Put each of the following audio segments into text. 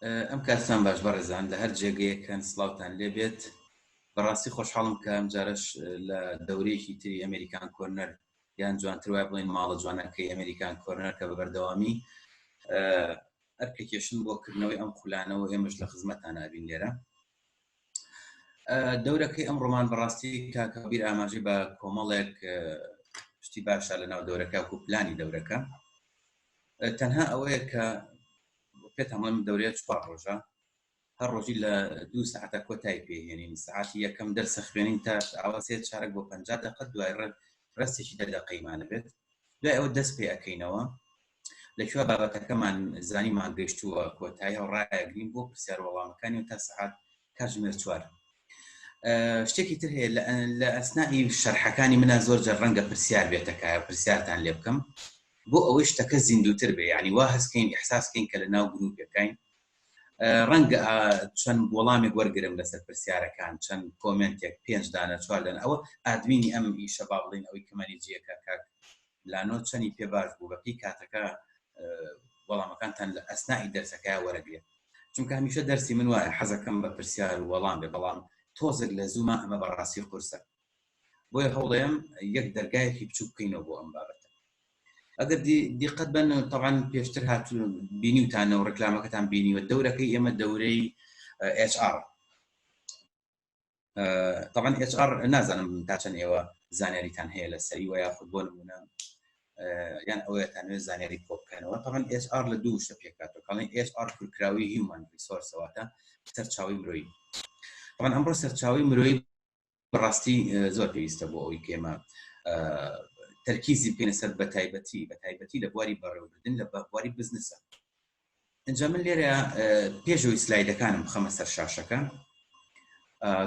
ئەم کاتتان باش بەڕێزان لە هەر جێگەیەکەن سڵاوتان لێبێت. بەڕاستی خۆشحاڵم کە ئەم جارش لە دەورەیەکی تری ئەمریکان کۆرنەر یان جوانتر وای بڵێن ماڵە جوانەکەی ئەمریکان کۆرنەر کە بە بەردەوامی ئەرکێکێشن بۆ کردنەوەی ئەم خولانەوە ئێمەش لە خزمەتان ئابین لێرە. دەورەکەی ئەم ڕۆمان بەڕاستی کاکەبیر ئاماژەی بە کۆمەڵێک شتی باشە لەناو دەورەکە و پلانی دەورەکە. تەنها ئەوەیە کە پێت هەمڵم دەورەیە 4 ڕۆژە، هەر ڕۆژی لە 2 ساعتە کۆتایی پێهێنین، ساعتی یەکەم دەرسە خوێنین تا ئاواسێت چارەک بۆ 50 دقیقە، دوای ڕستێکی 10 دقیقەیمانە بێت، دوای ئەوە دەست پێ ئەەکەینەوە لەکوێ بابەتەکەمان زانیمان گەیشتووە کۆتایی و ڕایەگرین بۆ پرسیار وەڵامەکانی و تا سەعات کاتژمێر 4. شتێکی تر هەیە لە ئەسنای شەرحەکانی منە زۆر جار ڕەنگە پرسیار بێتەکایە پرسیارتان لێ بکەم بۆ ئەوەی شتەکە زیندووتر بێ، یعنی وا هەستکەین ئیحساسکەین کە لە ناو گروپەکەین، ڕەنگە چەند وەڵامێک وەرگرم لەسەر پرسیارەکان، چەند کۆمنتێک 5 دانە 4 دانە، ئەوە ئادمینی ئەم ئیشە با بڵین ئەوەی کەمەنی جیەکە کاک لانۆ چەندی پێ باش بوو بەپی کاتەکە وەڵامەکانتان لە ئەسنای دەرسەکە وەرەگرێت، چونکە هەمیشە دەرسی من وایە حەزەکەم بە پرسیار و وەڵام بێ، بەڵام تۆزێک لە زوومە ئەمە بەڕاستی قورسە، بۆیە هەوڵەیەم یەک دەرگایەکی بچوو بکەینەوە بۆ ئەم بابەتە. ئەگەر دیقەت بن طبعا پێشتر هاتو بینیوتانەوە ڕکلامەکەتان بینیوە دەورەکەی ئێمە دەورەی HR. طبعا HR نازانم تا چەند ئێوە زانیاریتان هەیە لە سەری و یاخود بۆ نمونە یان ئەوەتانوێت زانیاری کۆ بکەنەوە. طبعا HR لە دوو شتە پێکاتەوە، کاڵێن HR کورکراوی هیومن ریسۆرس واتە سەرچاوی مرۆیی. طبعا ئەمڕۆ سەرچاوی مرۆیی بەڕاستی زۆر پێویستە بۆ ئەوەی کێمە تەرکیزی بکەینە سەر بەتایبەتی لە بواری بەڕێوەبردن لە بواری بزنسە. ئەنجا من لێرە پێشەوەی سلایدەکانم بخەمە سەر شاشەکە،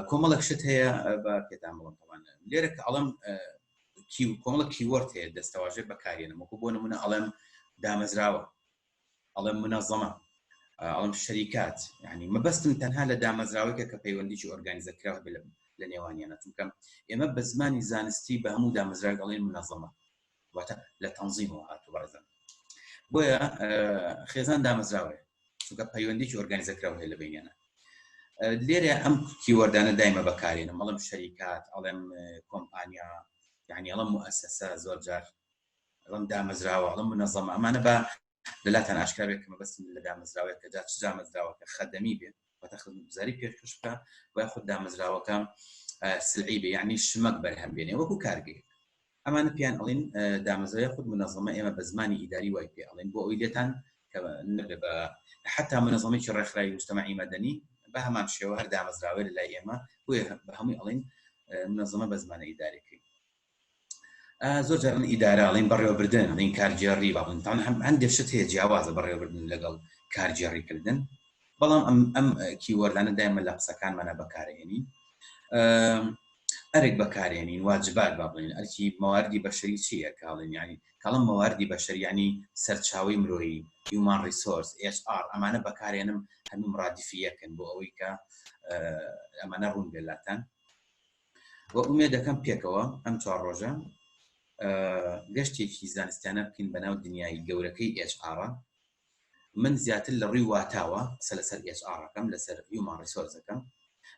کۆمەڵێک شت هەیە بە پێتان بڵم. طبعا لێرە کە ئەڵەم کۆمەڵێک کیوەرد هەیە دەستەواژێ بەکارێنم، وەکو بۆ نمونە ئەڵێم دامەزراوە، ئەڵێم منەظەمە، ئەڵێم شەریکات، یعنی مەبەستم تەنها لە دامەزراوەیەکە کە پەیوەندیی ئۆرگانیزە کراوە لە نێوانیانە، چونکە ئێمە بە زمانی زانستی بە هەموو دامەزراوێک ئەڵێن منەظەمە، واتە لە تەنظیمەوە هاتووە بەڕێزان. بۆیە خێزان دامەزراوەیە چونکە پەیوەندیی ئۆرگانیزە کراوە هەیە لە بینیانە. لێرە ئەم کیوەردانە دایمە بەکارێنم، ئەڵێم شەریکات، ئەڵێم کۆمپانیا، یعنی ئەڵێم مؤسسە، زۆر جار ئەڵێم دامەزراوە، ئەڵێم منەظەمە. ئەمانە بە لەلاتان ئاشکرا بێت کە مەبەستم لە دامەزراوەیە کە جا چ دامەزراوەکە خەدەمی بێت، واتە خزمەتگوزاری پێشکەش بکە، و خود دامەزراوەکە سلعی بێ، یعنی شمەک بەرهەم بێنێ وەکو کارگەیەک. ئەمانە پیان ئەڵێن دامەزراوەی خود منەظەمە. ئێمە بە زمانی ئیداری وای پێ ئەڵێن بۆ ئەوی لێتان کە نەبێ بە حتا منەظەمەیەکی ڕێکخراوی موجتەمەعی مەدەنی بە هەمان شێوە هەر دامەزراوەیە لە لای ئێمە، بۆیە بە هەمووی ئەڵێن منەظەمە بە زمانە ئیدارەکەی. زۆر جار ئیدارە ئەڵێن بەڕێوەبردن، ئەڵێن کارگێڕی، باڵێن هەندێک شت هەیە جیاوازە بەڕێوەبردن لەگەڵ کارگێڕیکردن، بەڵام ئەم کیوەردانە دایمە لە قسەکانمانە بەکارهێنین. ئەرێک بەکارهێنین، واجبات با بڵێن، ئەرکی مەواردی بەشەری چییە کاڵێن، یعنی کاڵم مەواردی بەشەری یعنی سەرچاوی مرۆیی، هیومان ریسۆرس، HR، ئەمانە بەکارهێنم هەموو ڕادیفیەکەن بۆ ئەوەی کە ئەمانە ڕوون بێلاتان. و ئومێد دەکەم پێکەوە ئەم 4 ڕۆژە گەشتێکی زانستیانە بکەین بەناو دنیای گەورەکەی HR. من زیاتر لە ڕووی واتاوە قسە لەسەر HR-ەکەم، لەسەر هیومان ریسۆرسەکەم.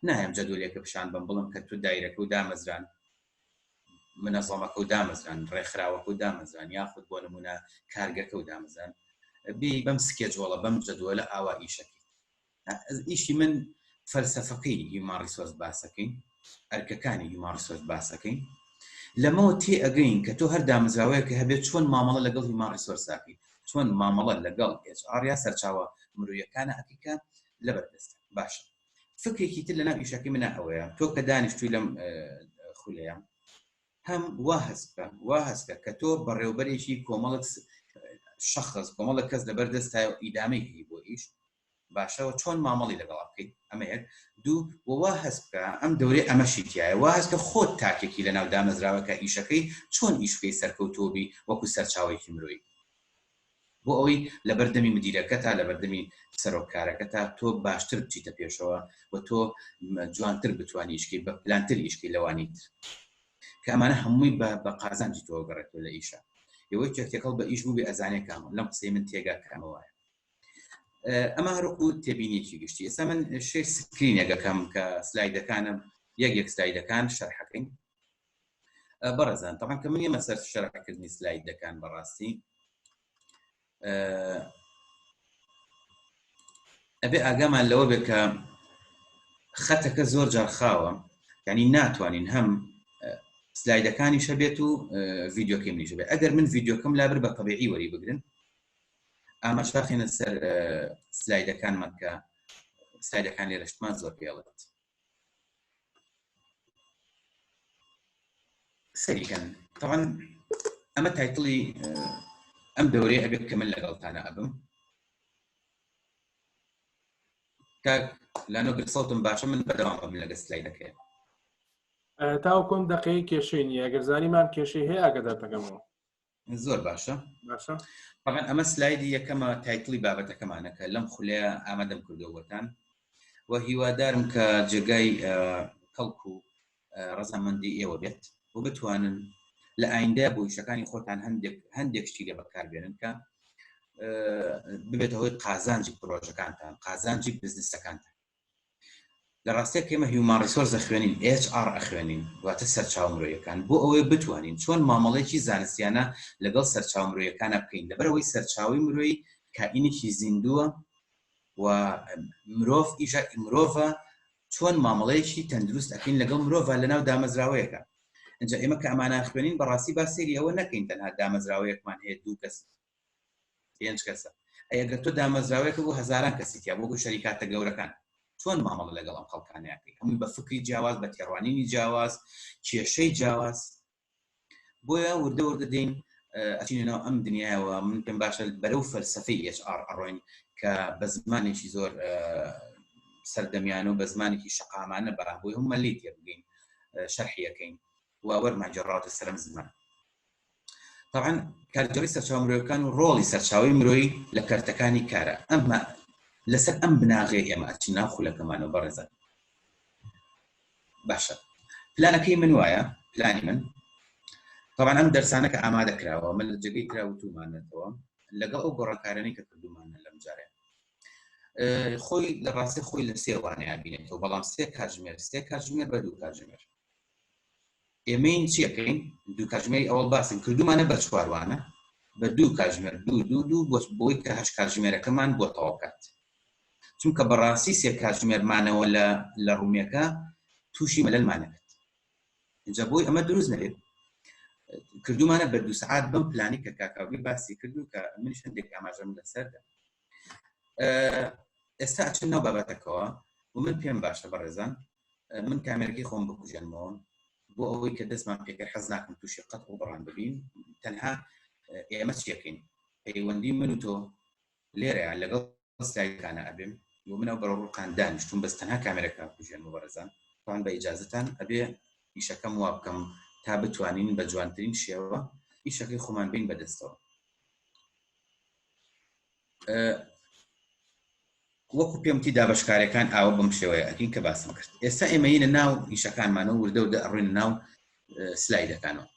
نایم جەدولێکە پیشان بم بڵم کە تو دایرەکە و دامەزران، منەظەمەکە و دامەزران، ڕێکخراوەکە و دامەزران، یاخود بۆ نمونە کارگەکە و دامەزران، بی بەم سکێجۆڵە بەم جەدوڵە ئاوا ئیشەکەی. ئیشی من فەلسەفەکەی هیومان ریسۆرس باسەکەین، ئەرکەکانی هیومان ریسۆرس باسەکەین، لەمەوە تێ ئەگەین کە تۆ هەر دامەزراوەیەکە هەبێت چۆن مامەڵە لەگەڵ هیومان ریسۆرساکەی، چۆن مامەڵە لەگەڵ HR یا سەرچاوە مرۆییەکانە ئەکیکە لەبەردەستە. باشە، فکرێکی تر لەناو ئیشەکەی منە ئەوەیە، تۆ کە دانیشتووی لەم خولەیە هەم وا هەستکە کە تۆ بەڕێوەبەرێکی کۆمەڵک شەخص، کۆمەڵک کەس لەبەردەستە ئیدامەیەکی بۆ ئیش، باشەوە چۆن مامەڵی لەگەڵ بکەیت. ئەمە یەک. دوو، وا هەست بکە ئەم دەورەی ئەمەشی تایە، وا هەست کە خۆت تاکێکی لەناو دامەزراوەکە ئیشەکەی چۆن ئیشکەی سەرکەوتۆبی وەکو سەرچاوێکی مرۆیی، بۆ ئەوەی لە بەردەمی مدیرەکە تا لە بەردەمی سەرۆکارەکە تا تۆ باشتر بچیتە پێشەوە و تۆ جوانتر بتوانی ئیشکەی بە پلانتر ئیشکەی لەوانیت کە ئەمانە هەمووی بە قازانجی تۆ گەڕێتەوە لە ئیشە. یەوەی تێکەڵ بە ئیش بوو بێ ئەزانێ کامە لەم قسەی من تێگا کامەوەیە. ئەمە هەروکو تێبینێکی گشتی. ئێستا من شێر سکرینێکەکەم کە سلایدەکانم یەک سلایدەکان شەرحەکەین بەڕێزان. طبعا کە من ئێمە سەر شەرحکردنی سلایدەکان بەڕاستی ئەبێ ئاگامان لەوە بێت کە خەتەکە زۆر جار خاوە، یعنی ناتوانین هەم سلایدەکانی شەبێت و ڤیدیۆکەم نیشە بێت. ئەگەر من ڤیدیۆکەم لابر بە طبیعی وەری بگرن ئاماژداخێنە سەر سلایدەکانمان کە سلایدەکان لێرەشتمان زۆر پێڵێت. سەریکەن طبعا ئەمە تایتڵی ئەم دەورەیە ئەبێت کە من لەگەڵتانە ئەبم. لانۆگر سەوتم باشە من بەدەوام بم لەگە سلایدەکەیە. تاوکۆم دقەیە کێشەی نیە، ئەگەر زانیمان کێشەی هەیە ئاگادار دەکەمەوە. زۆر باشە. طبعا ئەمە سلایدی یەکەمە تایتڵی بابەتەکەمانە کە لەم خولەیە ئامادەم کردەوەتان و هیوادارم کە جێگای کەڵک و ڕەزامەندی ئێوە بێت و بتوانن لە ئایندە بۆ ئیشەکانی خۆتان هەندێک شتی لێ بەکاربێنن کە ببێتە هۆی قازانجی پرۆژەکانتان، قازانجی بزنسەکانتان. لە ڕاستیە کە ئێمە هیومان ریسۆرس ئەخوێنین، HR ئەخوێنین، واتە سەرچاو مرۆییەکان، بۆ ئەوەی بتوانین چۆن مامەڵەیەکی زانستیانە لەگەڵ سەرچاو مرۆییەکانە بکەین. لەبەرەوەی سەرچاوی مرۆیی کائینێکی زیندووە و مرۆڤە چۆن مامەڵەیەکی تەندروست ئەکەین لەگەڵ مرۆڤە لەناو دامەزراوەیەکە. ئەنجا ئێمە کە ئەمانە خوێنین بەڕاستی با سێری ئەوە نەکەین تەنها دامەزراوەیەکمان هەیە 2 کەس 5 کەسە. ئەگەر تۆ دامەزراوەیەکە بۆ هەزاران کەسی تیا بۆ شەریکاتە گەورەکان چۆن مامەڵە لەگەڵ ئەم خەڵکانەکەی هەمووی بە فکری جیاواز، بە تێڕوانینی جیاواز، کێشەی جیاواز. بۆیە وردە وردە دێین ئەچینەوە ئەم دنیاەوە. من پێم باشە بەرەو فەلسەفەی HR ئەڕۆین کە بە زمانێکی زۆر سەردەمیانە و بە زمانێکی شەقامانە بەرام بۆی هەموو مەلی تێ بگەین شەرحیەکەین و وەرمانجێڕاوەتە سەرم زمان. طبعا کارگەری سەرچاو مرۆیەکان و ڕۆڵی سەرچاوی مرۆیی لە کارتەکانی کارە. ئەمە لەسەر ئەم بناغێ ئێمە ئەچین ناو خولەکەمانەوە بەڕێزان. باشە پلانەکەی من وایە، پلانی من طبعا ئەم دەرسانە کە ئامادە کراوە من لە جێگەی کراوتومانێتەوە لەگەڵ ئەو گۆڕانکارانەی کە کردومانە لەم جارێ خۆی لە ڕاستی خۆی لە سێوانەیە بینێتەوە، بەڵام سێ کاتژمێر بە 2 کاتژمێر. ئێمەین چیەکەین؟ 2 کاتژمێری ئەوڵ باسن کردومانە بە 4وانە بە 2 کاتژمێر 2 بۆی کە 8 کاتژمێرەکەمان بۆ تەواوکات. چونکە بەڕاستی 3 کاتژمێرمانەوە لە ڕوومیەکە تووشی مەلەلمانەکەت. اینجا بۆی ئەمە دروست نەبێت. کردومانە بە 2 سعات بەم پلانی کە کاکاوی باسی کردو کە منیش هەندێک ئاماژەم لەسەردا. ئێستا ئەچین ناو بابەتەکەوە و من پێم باشە بەڕێزان من کامێرەکەی خۆم بکوژێنمەوە بۆ ئەوەی کە دەستمان پێکرد حەز ناکەم تووشی قەت و بڕان ببین. تەنها ئێمە چیەکەین؟ پەیوەندی من و تۆ لێرەیە لەگەڵ سلایدەکانە ئەبێم و منەوە بەرەو ڕووقان دانیشتوم بەس تەنها کامێرەکە بکوژێنمەوە بەڕێزان. طبعا بە ئیجازەتان ئەبێ ئیشەکەم وا بکەم تا بتوانین بە جوانترین شێوە ئیشەکەی خۆمان بین بەدەستەوە. وەکو پێم وتی دابەشکاریەکان ئاوە بەم شێوەیە ئەکەین کە باسم کرد. ئێستا ئێمەینە ناو ئیشەکانمانەوە وردە وردە ئەڕوینە ناو سلایدەکانەوە.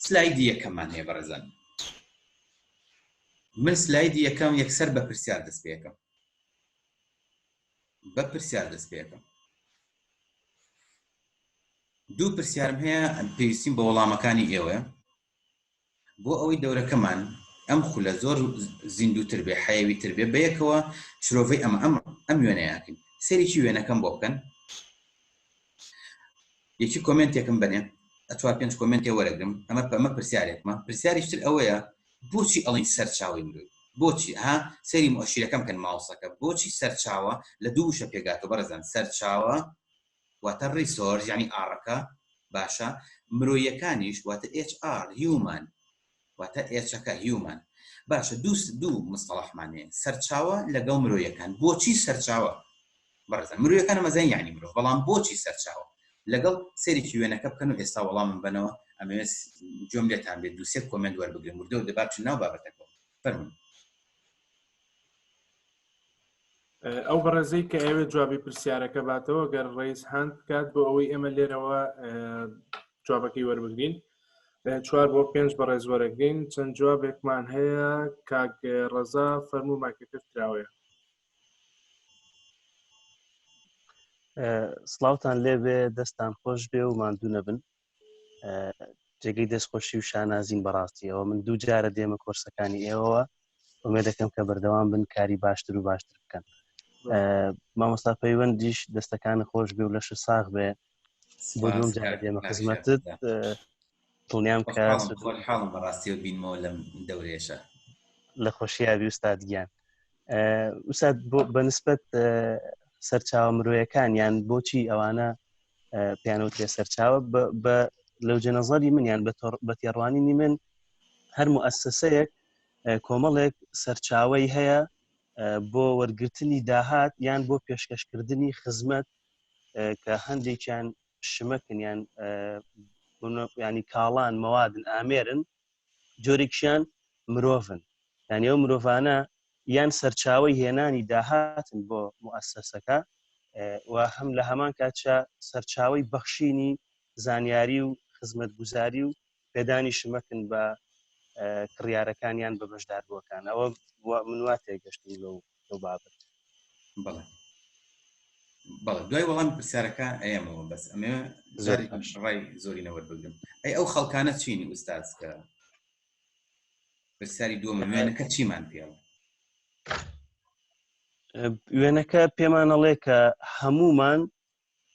سلایدی یەکەممان هەیە بەڕێزان. من سلایدی یەکەم یەکسەر بە پرسیار دەست پێ یەکەم. بە پرسیار دەست پێ یەکەم. 2 پرسیارم هەیە پێویستیم بە وەڵامەکانی ئێوە بۆ ئەوەی دەورەکەمان ئەم خولە زۆر زیندووتر بێ، حەیەویتر بێ، بەیەکەوە شرۆڤەی ئەم وێنەیەکەین. سەرێکی وێنەکەم بۆ بکەن. یەکی کۆمنتێکم بنێ، 4-5 کۆمنتێ وەرەگرم. ئەمە پرسیارێکمە. پرسیاریشتر ئەوەیە بۆچی ئەڵین سەرچاوی مرۆڤ؟ بۆچی؟ سەری مؤشیرەکەم کەن ماوسەکە. بۆچی سەرچاوە لە 2 وشە پێگاتەوە بەڕێزان. سەرچاوە واتە ریسۆرس یعنی ئاڕەکە باشە، مرۆییەکانیش واتە HR هیومن واتە ئێچەکە هیومن باشە. دوو مستەڵەحمان هەیە سەرچاوە لەگەڵ مرۆییەکان. بۆچی سەرچاوە بەڕێزان؟ مرۆییەکان مەزەن یعنی مرۆڤ، بەڵام بۆچی سەرچاوە لەگەڵ سێرێکی وێنەکە بکەن و ئێستا وەڵامم بنەوە. ئەمەوێت جۆم لێتان بێت 2-3 کۆمنت وەربگرن وردە و دەبات ناو بابەتەکەەوە. فەرمووین. ئەو بەڕێزەی کە ئەوێت جوابی پرسیارەکە باتەوە گەر ڕێز هاند بکات بۆ ئەوەی ئێمە لێرەوە جوابەکەی وەربگرین. 4 بۆ 5 بەڕێز وەرەگرین. چەند جوابێکمان هەیە. کاک ڕەزا فەرموو مایکەکەت کراوەیە. سڵاوتان لێبێ، دەستان خۆش بێ و ماندوو نەبن. جێگەی دەستخۆشی و شانازین بەڕاستیەوە. من دوو جارە دێمە کۆرسەکانی ئێوەوە، ئومێ دەکەم کە بەردەوام بن، کاری باشتر و باشتر بکەن. مامۆستا پەیوەندیش دەستەکان خۆش بێ و لەش ساغ بێ. بۆ دوم جارە دێمە خزمەتت. دڵنیام کە حاڵم بەڕاستیەوە بینمەوە لەم دەورێشە لە خۆشییابی ئوستادگیان. ئوستاد بەنسبەت سەرچاوە مرۆیەکان یان بۆچی ئەوانە پیانەوترێ سەرچاوە لەو جەنەزەری منیان بە تێڕوانینی من هەر موئەسسەسەیەک کۆمەڵێک سەرچاوەی هەیە بۆ وەرگرتنی داهات یان بۆ پێشکەشکردنی خزمەت کە هەندێکیان شمەکن یان ینی کاڵان مەوادن ئامێرن، جۆرێکیان مرۆڤن. یعنی ئەو مرۆڤانە یان سەرچاوەی هێنانی داهاتن بۆ موئەسسەسەکە و هەم لە هەمان کاتشا سەرچاوەی بەخشینی زانیاری و خزمەتگوزاری و پێدانی شمەکن بە کڕیارەکانیان بە بەشداربووەکان. ئەوە من وا تێگەشتم لەو بابەت. بەڵێ دوای وەڵام پرسیارەکە ئەمەوە بەس ئەمێ ڕای زۆری نەوەربگرم. ئەی ئەو خەڵکانە چینی ئوستاز کە پرسیاری دووەمە وێنەکە چیمان پێڵە؟ وێنەکە پێمانەڵێ کە هەمومان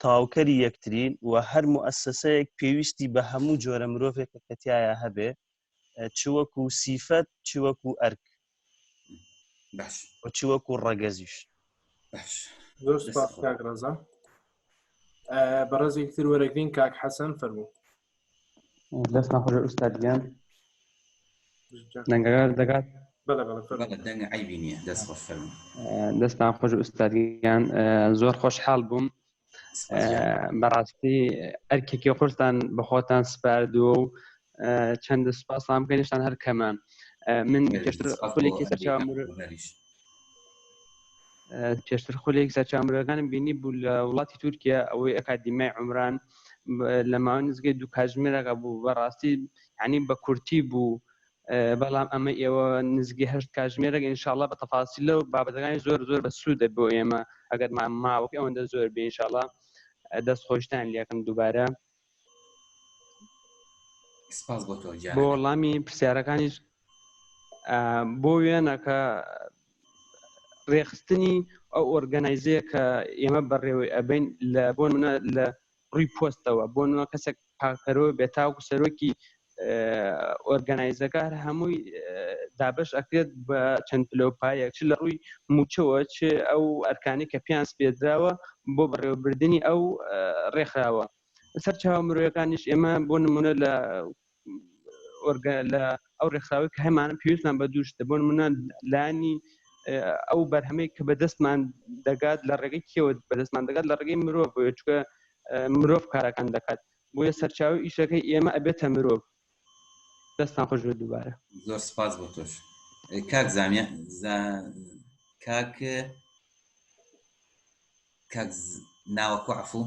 تاوکەری یەکترین و هەر موئەسسەسەیەک پێویستی بە هەموو جۆرە مرۆڤێکە کە تایە هەبێ، چ وەکو سیفەت، چ وەکو ئەرک، چ وەکو ڕەگەزیش. زۆر سپاس کاک ڕەزا. بەڕێزێکی تر وەرەگرین کاک حەسەن فەرموو. دەستمان خۆش ئوستادگیان. دەنگەکە دەکات؟ دەنگە عیبی نییە، دەست خۆش فەرموو. دەستمان خۆش ئوستادگیان. زۆر خۆشحاڵ بووم. بەڕاستی ئەرکێکی قورسان بەخۆتان سپاردووە و چەندە سوپاسام بکەنیشتان هەر کەمان. من پێشتر خولێکی سەرچاو مرۆڤەکانم بینی بوو لە وڵاتی تورکیا، ئەوەی ئەکادیمیای عومران لە ماوەی نزگەی 2 کاتژمێرەکە بوو. بەڕاستی یعنی بە کورتی بوو، بەڵام ئەمە ئێوە نزگەی 8 کاتژمێرەکە ئینشاءڵڵا بە تەفاسیلە و بابەتەکانی زۆر زۆر بە سوودە بۆ ئێمە ئەگەر ماوەکە ئەوەندە زۆر بێ. ئینشاءڵڵا دەست خۆشتان لێکم دووبارە. بۆ وەڵامی پرسیارەکانیش بۆ وێنەکە ڕێخستنی ئەو ئۆرگەنایزەیە کە ئێمە بەڕێوەی ئەبین بۆ منە لە ڕووی پۆستەوە، بۆ منە کەسێک پاکەرەوە بێتاوکو سەرۆکی ئۆرگەنایزەکە هەر هەمووی دابش ئەکرێت بە چەند پلۆپایەک، چ لە ڕووی موچەوە، چ ئەو ئەرکانی کە پیان سپێدراوە بۆ بەڕێوەبردننی ئەو ڕێکخراوە. سەرچاوە مرۆیەکانیش ئێمە بۆ نمونە لە ئەو ڕێکخراوی کە هەمانە پێویستمان بە دووشتە، بۆ نمونە لانی ئەو بەرهەمەی کە بەدەستمان دەگات لە ڕێگەی کێوە بەدەستمان دەگات لە ڕێگەی مرۆڤ، بۆیە چکە مرۆڤ کارەکان دەکات، بۆیە سەرچاوی ئیشەکەی ئێمە ئەبێتە مرۆڤ. دەستان خۆش بێت دووبارە. زۆر سپاس بۆ تۆش کاک زامیان. کاک ناوەکو عەفوو،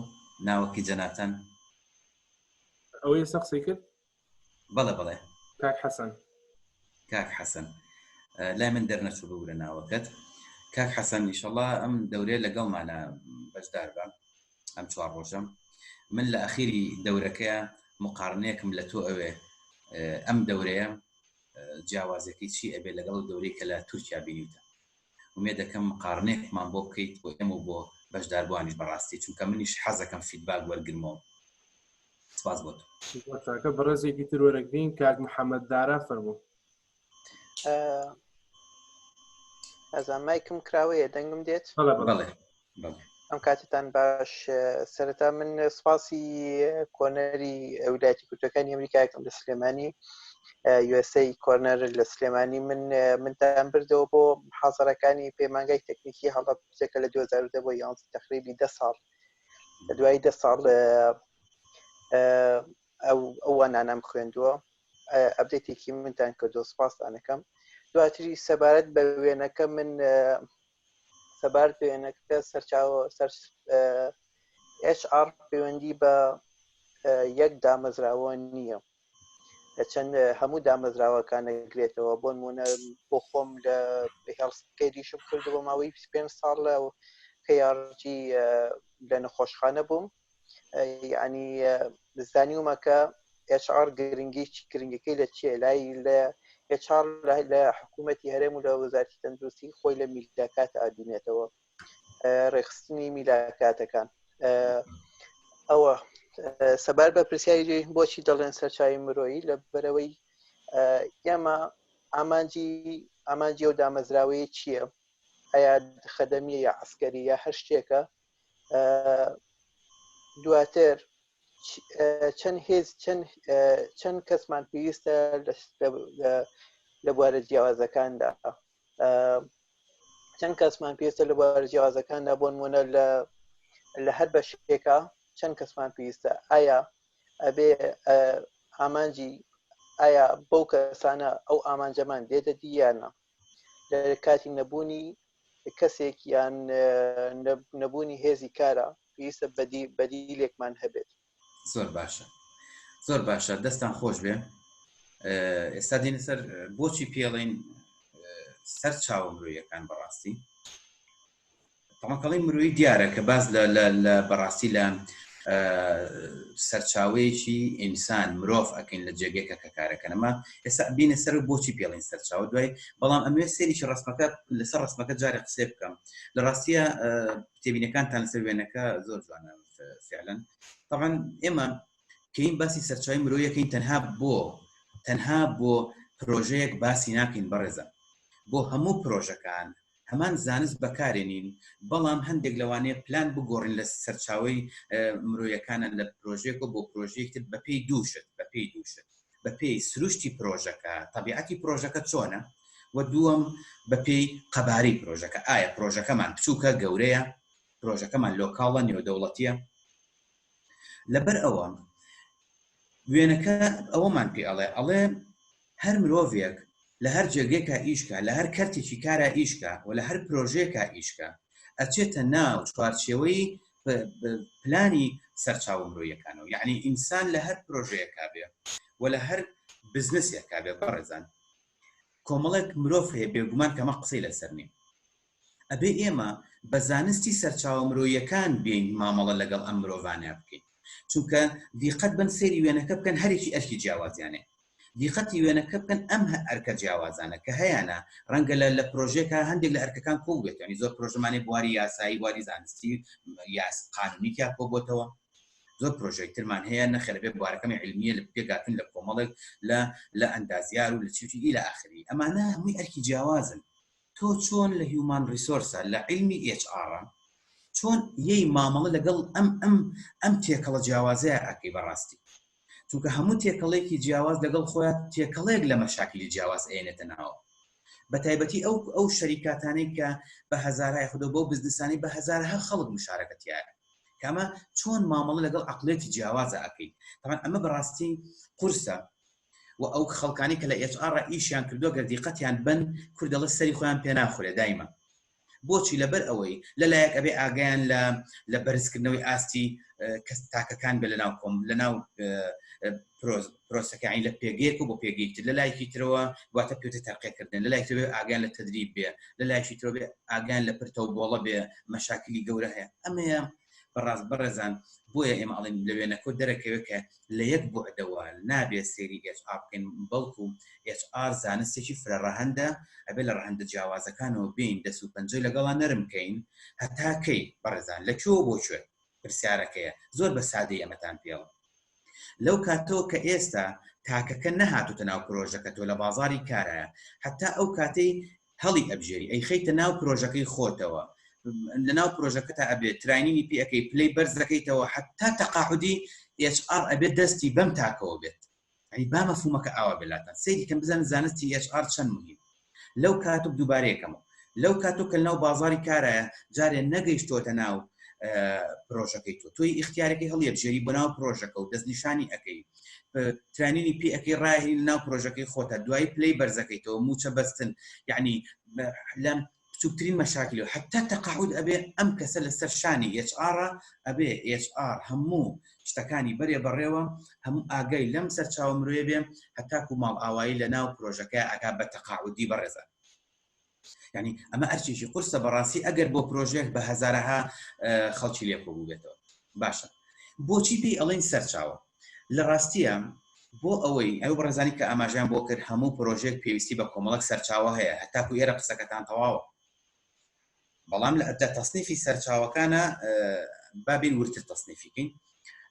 ناوەکی جەنابتان؟ ئەوەی ئێستا قسەی کرد؟ بەڵێ کاک حەسەن. کاک حەسەن لای من دەرنەچوو بەورە ناوەکەت. کاک حەسەن ئینشەڵڵا ئەم دەورێ لەگەڵمانە بەشدار بە ئەم 4 ڕۆژە. من لە ئەخیری دەورەکەیە مقارنەیەکم لە تۆ ئەوێ ئەم دەورەیە جیاوازەکەی چی ئەبێ لەگەڵ دەورەی کە لە تورکیا بینیتە. ومێ دەکەم مقارنەیەکمان بۆ بکەیت بۆ ئێمە و بۆ بەشداربوانیش بەڕاستی، چونکە منیش حەزەکەم فیدباک وەرگرمەوە. سپاس بۆ تۆ. بەڕێزێکی تر وەرەگرین کاک محەممەد دارا فەرموو. ئەزان مایکم کراوەیە، دەنگم دێت؟ بەڵێ. ئەم کاتتان باش. سەرەتا من سپاسی کۆنەری ویلایەتی یەکگرتووەکانی ئەمریکایەکەم لە سلێمانی، USA کۆرنەر لە سلێمانی منتان بردەوە بۆ محاضەرەکانی پەیمانگای تەکنیکی هەڵەبجەکە لە 2010 بۆ 11 تقریبی 10 ساڵ. لە دوای 10 ساڵ ئەو وانانەم خوێندووە، ئەبدێتێکی منتان کردو، سپاسدانەکەم. دواتری سەبارەت بە وێنەکە، من سەبارەت بە وێنەکە سەرچاوە HR پەیوەندی بە یەک دامەزراوە نییە. چەند هەموو دامەزراوەکان نەگرێتەوە بۆ نمونە بۆ خۆم لە هێڵسکەیریشم کرد بۆ ماوەی 25 ساڵ لە کەیارجی لە نەخۆشخانە بووم یعنی زانیومەکە HR گرنگەکەی لە چیە لای لە HR لە حکوومەتی هەرێم و لە وەزارەتی تەندروستی خۆی لە میلاکات ئادونێتەوە ڕێخستنی میلاکاتەکان ئەوە سەبار بە پرسیاری بۆچی دەڵێن سەرچاوی مرۆیی لە بەرەوەی ئێمە ئامانجی و دامەزراوەیە چییە ئایا خەدەمیە یا عسکەری یا هەر شتێکە دواتر چەند هێز چەند کەسمان پێویستە لە بوارە جیاوازەکاندا چەند کەسمان پێویستە لە بوارە جیاوازەکاندا بۆ نمونە لە هەر بەشێکە چەند کەسمان پێویستە ئایا ئەبێ ئامانجی ئایا بەو کەسانە ئەو ئامانجەمان دێتە دییانە لە کاتی نەبوونی کەسێک یان نەبوونی هێزی کارە پێویستە بەدیلێکمان هەبێت زۆر باشە دەستان خۆش بێ ئێستا دێنە سەر بۆچی پێڵین سەر چاوە مرۆیەکان بەڕاستی تەمەکەڵی مرۆیی دیارە کە باز لە بەڕاستی لە سەرچاوەیەکی ئینسان مرۆڤ ئەکەین لە جێگەیەکە کە کارەکەنەما ئێستا بینە سەر بۆچی پێڵین سەرچاوە دوای بەڵام ئەمێ سێریی ڕسمەکە لەسەر ڕسمەکە جارێ قسێ بکەم لە ڕاستیە کتێبینەکانتان لەسەر وێنەکە زۆر جوانە فعلا طبعا ئێمە کەین باسی سەرچاوی مرۆیەکەین تەنها بۆ پرۆژەیەک باسی ناکەین بەڕێزە بۆ هەموو پرۆژەکان هەمان زانست بەکارێنین بەڵام هەندێک لەوانەیە پلان بگۆڕین لە سەرچاوی مرۆیەکانە لە پرۆژێک و بۆ پرۆژەیەکتر بەپێی دووشت بەپێی سروشتی پرۆژەکە تەبیعەتی پرۆژەکە چۆنە و دووەم بەپێی قەباری پرۆژەکە ئایا پرۆژەکەمان بچووکە گەورەیە پرۆژەکەمان لۆکاڵە نێودەوڵەتیە لەبەر ئەوە وێنەکە ئەوەمان پێ ئەڵێ هەر مرۆڤێک لە هەر جێگەیەکە ئیشکە لە هەر کەرتێکی کارە ئیشکە و لە هەر پرۆژەیەکە ئیشکە ئەچێتە ناو چوارچێوەی پلانی سەرچاوە مرۆیەکانەوە یعنی ئینسان لە هەر پرۆژەیەکا بێ و لە هەر بزنسێکا بێ بەڕێزان کۆمەڵێک مرۆڤ هەیە بێگومان کەمە قسەی لەسەر نیم ئەبێ ئێمە بە زانستی سەرچاوە مرۆیەکان بین مامەڵە لەگەڵ ئەم مرۆڤانە بکەین چونکە دیقەت بن سێری وێنەکە بکەن هەرێکی ئەرکی جیاوازیانێ دیقەتی وێنەکە بکەن ئەم ئەرکە جیاوازانە کە هەیەە ڕەنگە لە پرۆژێکە هەندێک لە ئەرکەکان کۆ بێت ینی زۆر پرۆژەمانی بواری یاسایی واری زانستی یاس قانونیکیا کۆ بۆتەوە زۆر پرۆژەی ترمان هەیە نەخێر بێ بوارەکەمی علمیە لە پێگاتن لە کۆمەڵێک لە ئەندازیار و لە چوتی ئیلە ئاخری ئەمانە هەمووی ئەرکی جیاوازن تۆ چۆن لە هیومان ریسۆرسە لە علمی HR چۆن یەی مامەڵە لەگەڵ ئەم تێکەڵە جیاوازەیە ئەکەی بەڕاستی چونکە هەموو تێکەڵێکی جیاواز لەگەڵ خۆیان تێکەڵێک لە مەشاکلی جیاواز ئێنێتە ناوە بە تایبەتی ئەو شەریکاتانەی کە بە هەزارای خودۆ بۆ بزنسانی بە هەزارها خەڵک مشارەکەتیایە کەمە چۆن مامەڵە لەگەڵ عەقڵێتی جیاوازە ئەکەی طبعا ئەمە بەڕاستی قورسە و ئەو خەڵکانی کە لە HR ئیشیان کردووە گەر دیقەتیان بن کوردەڵە سەری خۆیان پێ ناخورێ دایمە بۆچی لەبەر ئەوەی لەلایەک ئەبێ ئاگیان لە بەرزکردنەوەی ئاستی کەس تاکەکان بێ لەناو کۆم لەناو پرۆسەکەین لە پێگەیەک و بۆ پێگەیتر لە لایەکی ترەوە واتە پێوتە تەرقیەکردن لە لایەکی ترەوە ئاگیان لە تەدریب بێ لە لایەکی ترەوە بێ ئاگیان لە پرتەوە بۆڵە بێ مەشاکلی گەورە هەیە ئەمەیە بەڕاست بەڕێزان بۆیە ئێمە ئەڵێن لە وێنەکە دەرەکەوێت کە لە یەک بوعدەوە نابێت سێری HR بکەین بەڵکو HR زانستێکی فرەڕەهەندە ئەبێ لە ڕەهەندە جیاوازەکانەوە بین دەست و پەنجەی لەگەڵان نەرمکەین هەتاکەی بەڕێزان لەکوێوە بۆ کوێ پرسیارەکەیە زۆر بە سادەی ئەمەتان پێڵم لەو کاتەوە کە ئێستا تاکەکە نەهاتوتە ناو پرۆژەکە تۆ لە بازاری کارایە حتا ئەو کاتەی هەڵی ئەبژێری ئەی خەیتە ناو پرۆژەکەی خۆتەوە لە ناو پرۆژەکە تا ئەبێت تراینینی پێەکەی پلەی بەرز دەکەیتەوە حتا تەقاعودی HR ئەبێت دەستی بەم تاکەوە بێت ئەی با مەفهومەکە ئاوا بێلاتەن سەیری کەم بزانن زانستی HR چەند مهم لەو کاتوب دووبارەیەکەمەوە لەو کاتۆ کە ناو بازاری کارایە جارێ نەگەیشتۆتە ناو پرۆژەکەی تۆی اختیارەکەی هەڵیەبژێری بۆ ناو پرۆژەکە و دەستنیشانی ئەەکەی ترانینی پێەکەی ڕاهی ناو پرۆژەکەی خۆتە دوای پلەی بەرزەکەیتەوە موچە بەستن یعنی لەم بچووکترین مەشاکل و حتا تەقاعود ئەبێ ئەم کەسە لەسەر شانی HR ئەبێ HR هەموو شتەکانی بەرێ بەڕێوە هەموو ئاگای لەم سەرچاوە مرۆیە بێ هەتاکو ماڵ ئاوایی لە ناو پرۆژەکە ئەگا بە تەقاعودی بەڕێزە. یعنی ئەمە ئەرچێکی قورسە بەڕاستی ئەگەر بۆ پرۆژێک بە هەزارەها خەڵکی لێکۆبوو بێتەوە. باشە بۆچی پێی ئەڵێن سەرچاوە؟ لە ڕاستیە بۆ ئەوەی ئەو بەڕێزانی کە ئاماژیان بۆ کرد هەموو پرۆژێک پێویستی بە کۆمەڵک سەرچاوە هەیە هەتاکو ئێرە قسەکەتان تەواوە. بەڵام لە تەسنیفی سەرچاوەکانە بابین ورتر تەسنیفیکەین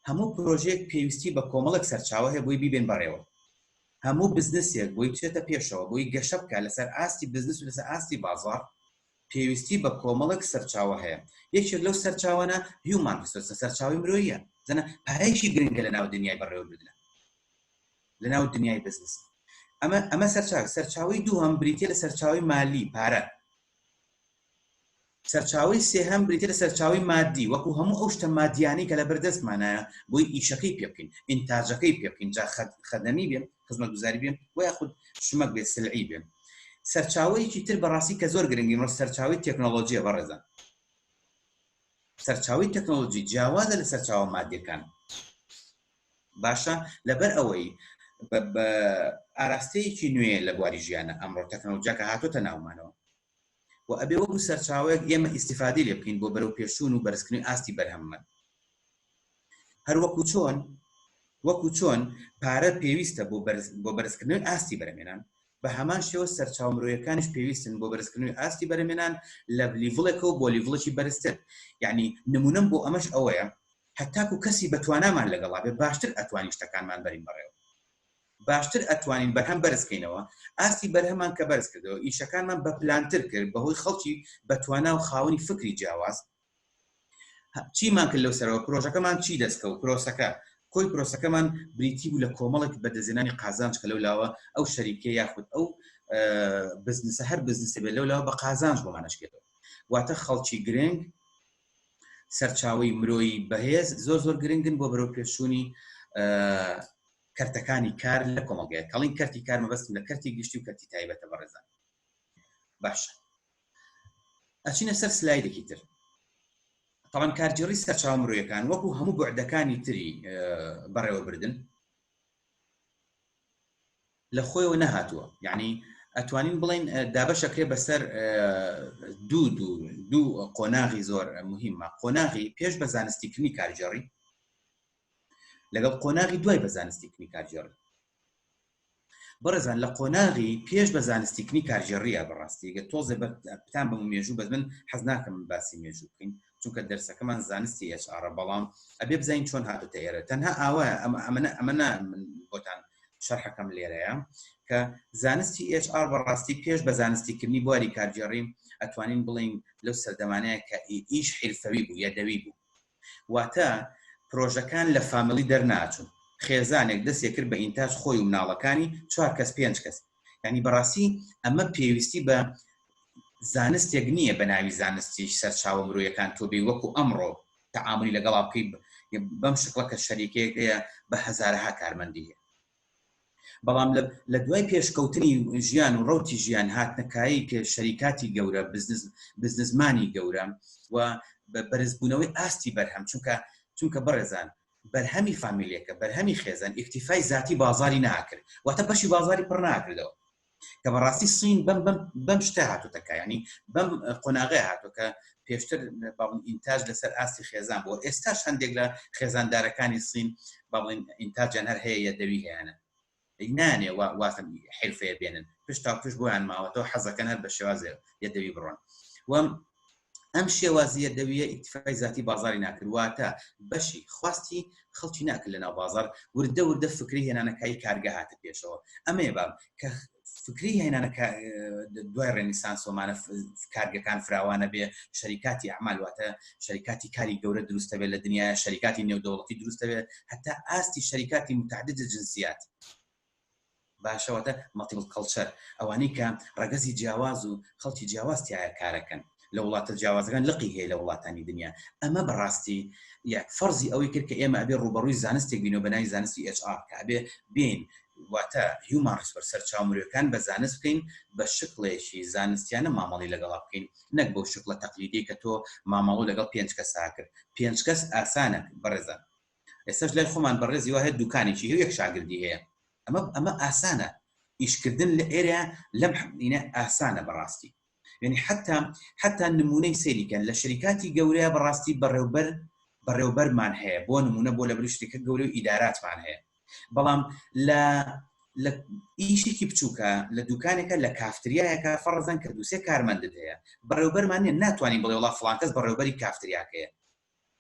هەموو پرۆژێک پێویستی بە کۆمەڵک سەرچاوە هەیە بۆی بیبێن بەڕێوە. هەموو بزنسێک بۆی بچێتە پێشەوە بۆی گەشە بکە لەسەر ئاستی بزنس و لەسەر ئاستی بازار پێویستی بە کۆمەڵک سەرچاوە هەیە. یەکێک لەو سەرچاوانە هیومان ریسۆرسە سەرچاوی مرۆییە زەنە پارەیەکی گرنگە لە ناو دنیای بەڕێوەبردنە لە ناو دنیای بزنس. ئەمە سەرچاوی دووهەم بریتیە لە سەرچاوی مالی پارە. سەرچاوی سێهەم بریتە لە سەرچاوی مادی وەکو هەموو ئەو شتە مادیانی کە لە بەردەستمانایە بۆی ئیشەکەی پێ بکەین ئینتاجەکەی پێ بکەین جا خەدەمی بێن خزمەتگوزاری بێن و یاخود شمەک بێت سلعی بێن. سەرچاوەیەکی تر بەڕاستی کە زۆر گرنگی مڕ سەرچاوی تێکنۆلۆژیە بەڕێزان. سەرچاوی تەکنۆلۆژی جیاوازە لە سەرچاوە مادیەکان. باشە لەبەر ئەوەی بە ئاراستەیەکی نوێ لە بواری ژیانە ئەمڕۆ تەکنۆلۆژیاکە هاتۆتە ناومانەوە و ئەبێ وەکو سەرچاوەیەک ئێمە ئیستیفادەی لێ بکەین بۆ بەرەو پێشوون و بەرزکردنی ئاستی بەرهەممە. هەر وەکو چۆن پارە پێویستە بۆ بەرزکردنی ئاستی بەرهەمێنان بە هەمان شێوە سەرچاو مرۆیەکانیش پێویستن بۆ بەرزکردنی ئاستی بەرهەمێنان لە لیڤڵێکەوە بۆ لیڤڵێکی بەرزتر. یعنی نمونەم بۆ ئەمەش ئەوەیە هەتاکو کەسی بەتوانامان لەگەڵا بێ باشتر ئەتوانی شتەکانمان بەرین بەڕێوە باشتر ئەتوانین بەرهەم بەرزکەینەوە ئاستی بەرهەمان کە بەرز کردەوە ئیشەکانمان بە پلانتر کرد بەهۆی خەڵکی بەتوانا و خاوەنی فکری جیاواز چیمان کرد لەو سەرەوە پرۆژەکەمان چی دەستکە و پرۆسەکە کۆی پرۆسەکەمان بریتی بوو لە کۆمەڵێک بەدەزێنانی قازانج کە لەولاوە ئەو شەریکە یاخود ئەو بزنسە هەر بزنسە بێت لەولاوە بە قازانج بۆمانەشکێتەوە. واتە خەڵکی گرنگ سەرچاوی مرۆیی بەهێز زۆر گرنگن بۆ بەرەو پێشوونی کەرتەکانی کار لە کۆمەڵگەیە کەڵین کەرتی کار مەبەستم لە کەرتی گشتی و کەرتی تایبەتە بەڕێزان. باشە ئەچینە سەر سلایدێکی تر. طبعا کارجێڕی سەرچاو مرۆیەکان وەکو هەموو بوعدەکانی تری بەڕێوەبردن لە خۆیەوە نەهاتووە. یعنی ئەتوانین بڵین دابەشەکرێ بەسەر دوو قۆناغی زۆر مهمە. قۆناغی پێش بە زانستیکردنی کارجێڕی لەگەڵ قۆناغی دوای بە زانستیکردنی کارجێڕی. بەڕێزان لە قۆناغی پێش بە زانستیکردنی کارجێڕیە بەڕاستی گە تۆزێ بتان بە مێژوو بەس من حەز ناکەم باسی مێژوو بکەین چونکە دەرسەکەمان زانستی HR بەڵام ئەبێ بزانین چۆن هاتوتە ئێرە. تەنها ئاوایە ئەمە بۆتان شەرحەکەم لێرەیە کە زانستی HR بەڕاستی پێش بە زانستیکردنی بواری کارجێڕی ئەتوانین بڵین لەو سەردەمانەیە کە ئیش حرفەوی بوو یا دەوی بوو واتە پرۆژەکان لە فامیلی دەرناچوون خێزانێک دەستێ کرد بە ئینتاج خۆی و مناڵەکانی 4 کەس 5 کەس. یعنی بەڕاستی ئەمە پێویستی بە زانستێک نییە بە ناوی زانستی سەرچاوە مرۆیەکان تۆ بێ وەکو ئەمڕۆ تەعاملی لەگەڵا بکەی بەم شکڵە کە شەریکەیەک هەیە بە هەزارەها کارمەندی هەیە. بەڵام لە دوای پێشکەوتنی ژیان و ڕەوتی ژیان هاتنەکایی پێ شەریکاتی گەورە بزنسمانی گەورە و بەرزبوونەوەی ئاستی بەرهەم چونکە بەڕێزان بەرهەمی فامیلێکە بەرهەمی خێزان ئیکتیفای ذاتی بازاری ناکرد واتە بەشی بازاری پڕ ناکردەوە کە بەڕاستی سین بەم شتە هاتوتەکە. ینی بەم قۆناغێ هاتووە کە پێشتر باڵین ئینتاج لەسەر ئاستی خێزان بۆ ئێستاش هەندێک لە خێزاندارەکانی سین باڵین ئینتاجیان هەر هەیە یەدەوی هەیەە نانێ واتم حرفەیە بێنن پشت تا پشت بۆیان ماوەتەوە حەزەکەن هەر بە شێوازێ یەدەوی بڕۆن و ئەم شێوازیە دەویە ئیکتیفای ذاتی بازاری ناکردواتە بەشی خواستی خەڵکی ناکرد لە ناو بازار وردە فکری هێنانەکەی کارگە هاتە پێشەوە. ئەمەیە بام کە فکری هێنانەکە دوای ڕێنیسانسۆمانە کارگەکان فراوانە بێ شەریکاتی ئەعمال واتە شەریکاتی کاری گەورە دروستە بێت لە دنیای شەریکاتی نێودەوڵەتی دروستە بێت هەتا ئاستی شەریکاتی متعدد جنسیات باشەوەتە مەڵتیپل کەڵچەر ئەوانەی کە ڕەگەزی جیاواز و خەڵکی جیاوازتیایە کارەکەن لە وڵاتە جیاوازەکان لقی هەیە لە وڵاتانی دنیا. ئەمە بەڕاستی فەرزی ئەوەی کرد کە ئێمە ئەبێ ڕوبەڕووی زانستێک بینەوە بە ناوی زانستی HR کە ئەبێ بین واتە هیومان ڕسپەر سەرچاومرویەکان بە زانست بکەین بە شکڵێکی زانستیانە مامەڵی لەگەڵا بکەین نەک بەو شکڵە تەقلیدی کە تۆ مامەڵ لەگەڵ 5 کەسا کرد 5 کەس ئاسانە بەڕێزە ئێستاش لای خۆمان بەڕێزی وایە دوکانێکی هەیە یەک شاگردی هەیە ئەمە ئاسانە ئیشکردن لە ئێرە لەم حمینە ئاسانە بەڕاستی یعنی حتا نمونەی سەیریکەن لە شەریکاتی گەورەیە بەڕاستی بەڕێوبەرمان هەیە بۆ نمونە بۆ لە بریشتێکە گەورە و ئیداراتمان هەیە بەڵام لە ئیشێکی بچووکە لە دوکانێکە لە کافتریایەکە فەرزەن کە دووسێ کارمەندت هەیە بەڕێوبەرمان نیە ناتوانین بڵێ وڵا فڵان کەس بەڕێوبەری کافتریاکەیە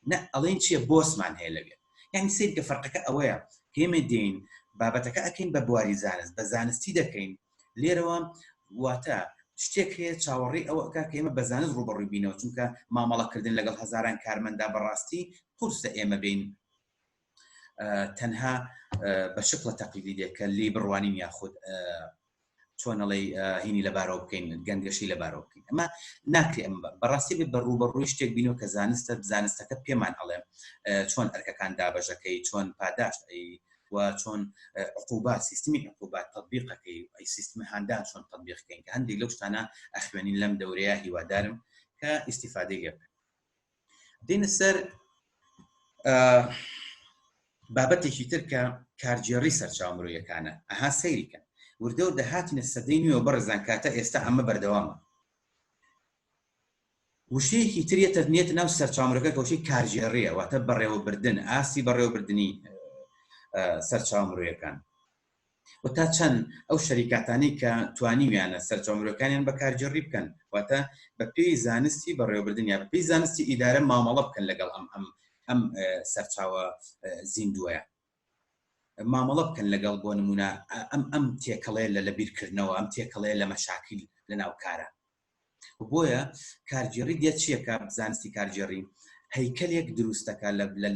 نە ئەڵێن چییە بۆسمان هەیە لەوێ یعنی سەیرکە فەرقەکە ئەوەیە کە ئێمە دێین بابەتەکە ئەکەین بە بواری زانست بە زانستی دەکەین لێرەوە واتە شتێک هەیە چاوەڕێی ئەوەکە کە ئێمە بە زانست ڕوبەڕووی بینەوە چونکە مامەڵەکردن لەگەڵ هەزاران کارمەندا بەڕاستی قورسە ئێمە بین تەنها بە شکڵە تەقلیدی دێکە لی بڕوانین یاخود چۆنەڵی هینی لەبارەوە بکەین گەنگەشی لەبارەوە بکەین ئەمە ناکرێ بەڕاستی بێت بە ڕوبەڕووی شتێک بینەوە کە زانستەکە پێمان ئەڵێ چۆن ئەرکەکان دابەژەکەی چۆن پاداشت و چۆن عقوبات سیستمی عقوبات تطبیقەکەی ئەی سیستمی هاندان چۆن تطبیقکەین کە هەندێک لەو شتانە ئەخوێنین لەم دەورەیە هیوادارم کە ئیستیفادەی لێ بکەین دێنە سەر بابەتێکی تر کە کارگێڕی سەرچاومرویەکانە ئەها سەیریکە وردە و دەهاتینە سەدەی نوێ بەڕێزان کاتە ئێستا ئەمە بەردەوامە وشەیەکی ترێتە نێتە ناو سەرچاومروەکە کە وشەی کارگێڕیە واتە بەڕێوەبردن ئاسی بەڕێوەبردنی سەرچاومرویەکان و تا چەند ئەو شەریکاتانی کە توانیویانە سەرچاومروەکانیان بەکارگێڕی بکەن واتە بە پێی زانستی بەڕێوەبردن یا بە پێی زانستی ئیدارە مامەڵە بکەن لەگەڵ ئەم سەرچاوە زیندووەیە مامەڵە بکەن لەگەڵ بۆ نمونە ئەم تێکەڵەیە لە بیرکردنەوە ئەم تێکەڵەیە لە مەشاکیل لە ناو کارە بۆیە کارگێڕی دێت چیەکە زانستی کارگێڕی هەیکەلێک دروستەکە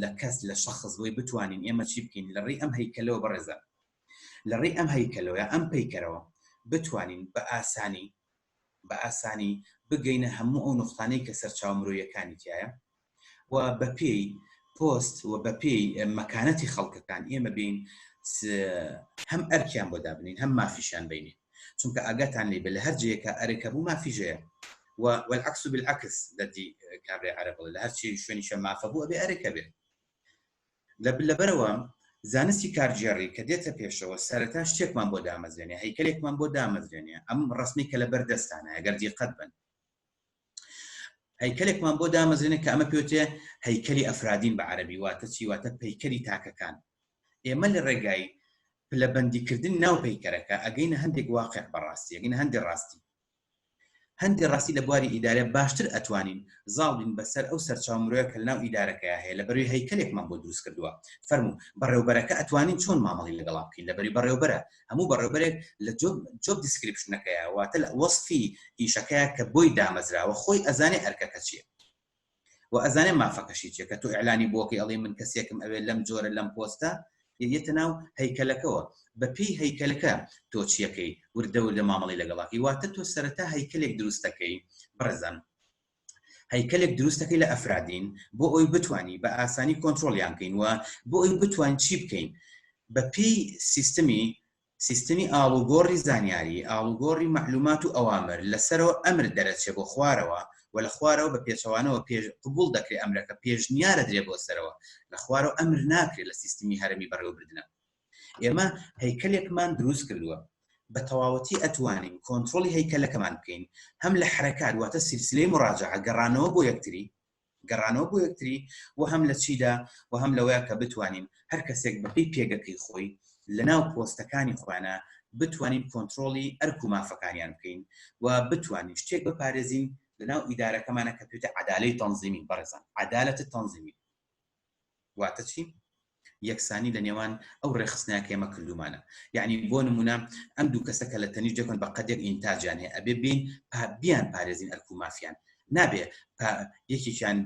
لە کەس لە شەخص بۆی بتوانین ئێمە چی بکەین لەڕێی ئەم هەیکەلەوە بەڕێزە لەڕێی ئەم هەیکەلەوە ئەم پەیکەرەوە بتوانین بە ئاسانی بگەینە هەموو ئەو نقطانەی کە سەرچاومرویەکانی تایە و بە پێی پۆست و بە پێی مەکانەتی خەڵکەکان ئێمە بین هەم ئەرکیان بۆ دابنین هەم مافیشیان بینین چونکە ئاگاتان لێ بێ لە هەر جەیەکە ئەرەکە بوو مافیژەیە والعكس بالعكس لدي كابري عرب ولا هالشيء شوي شمافه بو ابي اركبه لبروا زانستی کارگێڕی کە دێتە پێشەوە سەرەتا شتێکمان بۆ دامەزرێنێ هەیکەلێکمان بۆ دامەزرێنێ ئەم ڕسمی کە لە بەردەستانە ئەگەر دیقەت بن هەیکەلێکمان بۆ دامەزرێنێ کە ئەمە پێوتێ هەیکەلی ئەفرادین بە عەرەبی واتە چی واتە پەیکەری تاکەکان ئێمە لە ڕێگای پلەبەندیکردن ناو پەیکەرەکە ئەگەینە هەندێک واقع بەڕاستی ئەگەینە هەندی ڕاستی لە بواری ئیدارە باشتر ئەتوانین زاڵین بەسەر ئەو سەرچاومرویە کە لەناو ئیدارەکەیە هەیە لەبەروی هەیکەلێکمان بۆ دروست کردووە فەرموو بەڕێوبەرەکە ئەتوانین چۆن مامەڵی لەگەڵا بکەین لەبەری بەڕێوبەرە هەموو بەڕێوبەرێک لە جۆب دیسکریپشنەکەیە واتە لە وەسفی ئیشەکەیە کە بۆی دامەزراوە خۆی ئەزانێ ئەرکەکە چییە و ئەزانێ مافەکەشی چیە کە تۆ ئیعلانی بۆکەی ئەڵێ من کەسێکم ئەوێ لەم جۆرە لەم پۆستە یەتە ناو هەیکەلەکەەوە بە پێی هەیکەلەکە تۆ چیەکەی وردە مامەڵی لەگەڵاکی واتە تۆ سەرەتا هەیکەلێک دروستەکەی بڕزان هەیکەلێک دروستەکەی لە ئەفرادین بۆ ئەوی بتوانی بە ئاسانی کۆنتترۆلیان بکەین و بۆ ئەوی بتوان چی بکەین بە پێی سیستمی ئاڵوگۆڕی زانیاری ئاڵوگۆڕی معلومات و ئەوامر لەسەرەوە ئەمر دەرەچێ بۆ خوارەوە و لە خوارەوە بە پێچەوانەوە قبول دەکرێت ئەمرەکە پێشنیارە درێ بۆ سەرەوە لە خوارەوە ئەمر ناکرێت لە سیستمی هەرمی بەڕێوەبردنە ئێمە هەیکەلێکمان دروست کردووە بە تەواوەتی ئەتوانین کۆنتترۆلی هەیکەلەکەمان بکەین هەم لە حرەکات واتە سیلسلەی مراجعە گەڕانەوە بۆ یەکتری و هەم لە چیدا و هەم لەوەیە کە بتوانین هەر کەسێک بەپێی پێگەکەی خۆی لەناو پۆستەکانی خۆیانە بتوانین کۆنتترۆلی ئەرک و مافەکانیان بکەین و بتوانین شتێک بپارێزین لەناو ئیدارەکەمانە کە پێوتە عەدالەی تەنزیمی بەڕێزان عەدالەت تەنزیمی واتە چی یەکسانی لە نێوان ئەو ڕێخستنەیە کە ئێمە کردومانە یعنی بۆ نمونە ئەم دوو کەسەکە لە تەنیش دەکەن بە قەدێک ئینتاجیان هەیە ئەبێ بین بیان پارێزین ئەرک و مافیان نابێ یەکێکیان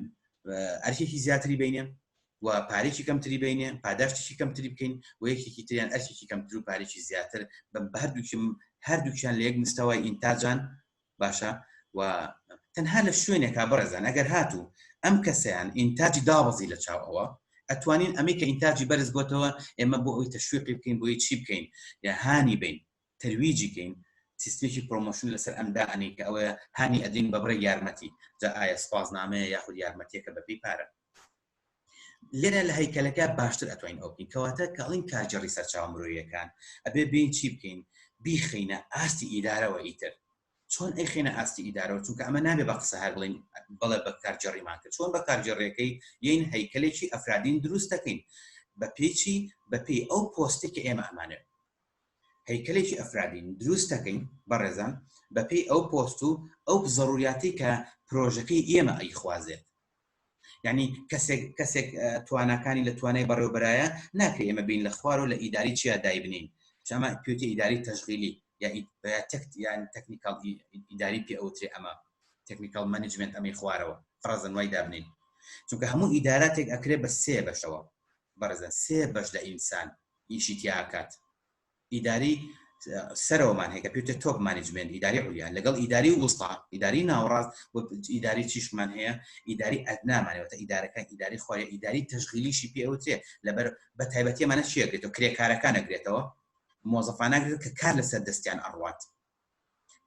ئەرکێکی زیاتری بینێ و پارێکی کەمتری بینێ پاداشتێکی کەمتری بکەین و یەکێکی تریان ئەرکێکی کەمتر و پارێکی زیاتر بە هەردووکیان لە یەک مستەوای ئینتاجان باشە و تەنها لە شوێنێکا بەڕێزان ئەگەر هاتوو ئەم کەسەیان ئینتاجی دابەزی لە چاوەوە ئەتوانین ئەمەی کە ئینتاجی بەرز بۆتەوە ئێمە بۆ ئەوی تەشوێ پێ بکەین بۆی چی بکەین یا هانی بین تەرویجی کەین سیستمێکی پرۆمۆشن لەسەر ئەمدا ئەنی کە ئەوە هانی ئەدین بەبڕی یارمەتی جا ئایا سپاسنامەیە یاخود یارمەتیەکە بەپی پارە لێرە لە هەیکەلەکە باشتر ئەتوانین ئەو بکەین کەواتە کاڵین کارجێڕی سەرچاوە مرۆییەکان ئەبێ بین چی بکەین بیخینە ئاستی ئیدارەوە ئیتر چۆن ئەی خێنە ئاستی ئیدارەوە چونکە ئەمە نابێ بە قسە هەر بڵین بەڵێ بە کارجێڕیمان کرد چۆن بە کارجێڕیەکەی یین هەیکەلێکی ئەفرادین دروست دەکەین بە پێی بە پێی ئەو پۆستێک کە ئێمە ئەمانێت هەیکەلێکی ئەفرادین دروست دەکەین بەڕێزان بە پێی ئەو پۆست و ئەو ضروریاتی کە پرۆژەکەی ئێمە ئەیخوازێت یعنی کەسێک توانەکانی لە توانای بەڕێوەبەرایە ناکرێت ئێمە بین لە خوار و لە ئیداری چیا دایبنین شەمە پێوتی ئیداری تەشغیلی یان تەکنیکال ئیداری پێ ئەوترێ ئەمە تەکنیکال مانجمنت ئەمەی خوارەوە فڕەزن وای دابنین چونکە هەموو ئیداراتێک ئەکرێ بە سێ بەشەوە بەڕێزان سێ بەش لە ئینسان ئیشی تیاکات ئیداری سەرەوەمان هەیە کە پێوتە تۆپ مانجمنت ئیداری عولیان لەگەڵ ئیداری وستا ئیداری ناوەڕاست ئیداری چیشمان هەیە ئیداری ئەدنامانەوەتە ئیدارەکان ئیداری خۆیە ئیداری تەشغیلیشی پێ ئەوترێ لەبەر بە تایبەتیمانە چیەگرێتەوە کرێکارەکان ئەگرێتەوە مۆزەفان ناگرێت کە کار لەسەر دەستیان ئەڕوات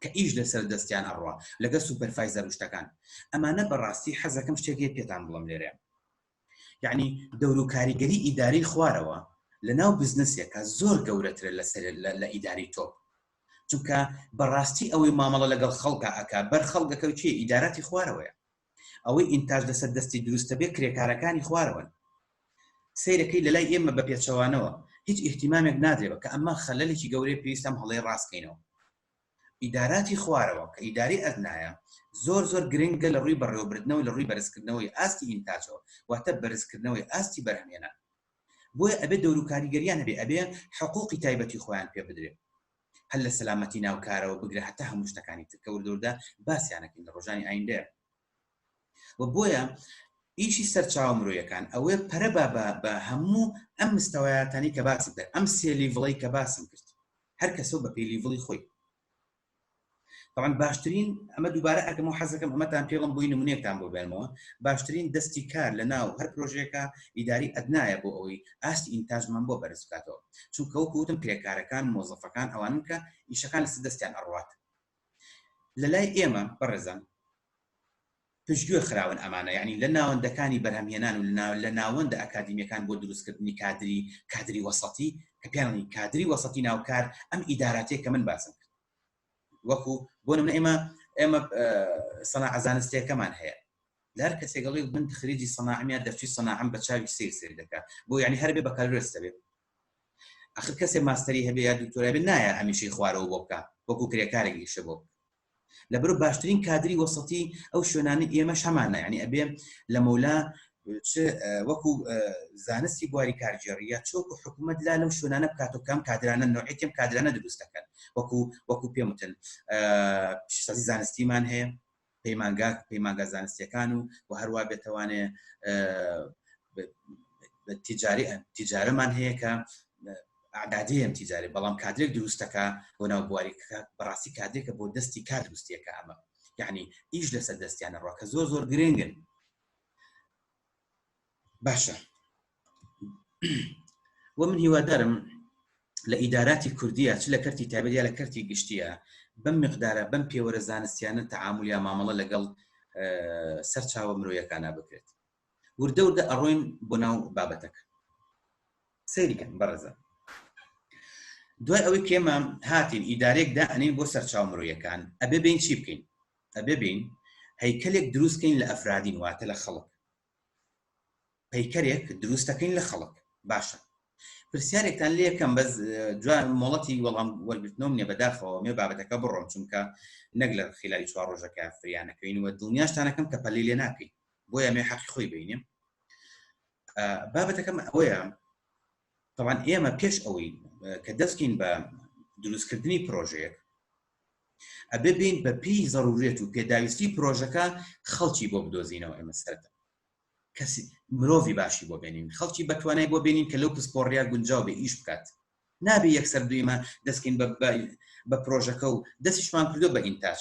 کە ئیش لەسەر دەستیان ئەڕوا لەگەڵ سوپەرڤایزەر شتەکان ئەمانە بەڕاستی حەزەکەم شتێکی پێتان بڵم لێرە یعنی دەور و کاریگەری ئیداری خوارەوە لەناو بزنسێکە زۆر گەورەترە لە ئیداری تۆپ چونکە بەڕاستی ئەوەی مامەڵە لەگەڵ خەڵکە ئەکا بەر خەڵگەکە چیە ئیداراتی خوارەوەیە ئەوەی ئینتاج لەسەر دەستی دروستە بێ کرێکارەکانی خوارەوەن سیرەکەی لەلای ئێمە بە پێچەوانەوە هیچ احتیمامێک نادرێەوە کە ئەمە خەلەلێکی گەورەی پێویستم هەڵەی ڕاستکەینەوە ئیداراتی خوارەوە کە ئیداری ئەدنایە زۆر گرنگە لە ڕووی بەڕێوەبردنەوە لە ڕووی بەرزکردنەوەی ئاستی ئینتاجەوە واتە بەرزکردنەوەی ئاستی بەرهەمێنە بۆیە ئەبێ دەور و کاریگەریان هەبێ ئەبێ حقوقی تایبەتی خۆیان پێ بدرێت هەل لە سەلامەتی ناوکارەوە بگرە هەتا هەموو شتەکانی تر کە وردەوردا باسییانەکەین لە ڕۆژانی ئایندەیە و بۆیە ئیشی سەرچاوە مرۆیەکان ئەوێ پەرە بە هەموو ئەم مستەوایەتانی کە باسم کرد ئەم سێ لیڤڵی کە باسم کرد هەر کەسە بە پێی لیڤڵی خۆی طبعا باشترین ئەمە دووبارە ئەگەم و حەزەکەم ئەمەتان پێڵم بووی نمونەیەکتان بۆ بێنمەوە باشترین دەستی کار لە ناو هەر پرۆژێکە ئیداری ئەدنایە بۆ ئەوەی ئاستی ئینتاژمان بۆ بەرز بکاتەوە چونکە وەکو وتم کرێکارەکان مۆزەفەکان ئەوانن کە ئیشەکان لەسەر دەستیان ئەڕوات لەلای ئێمە بەڕێزان پشتگوێ خراون ئەمانە یعنی لە ناوەندەکانی بەرهەمهێنان و لە ناوەندە ئەکادیمیەکان بۆ دروستکردنی کادری وەسەتی کە پێڵنی کادری وەسەتی ناوکار ئەم ئیداراتێک کە من باسم کرد وەکو بۆ نمونە ئێمە سەناعە زانستیەکەمان هەیە لەر کەسێکەڵی من خریجی سەناعەمیە دەفچی سەناعەم بە چاوی سێری دەکات بۆ یعنی هەر بێ بە کالۆرەستە بێت ئاخر کەسێ ماستەری هەبێ یا دکتۆرای بێ نایە هەمیشەی خوارەوە بۆ بکات وەکو کرێکارێکی شە بۆ لەبەرو باشترین کادری وەسەتی ئەو شوێنانی ئێمەش هەمانە یعنی ئەبێ لە مەولا وەکو زانستی بواری کارجێڕیە چۆکو حکوومەت لا لەو شوێنانە بکاتۆ کەم کادرانە نوعێتیم کادرانە دروست دەکەن وەکو پێم وتن پیشسازی زانستیمان هەیە پەیمانگا زانستیەکان و هەروە بێتوانێ تیجارەمان هەیە کە ئاگادەیەم تیجاری بەڵام کادرێک دروستەکە بۆ ناو بواریکە بەڕاستی کادرێکە بۆ دەستی کار دروستیەکە ئەمە یعنی ئیش لەسەر دەستیانە ڕۆ کە زۆر گرنگن باشە و من هیوادارم لە ئیداراتی کوردیە چ لە کەرتی تایبەتیە لە کەرتی گشتیە بەم مقدارە بەم پێوەرە زانستیانە تەعامولیان مامەڵە لەگەڵ سەرچاوە مرۆیەکانە بکرێت وردە ئەڕۆین بۆ ناو بابەتەکە سەیریکەن بەڕێزە دوای ئەوەی کێمە هاتین ئیدارێک دائنین بۆ سەرچاو مرۆیەکان ئەبێ بین چی بکەین ئەبێ بین هەیکەلێک دروستکەین لە ئەفرادین واتە لە خەڵک پەیکەرێک دروستەکەین لە خەڵک باشە پرسیارێکتان لێ یەکەم بەس جوان مۆڵەتی وەڵام وەرگرتنەوە منێ بەداخەوە مێ بابەتەکە بڕۆم چونکە نەک لە خلالی 4 ڕۆژەکە فریانەکەین و دڵنیاشتانەکەم کە پەلەی لێ ناکەین بۆیە مێ حەقی خۆی بینیم بابەتەکەم ئەوەیە طبعا ئێمە پێش ئەوەی کە دەستکەین بە دروستکردنی پرۆژەیەک ئەبێ بین بە پێی ضرورێت و پێداویستی پرۆژەکە خەڵکی بۆ بدۆزینەوە ئێمە سەرەتا کەسی مرۆڤی باشی بۆ بێنین خەڵکی بەتوانای بۆ بێنین کە لەو پسپۆڕیا گونجاو بێ ئیش بکات نابێ یەکسەر دویمە دەستکەین بە پرۆژەکە و دەستیشمان کردو بە ئینتاج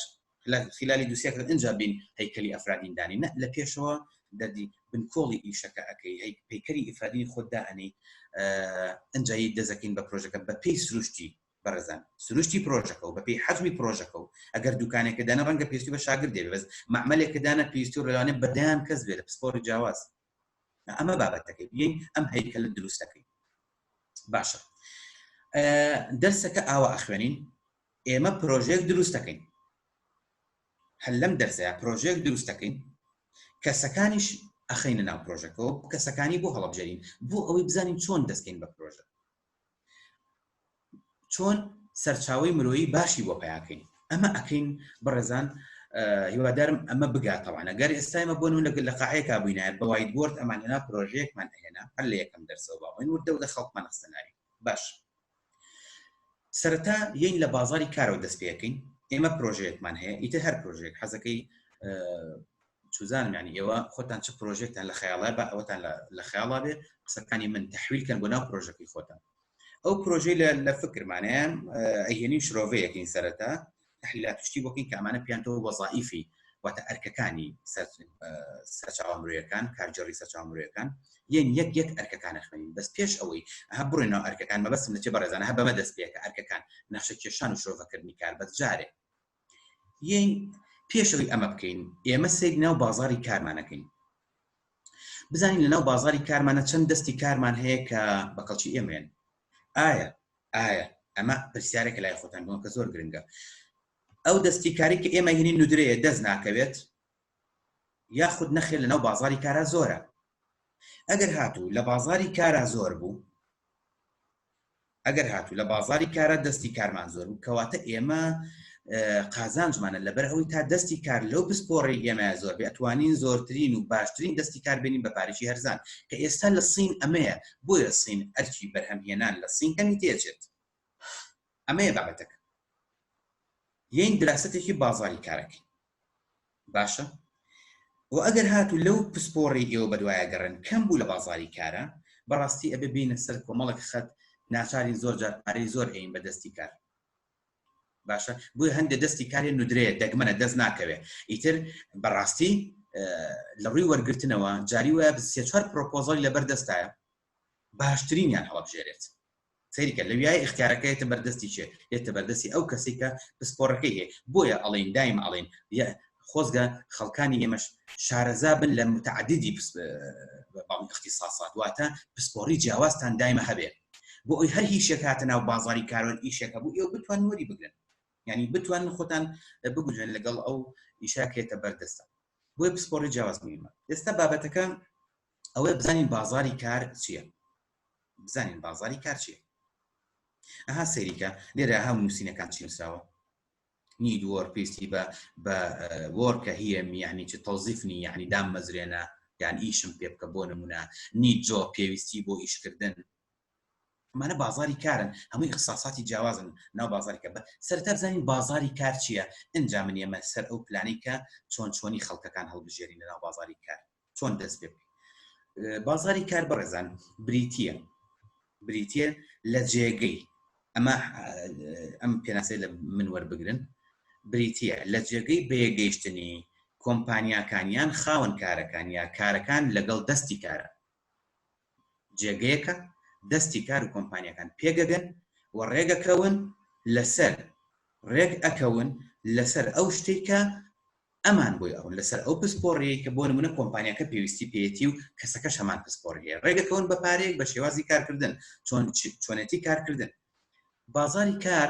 خلالی دووسێک ئەنجا بین هەیکەلی ئەفرادین دانی لە پێشەوە دەردی بنکۆڵی ئیشەکە ئەەکەی هەی پەیکەری ئیفادی خۆت دائنی ئەنجایی دەزەکەین بە پرۆژەکە بە پێی سروشتی بەڕێزان سروشتی پرۆژەکە و بە پێی حەجمی پرۆژەکە و ئەگەر دوکانێکە دانا ڕەنگە پێویستی بە شاگرد دێ بەس معمەلێکە دانا پێویستی و ڕێوانێ بەدایان کەس بێت لە پسپۆری جیاواز ئەمە بابەتەکەی بێین ئەم هەیکەلە دروستەکەی باشە دەرسەکە ئاوا ئەخوێنین ئێمە پرۆژێک دروستەکەین هەل لەم دەرسەیە پرۆژێک دروستەکەین کەسەکانیش ئەخەینە ناو پرۆژەکەەوە کەسەکانی بۆ هەڵبژێرین بۆ ئەوەی بزانین چۆن دەستکەین بە پرۆژە چۆن سەرچاوی مرۆیی باشی بۆ پیاکەین ئەمە ئەکەین بەڕێزان هیوادارم ئەمە بگاتەوە ئەگەر ئێستا ئێمە بۆن لەگەڵ لە قاعەیەکا بووینایە بە وایت بۆرد ئەمانێنا پرۆژەیەکمان هێنا هەر لە یەکەم دەرسەوە باڵین وردە و لە خەڵکمان ئەستەناری باش سەرەتا یەین لە بازاری کارەوە دەست پێەکەین ئێمە پرۆژەیەکمان هەیە ئیتر هەر پرۆژێک حەزەکەی چوزانم ینی ئێوە خۆتان چ پرۆژێکتان لە خەیاڵای بە ئەوەتان لە خەیاڵا بێ قسەکانی من تەحویلکەن بۆ ناو پرۆژەکەی خۆتان ئەو پرۆژەی لە فکرمانەیە ئەهێنی شرۆڤەیەکین سەرەتا تحلیلات شتی بۆکەین کە ئەمانە پیانتەوە وەظائیفی واتە ئەرکەکانی سەرچاوە مرۆیەکان کارجێڕی سەرچاوە مرۆیەکان یەن یەک ئەرکەکان ئەخوێنین بەس پێش ئەوەی هە بڕێنەوە ئەرکەکان مەبەستم لەچێ بەڕێزانە هە بەمە دەست پێکە ئەرکەکان نەخشە کێشان و شرۆڤەکردنی کار بەس جارێ یەن پێشەوەی ئەمە بکەین ئێمە سیر ناو بازاری کارمانەکەین بزانین لە ناو بازاری کارمانە چەند دەستی کارمان هەیە کە بەقەڵکی ئێمەیەن ئایا ئەمە پرسیارێکە لای خۆتان بۆن کە زۆر گرنگە ئەو دەستی کاری کە ئێمە هێنین نودرەیە دەست ناکەوێت یاخود نەخێت لە ناو بازاری کارە زۆرە ئەگەر هاتوو لە بازاری کارە زۆر بوو ئەگەر هاتوو لە بازاری کارە دەستی کارمان زۆر بوو کەواتە ئێمە قازانجمانە لەبەر ئەوەی تا دەستی کار لەو پسپۆڕی ئێمە زۆر بێ ئەتوانین زۆرترین و باشترین دەستی کار بێنین بە پارێکی هەرزان کە ئێستا لە سین ئەمەیە بۆیە سین ئەرکی بەرهەمهێنان لە سین کەمی تێچێت ئەمەیە بابەتەکە یەین دراستێکی بازاری کارەکەی باشە و ئەگەر هاتوو لەو پسپۆڕی ئێوە بەدوایە گەڕن کەم بوو لە بازاری کارە بەڕاستی ئەبێ بینە سەر کۆمەڵک خەت ناچارین زۆر جار پارەی زۆر ئەین بە دەستی کار باشە بۆی هەندێک دەستی کارێ نودرەیە دەگمەنە دەست ناکەوێت ئیتر بەڕاستی لە ڕووی وەرگرتنەوە جاری وایە سێ چوار پرۆپۆزەڵی لەبەر دەستایە باشترینیان هەڵبژێرێت سەیریکە لەویای اختیارەکە هێتە بەردەستی چێ هێتە بەردەستی ئەو کەسی کە پسپۆڕەکەی هەیە بۆیە ئەڵێن دایم ئەڵێن خۆزگە خەڵکانی ئێمەش شارەزا بن لە متعددی اختصاصات واتە پسپۆڕی جیاوازتان دایمە هەبێ بۆ ئەوی هەر هیچ شێک هاتە ناو بازاری کارۆن ئیشێکە بوو ئێوە بتوانن وەری بگرن یعنی بتوانن خۆتان بگوژن لەگەڵ ئەو ئیشاکێتە بەردەستە بۆیە پسپۆڕی جیاواز مهمە ئێستا بابەتەکە ئەوەیە بزانین بازاری کار چییە بزانین بازاری کار چییە ئەها سەیریکە لێرە هەموو نووسینەکان چی نووسراوە نید وەر پێویستی بە وەرکە هیەمی یعنی چ تەوزیفنی یعنی دام مەزرێنە یان ئیشم پێ بکە بۆ نمونە نید جۆ پێویستی بۆ ئیشکردن ئەمانە بازاری کارن هەمووی اختصاصاتی جیاوازن ناو بازاری کار سەرەتا بزانین بازاری کار چییە ئەنجا من ئێمە سەر ئەو پلانەی کە چۆنی خەڵکەکان هەڵبژێرین لە ناو بازاری کار چۆن دەست پێ بکەین بازاری کار بەڕێزان بریتیە لە جێگەی ئەم پێناسەی لە من وەربگرن بریتیە لە جێگەی بەیەگەیشتنی کۆمپانیاکانیان خاوەن کارەکان یا کارەکان لەگەڵ دەستی کارە جێگەیەکە دەستی کار و کۆمپانیەکان پێگەگەن و ڕێگەکەون لەسەر ئەو شتێکە ئەمان بۆی ئەوون لەسەر ئەو پسپۆڕەیە کە بۆ نمونە کۆمپانیەکە پێویستی پێێتی و کەسەکەش هەمان پسپۆڕەیە ڕێگەکەون بە پارەیەک بە شێوازی کارکردن چۆنێتی کارکردن بازاری کار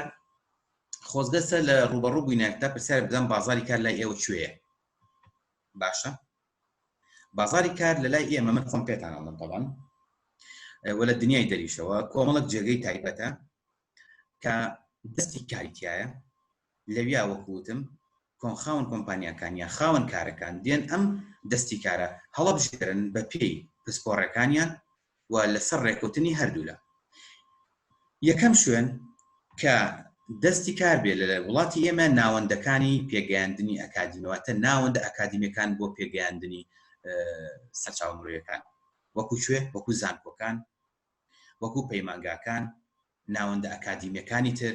خۆزگەسە لە ڕوبەڕوو بووینەکەدا پرسیار بدەم بازاری کار لای ئێوە کوێیە باشە بازاری کار لە لای ئێمە من خۆم پێتان ئەڵێم تەڵان وە لە دنیای دەریشەوە کۆمەڵک جێگەی تایبەتە کە دەستی کاریتیایە لەویا وەکوتم خاوەن کۆمپانیاکان یا خاوەن کارەکان دێن ئەم دەستی کارە هەڵەبژێرن بە پێی پسپۆڕەکانیان و لەسەر ڕێکوتنی هەردوولە یەکەم شوێن کە دەستی کار بێ لە وڵاتی ئێمە ناوەندەکانی پێگەیاندنی ئەکادیمەوەتە ناوەندە ئەکادیمیەکان بۆ پێگەیاندنی سەرچاوە مرۆیەکان وەکو کوێ وەکو زانکۆکان وەکو پەیمانگاکان ناوەندە ئەکادیمیەکانی تر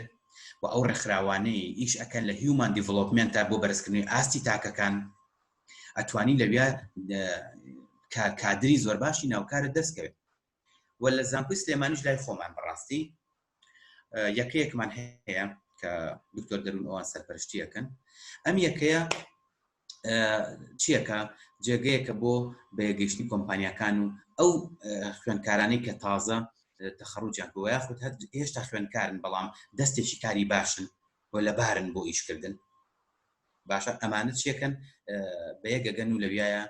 و ئەو ڕێکخراوانەی ئیش ئەکەن لە هیومان دیڤلۆپمنتە بۆ بەرزکردنی ئاستی تاکەکان ئەتوانی لەویا کادری زۆر باشی ناوکارە دەستکەوێت وە لە زانکۆی سلێمانیش لای خۆمان بەڕاستی یەکەیەکمان هەیە کە دکتۆر دەروون ئەوان سەرپەرشتیەکەن ئەم یەکەیە چیەکە جێگەیەکە بۆ بەیەگەیشتنی کۆمپانیەکان و ئەو خوێندکارانەی کە تازە تەخەڕوجیان بۆ یاخود هێشتا خوێندکارن بەڵام دەستێکی کاری باشن بۆ لەبارن بۆ ئیشکردن باشە ئەمانە چیەکەن بەیەگەگەن و لەویایە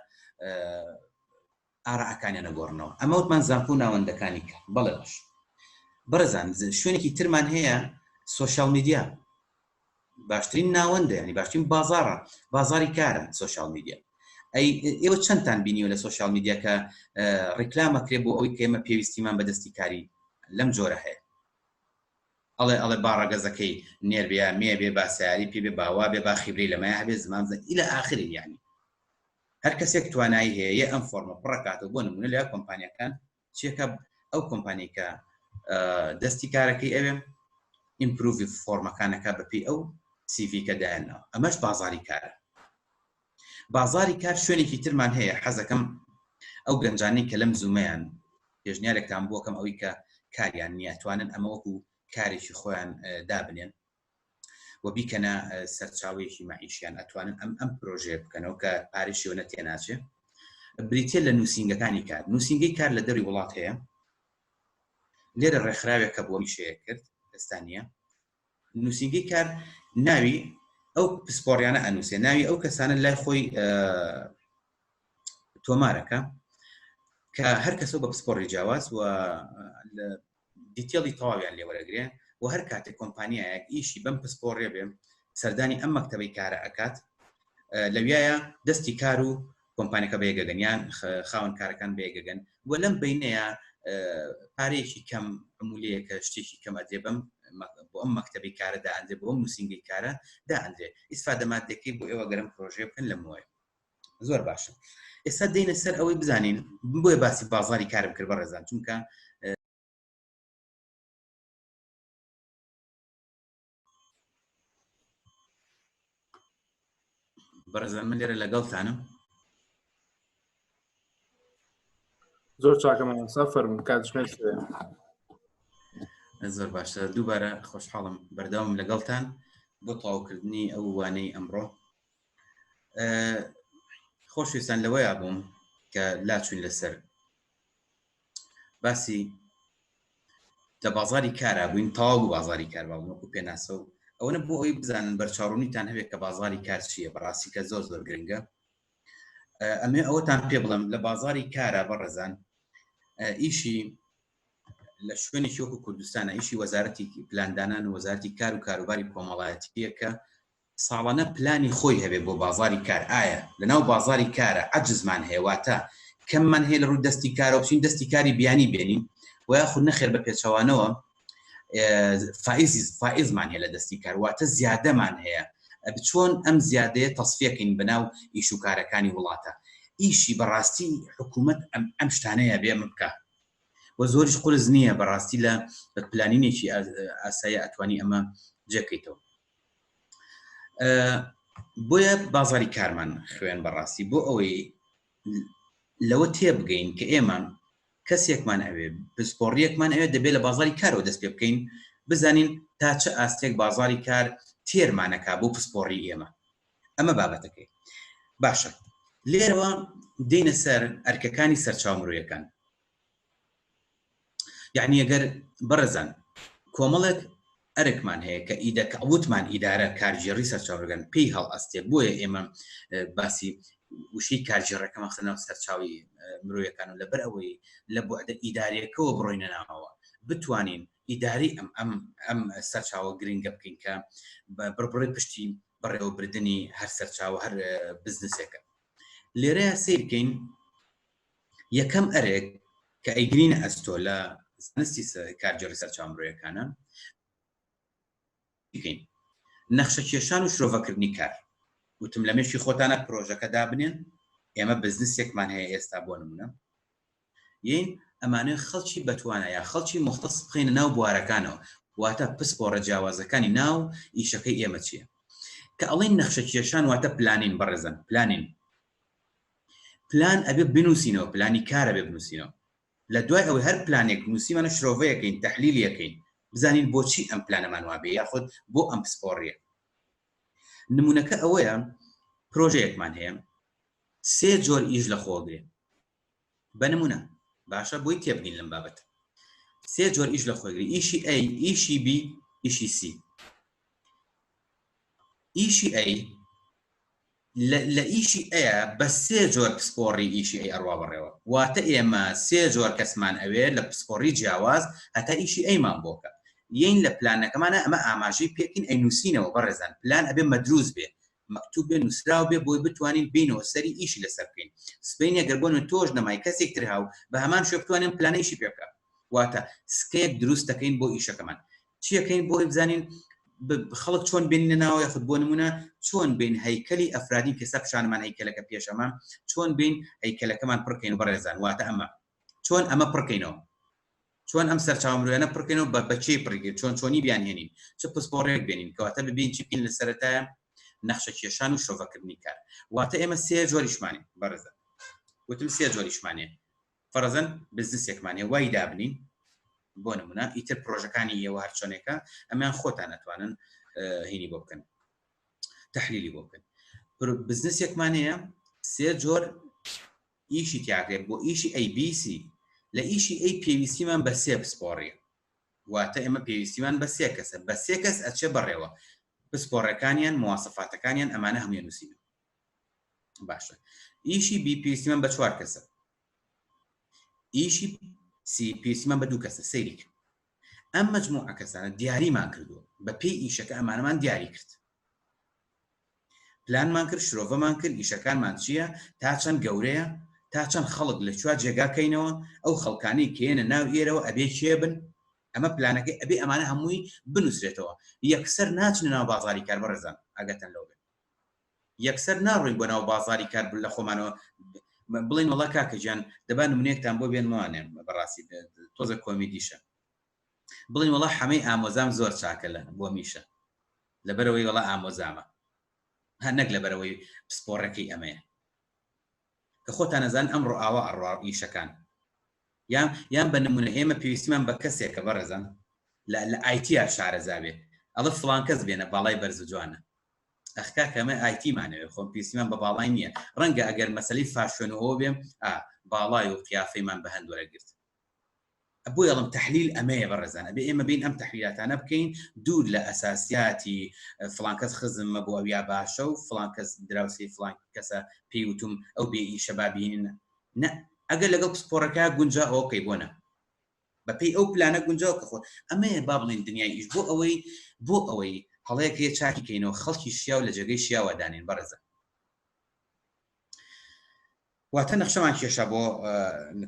ئاڕاکانیان نەگۆڕنەوە ئەمە وتمان زانکۆ ناوەندەکانی کە بەڵێ باش بەڕێزان شوێنێکی ترمان هەیە سۆشیال میدیا باشترین ناوەندە ینی باشترین بازاری کارە سۆشیال میدیا ئێوە چەندتان بینیوە لە سۆشیال میدیا کە ڕیکلامەکرێ بۆ ئەوەی کە ئێمە پێویستیمان بە دەستی کاری لەم جۆرە هەیە ئەڵێ باڕەگەزەکەی نێر بێ مێ بێ با سیاری پێ بێ باوا بێ با خیبرەی لەمایە هەبێ زمان ئیلە ئاخری یعنی هەر کەسێک توانایی هەیە ئەم فۆرمە پڕەکاتەوە بۆ نمونە لە کۆمپانیەکان چیەکە ئەو کۆمپانیکە دەستی کارەکەی ئەوێ ئیمپروڤی فۆرمەکانەکە بەپێی ئەو سیڤیکە دایانەوە ئەمەش بازاری کارە بازاری کار شوێنێکی ترمان هەیە حەزەکەم ئەو گەنجانەی کە لەم زوومەیان پێشنیارێکتان بۆکەم ئەوەی کە کاریان نییە توانن ئەمە وەکو کارێکی خۆیان دابنێن و بیکەنە سەرچاوەیەکی مەعیشیان ئەتوانن ئەم پرۆژێ بکەنەوە کە پارێشیەوە نەتێناچێ بریتێ لە نووسینگەکانی کار نووسینگەی کار لە دەری وڵات هەیە لێرە ڕێکخراوێکە بۆ میشەیە کرد ئێستا نییە نووسینگەی کار ناوی ئەو پسپۆڕیانە ئەنووسێ ناوی ئەو کەسانە لای خۆی تۆمارەکە کە هەر کەسەوە بە پسپۆڕی جیاواز و دیتێڵی تەواویان لێوەرەگرێ و هەر کاتێک کۆمپانیایەک ئیشی بەم پسپۆڕێ بێ سەردانی ئەم مەکتەبەی کارە ئەکات لەویایە دەستی کار و کۆمپانیەکە بەیەگەگەن یان خاوەن کارەکان بەیەگەگەن و لەم بینەیە پارەیەکی کەم عمولەیەکە شتێکی کەم ئەدرێ بۆ ئەم مەکتەبی کارە دائەندێ بۆ ئەم نووسینگەی کارە دائەندێ ئیسفادە ماددەکەی بۆ ئێوە گەرم پرۆژێ بکەن لەمەوەی زۆر باشە ئێستا دێنە سەر ئەوەی بزانین بۆیە باسی بازاری کارم کرد بەڕێزان چونکە بەڕێزان من لێرە لەگەڵتانم زۆر چاکەمان سەفەرم کاتژمێر زۆر باشە دووبارە خۆشحاڵم بەردەوام لەگەڵتان بۆ تەواوکردنی ئەو وانەی ئەمڕۆ خۆشویستان لەوەیە بووم کە لاچوین لەسەر باسی لە بازاری کارە بووین تەواو بازاری کار باوم وەکو پێناسە و ئەوەنە بۆ ئەوی بزانن بەرچاوڕوونیتان هەبێت کە بازاری کار چییە بەڕاستی کە زۆر زۆر گرنگە ئەمێ ئەوەتان پێ بڵم لە بازاری کارە بەڕێزان ئیشی لە شوێنێکی وەکو کوردستانە ئیشی وەزارەتی پلاندانان و وەزارەتی کار و کاروباری کۆمەڵایەتیە کە ساڵانە پلانی خۆی هەبێت بۆ بازاری کار ئایا لەناو بازاری کارە عەجزمان هەیە واتە کەممان هەیە لە ڕووی دەستی کارەوە بچین دەستی کاری بیانی بێنین و یاخود نەخێر بە پێچەوانەوە فائزمان هەیە لە دەستی کار واتە زیادەمان هەیە بچۆن ئەم زیادەیە تەصفیەکەین بەناو ئیش و کارەکانی وڵاتە ئیشی بەڕاستی حکوومەت ئەم شتانەیە بێمە بکە و زۆریش قرس نییە بەڕاستی لە پلانینێکی ئاسایە ئەتوانی ئەمە جێکەیتەوە بۆیە بازاری کارمان خوێن بەڕاستی بۆ ئەوەی لەوە تێبگەین کە ئێمە کەسێکمان ئەوێ پسپۆڕیەکمان ئەوێ دەبێت لە بازاری کارەوە دەست پێ بکەین بزانین تا چه ئاستێک بازاری کار تێرمانەکە بۆ پسپۆڕی ئێمە ئەمە بابەتەکەی باشە لێرەوە دێنە سەر ئەرکەکانی سەرچاومڕۆیەکان یعنی ئەگەر بەڕێزان کۆمەڵێک ئەرکمان هەیە کە ئیدەکەوتمان ئیدارە کارژێڕی سەرچاوەکان پێی هەڵ ئەستێ بۆیە ئێمە باسی وشەی کارژێڕەکەمە خستنەوە سەرچاوی مرۆیەکان و لەبەر ئەوەی لە بوعدە ئیداریەکەوە بڕۆینە ناوەوە بتوانین ئیداری ئەم سەرچاوە گرنگە بکەین کە بڕبڕی پشتی بەڕێوەبردننی هەر سەرچاوە هەر بزنسێکە لێرەیە سیر بکەین یەکەم ئەرێک کە ئەیگرینە ئەستۆ لە زانستی کارژێڕی سەرچاومڕۆیەکانە بکەین نەخشە کێشان و شرۆڤەکردنی کار وتم لە مێشی خۆتانە پرۆژەکە دابنێن ئێمە بزنسێکمان هەیە ئێستا بۆ نمونە یین ئەمانە خەڵکی بەتوانە یا خەڵکی مختص بخینە ناو بوارەکانەوە واتە پسپۆڕە جیاوازەکانی ناو ئیشەکەی ئێمە چییە کە ئەڵێن نەخشە کێشان واتە پلانین بەڕێزن پلان ئەبێ بنووسینەوە پلانی کارە بێ بنووسینەوە لە دوای ئەوەی هەر پلانێک نووسیمانە شرۆڤەیەکەین تەحلیلیەکەین بزانین بۆچی ئەم پلانەمان وابێ یاخود بۆ ئەم پسپۆڕیە نمونونەکە ئەوەیە پرۆژەیەکمان هەیە 3 جۆر ئیش لە خۆگرێ بە نمونە باشە بۆی تێبگین لەم بابەت 3 جۆر ئیش لە خۆگری ئیشی A ئیشی B ئیشی C ئیشی A لە ئیشی ئەیە بە 3 جۆر پسپۆڕی ئیشی ئەی ئەڕوا بڕێەوە واتە ئێمە 3 جۆر کەسمان ئەوێ لە پسپۆڕی جیاواز هەتا ئیشی ئەیمان بۆکە یین لە پلانەکەمانە ئەمە ئاماژەی پێکین ئەی نووسینەوە بەڕێزان پلان ئەبێ مەدروست بێ مەکتوب بێ نووسراو بێ بۆی بتوانین بینەوە سەری ئیشی لەسەر بکەین سبەی ئەگەر بۆن تۆش نەمای کەسێک تر هاو بە هەمان شێ بتوانین پلانەیشی پێ بکە واتە سکەیەک دروست دەکەین بۆ ئیشەکەمان چیەکەین بۆی بزانین خەڵک چۆن بینە ناوە یاخود بۆ نمونە چۆن بین هەیکەلی ئەفرادی کەسە پیشانمان هەیکەلەکە پێشەمان چۆن بین هەیکەلەکەمان پڕکەین بەڕێزان واتە ئەمە چۆن ئەمە پڕکەینەوە چۆن ئەم سەرچاومرۆیانە پڕکەینەوە بە بەچێ پڕگیر چۆنی بیانهێنین چ پسپۆڕێک بێنین کەواتە ببین چی بکەین لە سەرەتایە نەخشە کێشان و شۆڤەکردنی کار واتە ئێمە 3 جۆریشمانێ بەڕێزان وتم 3 جۆریشمانێ فەرەزەن بزنسێکمانێ وای دابنین بۆ نمونە ئیتر پرۆژەکانی ئێوە هەر چۆنێکە ئەمیان خۆتان نەتوانن هینی بۆ بکەن تەحلیلی بۆ بکەن بزنسێکمانەیە 3 جۆر ئیشی تیاکرێت بۆ ئیشی ABC لە ئیشی ئەی پێویستیمان بە 3 پسپۆڕیە واتە ئێمە پێویستیمان بە 3 کەسە بە 3 کەس ئەچێ بەڕێوە پسپۆڕەکانیان مواسەفاتەکانیان ئەمانە هەمووی نووسین باشە ئیشی B پێویستیمان بە 4 کەسە ئیشی C پێویستیمان بە 2 کەسە سەیریک ئەم مەجموعە کەسانە دیاریمان کردووە بە پێی ئیشەکە ئەمانەمان دیاری کرد پلانمان کرد شرۆڤەمان کرد ئیشەکانمان چییە تا چەند گەورەیە تا چەند خەڵک لە چوار جێگاکەینەوە ئەو خەڵکانی کێنە ناو ئێرەوە ئەبێ کێبن ئەمە پلانەکەی ئەبێ ئەمانە هەمووی بنووسرێتەوە یەکسەر ناچنە ناو بازاری کار بەڕێزان ئەگەتەن لەو بێت یەکسەر ناڕووین بۆ ناو بازاری کار لە خۆمانەوە بڵین وڵا کاکەجان دەبا نمونەیەکتان بۆ بێنمانێ بەڕاستی تۆزە کۆمیدیشە بڵین وڵا هەمەی ئامۆزام زۆر چاکە لە بۆ میشە لەبەرەوەی وڵا ئامۆزامە هەر نەک لەبەرەوەی پسپۆڕەکەی ئەمەیە کە خۆتان نەزان ئەمڕۆ ئاوا ئەڕوا ئیشەکان یان بە نمونە ئێمە پێویستیمان بە کەسێکە بەڕێزان لە ئایتیا شارەزابێ ئەڵە فڵان کەس بێنە باڵای بەرز جوانە ئەخکا کەمە ئایتیمانەوێ خۆم پێویستیمان بە باڵای نییە ڕەنگە ئەگەر مەسەلەی فاشۆنەوە بێم باڵای و قیافەیمان بە هەندوەرەگرت بۆ یاڵم تەحلیل ئەمەیە بەڕێزان ئەبێ ئێمە بین ئەم تەحلیلاتانە بکەین دوور لە ئەساسیاتی فڵان کەس خزممە بۆ ئەویا باشە و فڵان کەس دراوسی فڵان کەسە پێی وتم ئەو بێ ئیشە بابینن نە ئەگەر لەگەڵ پسپۆڕەکە گونجا ئەوکەی بۆ نە بەپێی ئەو پلانە گونجاو کە خۆ ئەمەیە با بڵین دنیای ئیش بۆ ئەوەی هەڵەیەک هەیە چاکی کەینەوە خەڵکی شیاو لە جێگەی شیاوە دانێن بەڕێزە واتە نەخشەمان کێشە بۆ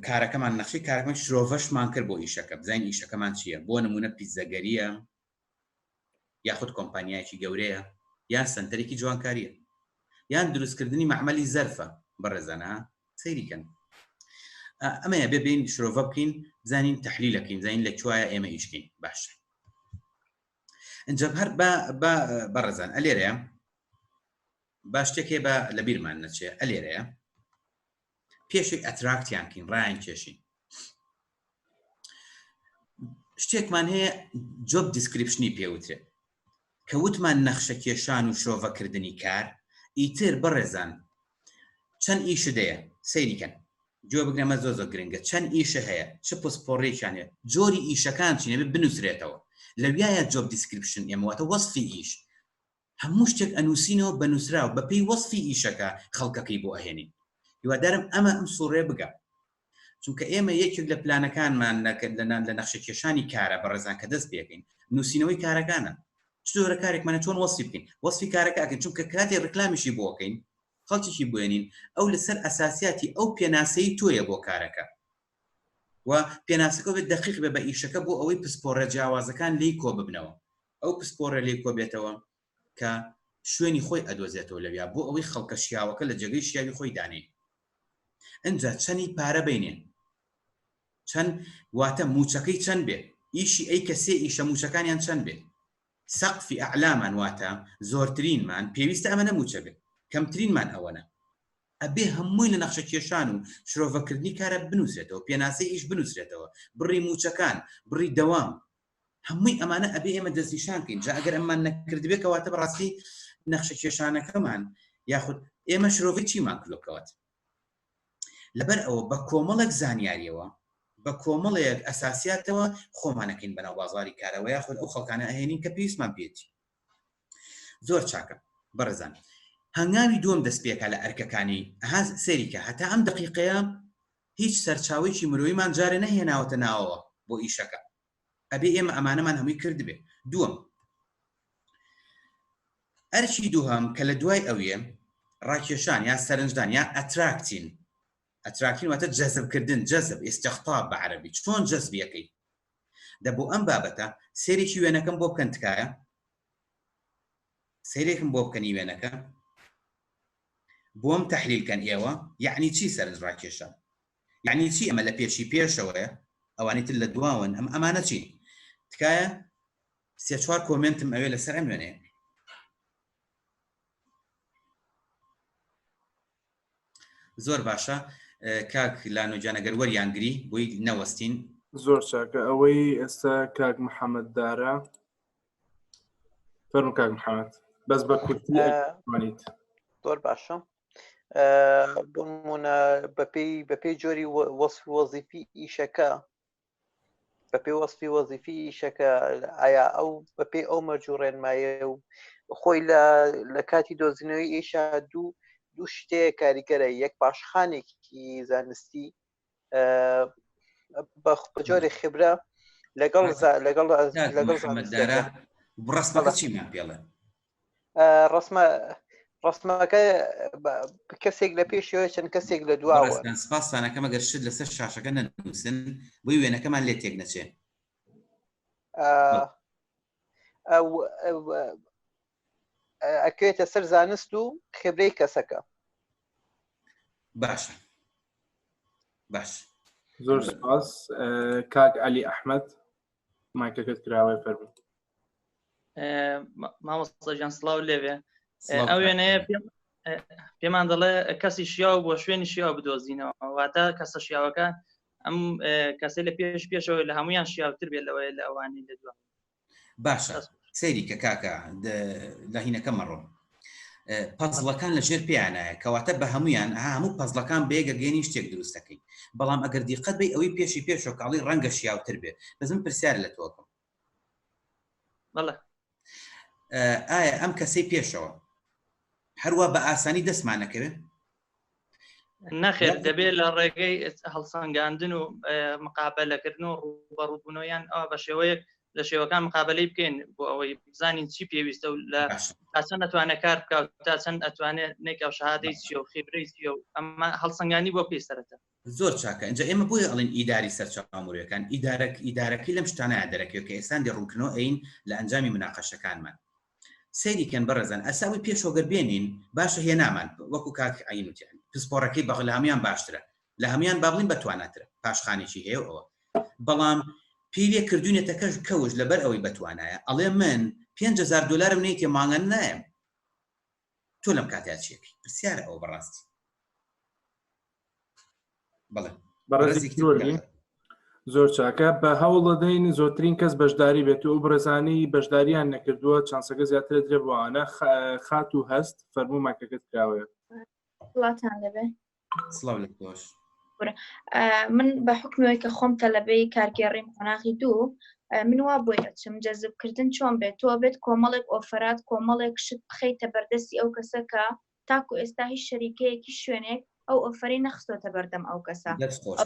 کارەکەمان نەخشەی کارەکەمان شرۆڤەشمان کرد بۆ ئیشەکە بزانین ئیشەکەمان چییە بۆ نمونە پیزەگەریە یاخود کۆمپانیایکی گەورەیە یان سنتەرێکی جوانکاریە یان دروستکردنی مەعمەلی زەرفە بەڕێزانە سەیریکەن ئەمەیە ببین شرۆڤە بکەین بزانین تەحلیلەکەین بزانین لە کوایە ئێمە ئیشکەین باشە ئەنجە هەر بەڕێزان ئەلێرەیە با شتێکێ بە لە بیرمان نەچێ ئەلێرەیە پێشێک ئەتراکتیانکەین ڕایان کێشین شتێکمان هەیە جۆب دیسکریپشنی پێوترێت کە وتمان نەخشە کێشان و شۆڤەکردنی کار ئیتر بەڕێزان چەند ئیشدەیە سەیریکەن جۆ بگرێمە زۆ گرنگە چەند ئیشە هەیە چ پسپۆڕێکیان هەیە جۆری ئیشەکان چینە بنووسرێتەوە لەویایە جۆب دیسکریپشن ئێمەواتە وەسفی ئیش هەموو شتێک ئەنووسینەوە بە نووسراو بەپێی وەسفی ئیشەکە خەڵکەکەی بۆ ئەهێنین هیوادارم ئەمە ئەم سوڕێ بگە چونکە ئێمە یەکێک لە پلانەکانمان لە نەخشە کێشانی کارە بەڕێزان کە دەست پێکەین نووسینەوەی کارەکانە چۆرە کارێکمانە چۆن وەسفی بکەین وەسفی کارەکەکەین چونکە کاتێ ڕکلامیشی بۆکەین خەڵکیشی بوێنین ئەو لەسەر ئەساسیاتی ئەو پێناسەی تۆیە بۆ کارەکە و پێناسەکە بێت دقیق بێ بە ئیشەکە بۆ ئەوەی پسپۆڕە جیاوازەکان لی کۆ ببنەوە ئەو پسپۆڕە لی کۆ بێتەوە کە شوێنی خۆی ئەدۆزێتەوە لەویا بۆ ئەوەی خەڵکە شیاوەکە لە جێگەی شیاوی خۆی دانێ ئەنجا چەندی پارە بینێن چەند واتە موچەکەی چەند بێ ئیشی ئەی کەسێ ئیشە موچەکانیان چەند بێ سەقفی ئەعلامان واتە زۆرترینمان پێویستە ئەمە نەموچە بێت کەمترینمان ئەوەنە ئەبێ هەمووی لە نەخشە کێشان و شرۆڤەکردنی کارە بنووسێتەوە، پێناسی ئیش بنووسێتەوە، بڕی موچەکان، بڕی دەوام، هەمووی ئەمانە ئەبێ ئێمە دەستنیشانکەین. جا ئەگەر ئەممان نەکردبێت کەواتە بەڕاستی نەخشە کێشانەکەمان یاخود ئێمە شرۆڤی چیمان کلۆکەوت. لەبەر ئەوە بە کۆمەڵێک زانیاریەوە بە کۆمەڵێک ئەساسیاتەوە خۆمانەکەین بەناو بازاری کارەوە یاخود ئەو خەڵکانە ئەهێنین کە پێویستمان پێێتی. زۆر چاکە بەڕێزان. هەنگاوی دووەم دەست پێکا لە ئەرکەکانی ئەها سەریکە هەتا ئەم دقیقەیە هیچ سەرچاوێکی مرۆیمان جارێ نەهێناوەتە ناوەوە بۆ ئیشەکە. ئەبێ ئێمە ئەمانەمان هەمووی کردبێ. دووەم ئەرکی دووهەم کە لە دوای ئەویە ڕاکێشان یا سەرنجدان یا ئەتراکتین. ئەتراکتین واتە جەزبکردن، جەزب، ئیستیقطاب بە عەرەبی. چۆن جەزبیەکەی؟ دەبوو ئەم بابەتە سێرێکی وێنەکەم بۆ بکەن تکایە، سێرێکم بۆ بکەنی وێنەکە، بۆم تەحلیلکەن ئێوە. یعنی چی سەرنج ڕاکێشان؟ یعنی چی ئەمە لە پێشی پێشەوەیە، ئەوانی تر لە دواون، ئەمانە چی؟ تکایە سێ چوار کۆمنتم ئەوێ لەسەر ئەم وێنەیە. زۆر باشە کاک لانۆجانەگەر وەریانگری بۆی نەوەستین. زۆر چاکە. ئەوەی ئێستا کاک محەممەد دارە فەرمو کاک محەممەد بەس بە کورتی ئەوانیت. زۆر باشە. بۆمونە بەپێی جۆری وەصفی وەزیفی ئیشەکە، بەپێی وەصفی وەزیفی ئیشەکە ئایا ئەو بەپێی ئەو مەرجوڕێنمایە و خۆی لە کاتی دۆزینەوەی ئیشە دوو شتەیە کاریگەرە، یەک پاشخانێکی زانستی بە جۆری خبرە لەگەڵ ڕسمەکە چیمان پێڵێ؟ ڕسمەکە کەسێک لە پێشەوە چەند کەسێک لە دواوە. سپاسانەکەم ئەگەر شت لەسەر شاشەکە نەنووسن بۆی وێنەکەمان لێ تێک نەچێ. ئەکوێتە سەر زانست و خبرەی کەسەکە. باشە باش. زۆر سپاس. کاک عەلی ئەحمەد مایکەکەت کراوەی فەرموو. مامۆستا گیان سڵاو لێوێ. ئەو وێنەیە پێمان دەڵێ کەسی شیاو بۆ شوێنی شیاو بدۆزینەوە، واتە کەسە شیاوەکە ئەم کەسەی لە پێشەوە لە هەمویان شیاوتر بێت لەوەی لە ئەوانی لە دووە. باشە سەیری کە کاکە لە هینەکە مەڕۆ پەزڵەکان لەژێر پێیانایە کەواتە بە هەمویان هەموو پەزڵەکان بێگە گەێنی شتێک دروستەکەی، بەڵام ئەگەر دیقەت بێ ئەوەی پێشی پێشەوە کاڵی ڕەنگە شیاوتر بێ. بەزم پرسیار لە تۆکەم بەڵێ ئایا ئەم کەسەی پێشەوە هەروە بە ئاسانی دەستمانەکەوێت؟ نەخێر، دەبێت لە ڕێگەی هەڵسەنگاندن و مقابلەکردن و ڕوبەڕووبوونەوەیان ئەوە بە شێوەیەک لە شێوەکان مقابلەی بکەین بۆ ئەوەی بزانین چی پێویستە و لە تا چەند ئەتوانێت کار بکات تا چەند ئەتوانێت نێکاو شەهادەی چیە و خبرەی چیە و ئەمە هەڵسەنگانی بۆ پێسەرەتە. زۆر چاکە. اینجا ئێمە بۆیە ئەڵێن ئیداری سەرچاوموریەکان ئیدارەکەی لەم شتانەیە دەرەکەوێت کە ئێستا ڕوونکردنەوە ئەین لە ئەنجامی مناقەشەکانمان. سەیریکەن بەڕێزان ئەساوی پێشۆگەر بێنین باشە هێنامان وەکو کاک عینوتیان پسپۆڕەکەی بەغ لە هەمیان باشترە، لە هەمیان بابڵین بەتواناترە، پاشخانێکی هەیە ئەوە، بەڵام پێی لێ کردوونێتەکەش کەوش لەبەر ئەوەی بەتوانایە ئەڵێ من $5,000 نەیتێ ماڵە نایم. تۆ لەم کاتیا چیەکەی؟ پرسیارە ئەو بەڕاستی. بەڵێ بەڕێزی زۆر چاکە. بە هەوڵ دەدەین زۆرترین کەس بەشداری بێت و برەزانی بەشداریان نەکردووە چانسەکە زیاتر درێ بوانە. خات و هەست فەرموو مایکەکەت کراوەیە. وڵاتان دەبێ سڵاو لە تۆش. من بە حکمەوەی کە خۆم تەلەبەی کارگێڕیم قۆناغی دوو من وا بۆی ئەچم جەزبکردن چۆن بێت تۆ بێت کۆمەڵێک ئۆفرات کۆمەڵێک شت بخەیتە بەردەستی ئەو کەسەکە تاکو ئێستا هیچ شەریکەیەکی شوێنێک ئەو ئۆفەری نەخستۆتە بەردەم ئەو کەسە.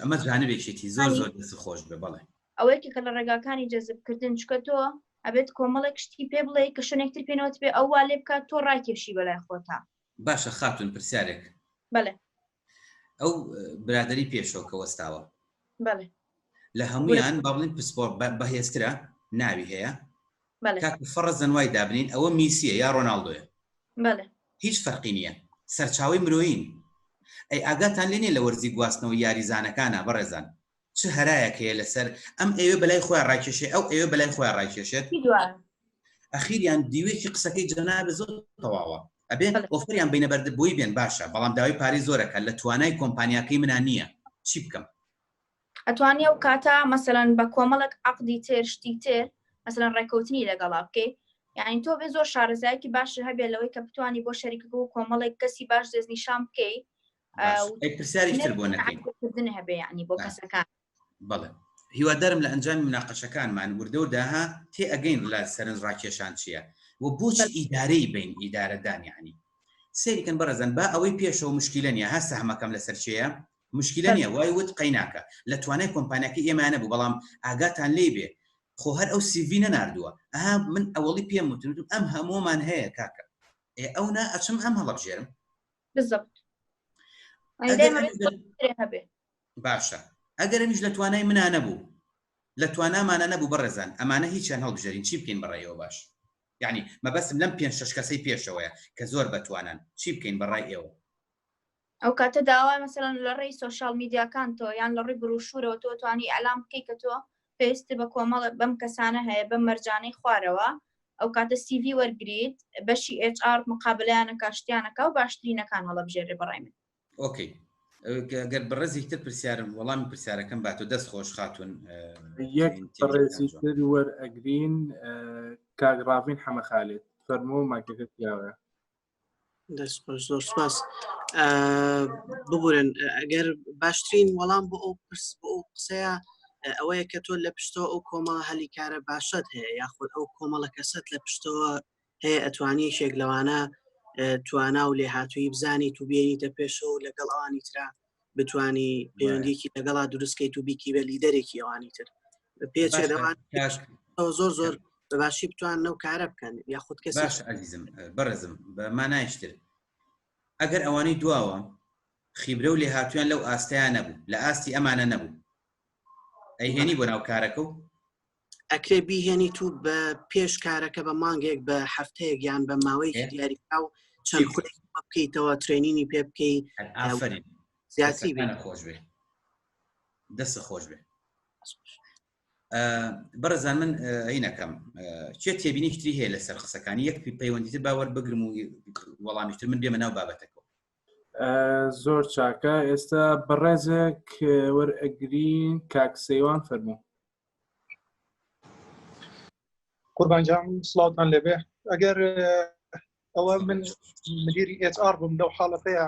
ئەمە جانبێکێتی زۆر زۆر دەست خۆش بێ. بەڵێ ئەوەیەکی کە لە ڕێگاکانی جەزبکردن چکە تۆ ئەبێت کۆمەڵێک شتی پێ بڵێ کە شوێنێکتر پێنەوەت بێ ئەو وا لێ بکات تۆ ڕاکێشی بەلای خۆتا. باشە خاتون پرسیارێک. بەڵێ ئەو برادری پێشەوە کە وەستاوە بەڵێ لە هەمویان با بڵین پسپۆر بەهێزترە ناوی هەیە کاک فەڕەزن وای دابنین ئەوە میسیە یا ڕۆناڵدۆیە. بەڵێ هیچ فەرقی نییە، سەرچاوی مرۆیین. ئەی ئاگاتان لێنێ لە وەرزی گواستنەوە یاریزانەکانە بەڕێزان چ هەرایەک هەیە لەسەر ئەم ئێوە بەلای خۆیان ڕاکێشێت ئەو ئێوە بەلای خۆیان ڕاکێشێت. ئەخیریان دیوێکی قسەکەی جەنابێ زۆر تەواوە ئەبێ ئۆفریان بینە بەرد بۆی بێن باشە بەڵام داوای پارەی زۆرەکە لە توانای کۆمپانیاکەی منان نییە چی بکەم ئەتوانێ و کاتە مەسەلەن بە کۆمەڵک عەقدی تر شتی تر مەسەلەن ڕێکەوتنی لەگەڵا بکەی یعنی تۆ بێ زۆر شارەزایەکی باشتر هەبێت لەوەی کە بتوانی بۆ شەریکەکە و کۆمەڵێک کەسی باش دەستنیشان بکەی پرسیاری تر بۆ نەکەین هەبێ ینی بۆ کەسەکان بەڵێ هیوادارم لە ئەنجامی مناقەشەکانمان وردە و داها تێ ئەگەین لە سەرنج ڕاکێشان چییە و بۆچی ئیدارەی بین ئیدارەدان یعنی سێریکەن بەڕێزان با ئەوەی پێشەوە مشکلە نیە هەست هەمەکەم لەسەر چیەیە مشکلە نیە وای وت قەیناکە لە توانای کۆمپانیاکە ئێمانە بوو بەڵام ئاگاتان لێ بێ خۆ هەر ئەو CV نەناردووە ئەها من ئەوەڵی پێم وتم ئەم هەمومان هەیە کاکە ئەونا ئەچم ئەم هەڵەبژێرم بالضبط باشە ئەگەر ئەمیش لە توانای منانە بوو لە توانامانە نەبوو بەڕێزان ئەمانە هیچیان هەڵبژێرین چی بکەین بەڕێەوە باش یعنی مەبەستم لەم 5-6 کەسەی پێشەوەیە کە زۆر بەتوانن چی بکەین بەڕای ئێوە ئەو کاتە داوای مەسەلەن لە ڕێی سۆشیال میدیاکان تۆ یان لە ڕێی بروشورەوە تۆ توانی ئەلام بکەی کە تۆ پێویست بە کۆمەڵ بەم کەسانە هەیە بەم مەرجانەی خوارەوە ئەو کاتە CV وەرگریت بەشی HR مقابلەیانە کاشتیانەکە و باشترینەکان هەڵەبژێرێ بەڕای من ئۆکەی گەر بەڕێزی تر پرسیارم وەڵامی پرسیارەکەم باتۆ دەست خۆش خاتون یەک بەڕێزی تر وەرئەگرین کاگڕاوین حەمە خالێت فەرموو ماکەکەت یاوە دەست خۆش زۆر سپاس ببورن ئەگەر باشترین وەڵام بۆ ئەو قسەیە ئەوەیە کە تۆ لە پشتەوە ئەو کۆمەڵە هەلی کارە باشەت هەیە یاخود ئەو کۆمەڵە کەسەت لە پشتەوە هەیە ئەتوانی شێک لەوانە توانا و لێ هاتووی بزانی تو بێنیتە پێشەوە لەگەڵ ئەوانی ترا بتانی پەیوەندیکی لەگەڵا دروستکەیت و بیکی بە لیدەرێکی ئەوانی تر پێچێ دەوان زۆر زۆر بەباشی بتوانن ئەو کارە بکەن یاخود کەس باش عزیزم بەڕێزم بە مانایشتر ئەگەر ئەوانەی دواوە خیبرە و لێ هاتوویان لەو ئاستەیان نەبوو لە ئاستی ئەمانە نەبوو ئەیهێنی بۆ ناو کارەکە و ئەکرێ بیهێنی تو بە پێش کارەکە بە مانگێک بە هەفتەیەک یان بە ماوەیەکی دیاریکرا و چەند خولێک بکەیتەوە ترێنینی پێ بکەی زیاتی خۆش بێ دەست خۆش بێ بەڕێزان من هینەکەم چێ تێبینیتری هەیە لەسەر قسەکانی یەک پەیوەندیتر باوەڕ بگرم و وەڵامیشتر من بێمە ناو بابەتەکە زۆر چاکە ئێستا بەڕێزێک وەرئەگرین کاکسەیوان فەرموو قوربانجان سڵاوتان لێبێ ئەگەر ئەوە من مدیری HR بووم لەو حاڵەتەیە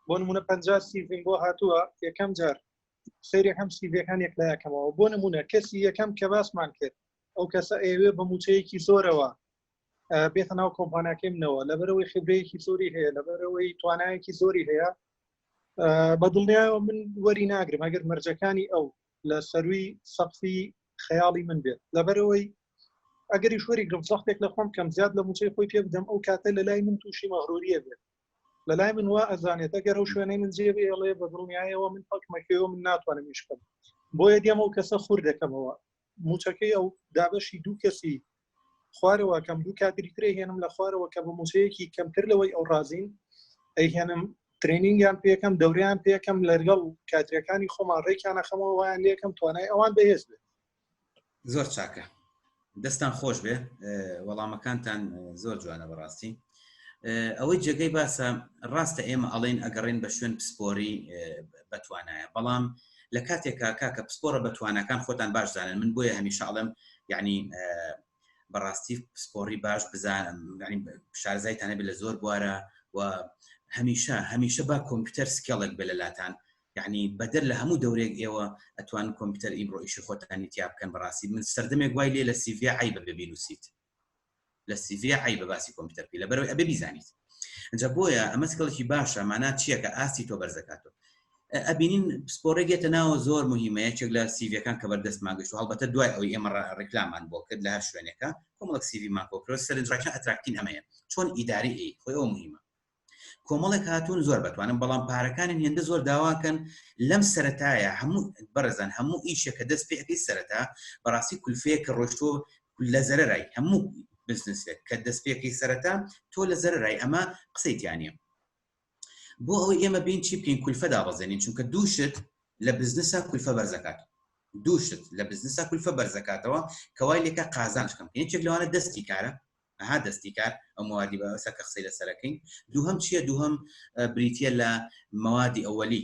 بۆ نمونە 50 CV بۆ هاتووە یەکەم جار سەیری هەم سیڤەکان یەک لایەکەمەوە بۆ نمونە کەسی یەکەم کە باسمان کرد ئەو کەسە ئێوێ بە موچەیەکی زۆرەوە بێتە ناو کۆمپانیاکەی منەوە لەبەرەوەی خبرەیەکی زۆری هەیە لەبەرەوەی توانایەکی زۆری هەیە بە دڵنیایەوە من وەری ناگرم ئەگەر مەرجەکانی ئەو لە سەروی سەقفی خەیاڵی من بێت لەبەرەوەی ئەگەری شوەری گرم سەختێک لە خۆم کەم زیاد لە موچەی خۆی پێ بدەم ئەو کاتە لە لای من تووشی مەغروریە بێت لە لای من وا ئەزانێت ئەگەر ئەو شوێنەی من جێبێ ئەڵێ بە دڵنیایەوە من حکمەکەیەوە من ناتوانم میشکەم بۆیە دێمە ئەو کەسە خوور دەکەمەوە موچەکەی ئەو دابەشی دوو کەسی خوارەوە کەم دوو کاتری ترێ هێنم لە خوارەوە کە بە موچەیەکی کەمتر لەوەی ئەو ڕازین ئەیهێنم ترێنینگیان پێکەم دەوریان پێکەم لەگەڵ کاتریەکانی خۆمان ڕێکیان نەخەمەوە وایان لێکم توانای ئەوان بەهێز بێت زۆر چاکە دەستان خۆش بێ وەڵامەکانتان زۆر جوانە بەڕاستی ئەوەی جێگەی باسە ڕاستە ئێمە ئەڵێن ئەگەڕێن بە شوێن پسپۆری بەتوانایە بەڵام لە کاتێکا کاکە پسپۆرە بەتوانەکان خۆتان باش زانن من بۆیە هەمیشە ئەڵێم یعنی بەڕاستی پسپۆری باش بزانم ینی شارزایتانە بێت لە زۆر بوارە و هەمیشە با کۆمپیوتەر سکێڵێک بێ لەلاتان یعنی بەدەر لە هەموو دەورێک ئێوە ئەتوان کۆمپیوتەر ئیمڕۆیشی خۆتانی تیا بکەن بەڕاستی من سەردەمێک وای لێ لە CV عیبە ببینوسیت لە CV عیبە باسی کۆمپیوتەر پێ لەبەرەوەی ئەبێ بیزانیت اینجا بۆیە ئەمە سکڵێکی باشە مانات چییە کە ئاستی تۆ بەرزەکاتەوە ئەبینین پسپۆرێگێتە ناوە زۆر مهمە یەکێک لە سیڤەکان کە بەردەستمان گەشت و هەڵبەتە دوای ئەوەی ئێمە ڕێکلامان بۆ کرد لە هەر شوێنێکە کۆمەڵک سیڤمان کۆکرۆ سەرنجڕاکە ئەتراکتین ئەمەیە چۆن ئیداری خۆی ئەوە مهمە کۆمەڵێک هاتوون زۆر بتوانن بەڵام پارەکانی هێندە زۆر داواکەن لەم سەرەتایە هەموو بەڕێزان هەموو ئیشێک کە دەست پێەکەی سەرەتا بەڕاستی کولفەیە کە ڕۆشتۆ لە زەرەرای هەموو بزنسێک کە دەست پێەکەی سەرەتا تۆ لە زەرەرای ئەمە قسەیتیانە بۆ ئەوەی ئێمە بین چی بکەین کولفە دابەزێنین چونکە دووشت لە بزنسە کولفە بەرزەکات دووشت لە بزنسە کولفە بەرزەکاتەوە کەوای لێکە قازانشکەم یەکێک لەوانە دەستی کارە ئەها دەستی کار ئەو موادی بە ئەسە کە قسەی لەسەرەکەین. دووهەم چییە؟ دووهەم بریتە لە موادی ئەوەلی،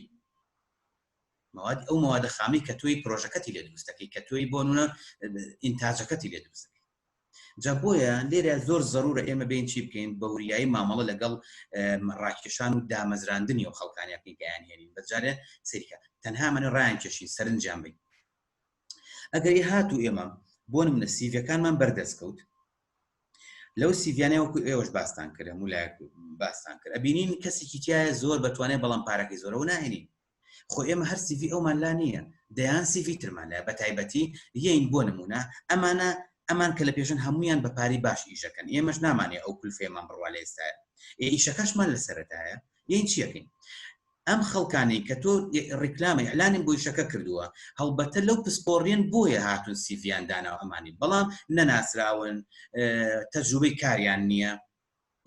مواد ئەو موادە خامی کە تۆی پرۆژەکەتی لێ دروستەکەی، کە تۆی بۆ نمونە ئینتاجەکەتی لێ دروستەکەی. جا بۆیە لێرە زۆر زەرورە ئێمە بین چی بکەین؟ بە وریایی مامەڵە لەگەڵ ڕاکێشان و دامەزراندنی و خەڵکانیەکەی گەیان هێنین. بەجارێ سەریکە تەنها منە ڕایان کێشین سەرنجام بین. ئەگەر هاتوو ئێمە بۆ نمونە سیڤەکانمان بەردەستکەوت، لەو سیڤیانەیە وەکو ئێوەش باستان کرد، مولایەک باستان کرد، ئەبینین کەسێکی تایە زۆر بەتوانێت بەڵام پارەکەی زۆرەوە ناهێنین. خۆ ئێمە هەر سیڤی ئەومان لا نییە، دەیان سیڤی ترمان لە بە تایبەتی یین بۆ نمونە ئەمان کە لە پێشن هەمویان بە پاری باش ئیشەکەن، ئێمەش نامانێ ئەو کولفێمان بڕوا لە ئێستاە، ئیشەکەشمان لە سەرەتایە یین چیەکەین؟ ئەم خەڵکانی کە تۆ ڕیکلامی ئەلانیم بۆ ئیشەکە کردووە، هەڵبەتە لەو پسپۆڕێن بۆیە هاتون سیڤیان داناوە ئەمانی، بەڵام نەناسراون، تەجروبەی کاریان نییە.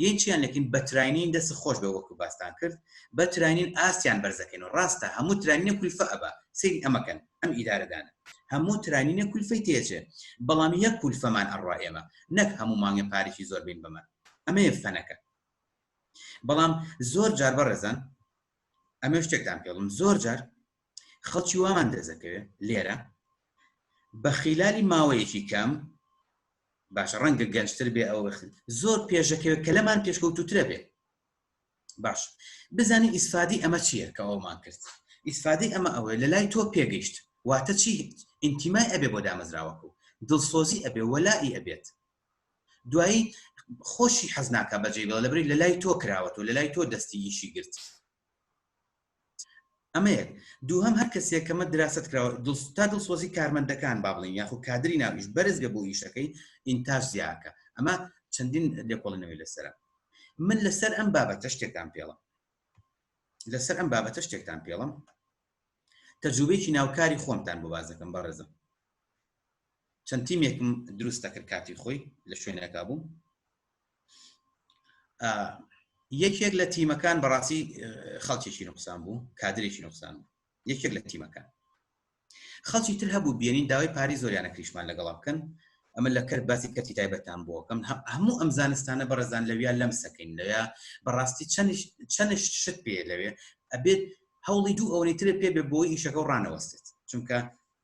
یین چیان لەکەین؟ بە تراینین دەست خۆش بە وەکو باستان کرد، بە تراینین ئاستیان بەرزەکەین و ڕاستە هەموو تراینینە کولفە ئەبە سەیری ئەمەکەن ئەم ئیدارەدانە هەموو تراینینە کولفەی تێچێ، بەڵام یەک کولفەمان ئەڕوا ئێمە، نەک هەموو مانگە پارێکی زۆر بین بەمە، ئەمەیە فەنەکە. بەڵام زۆر جار بەڕێزان ئەمە شتێکتان پێڵم، زۆر جار خەڵکی وامان دەزەکەوێت لێرە بە خیلالی ماوەیەکی کەم باشە ڕەنگە گەنجتر بێ ئەو زۆر پێشەکەوێت کە لەمان پێشکەوتوترە بێ. باش بزانین ئیسفادی ئەمە چییە کە ئەومان کرد؟ ئیسفادی ئەمە ئەوەیە لە لای تۆ پێگەیشت، واتە چی؟ ئینتیمای ئەبێ بۆ دامەزراوەکە و دڵسۆزی ئەبێ، وەلای ئەبێت، دوایی خۆشی حەز ناکە بەجێ بڵێ لەبەری لە لای تۆ کراوەتەوە، لە لای تۆ دەستی ئیشی گرت. ئەمەیە. دووهەم هەر کەسێک کەمە دراست کراوە تا دڵسۆزی کارمەندەکان با بڵین یاخو کادری ناویش بەرز بێ بۆ ئیشەکەی ئینتاژ زیاکە. ئەمە چەندین لێکۆڵنەوەی لەسەرە. من لەسەر ئەم بابەتە شتێکتان پێڵم، لەسەر ئەم بابەتە شتێکتان پێڵم، تەجروبەیەکی ناوکاری خۆمتان بۆ باز دەکەم بەڕێزم. چەند تیمێکم دروست دەکرد کاتی خۆی لە شوێنێکا بووم، یەکێک لە تیمەکان بەڕاستی خەڵکێکی نوقسان بوو، کادرێکی نوقسان بوو، یەکێک لە تیمەکان. خەڵکی تر هەبوو بێنین داوای پاری زۆریانە کریشمان لەگەڵا بکەن، ئەمە لە کەرت باسی کەتی تایبەتان بۆکەم. هەموو ئەم زانستانە بەڕێزان لەویا لەم سەکەین، لەویا بەڕاستی چەند شت پێ لەوێ ئەبێت هەوڵی دوو ئەوەی ترە پێ بێ بۆی ئیشەکە و ڕانەوەستێت، چونکە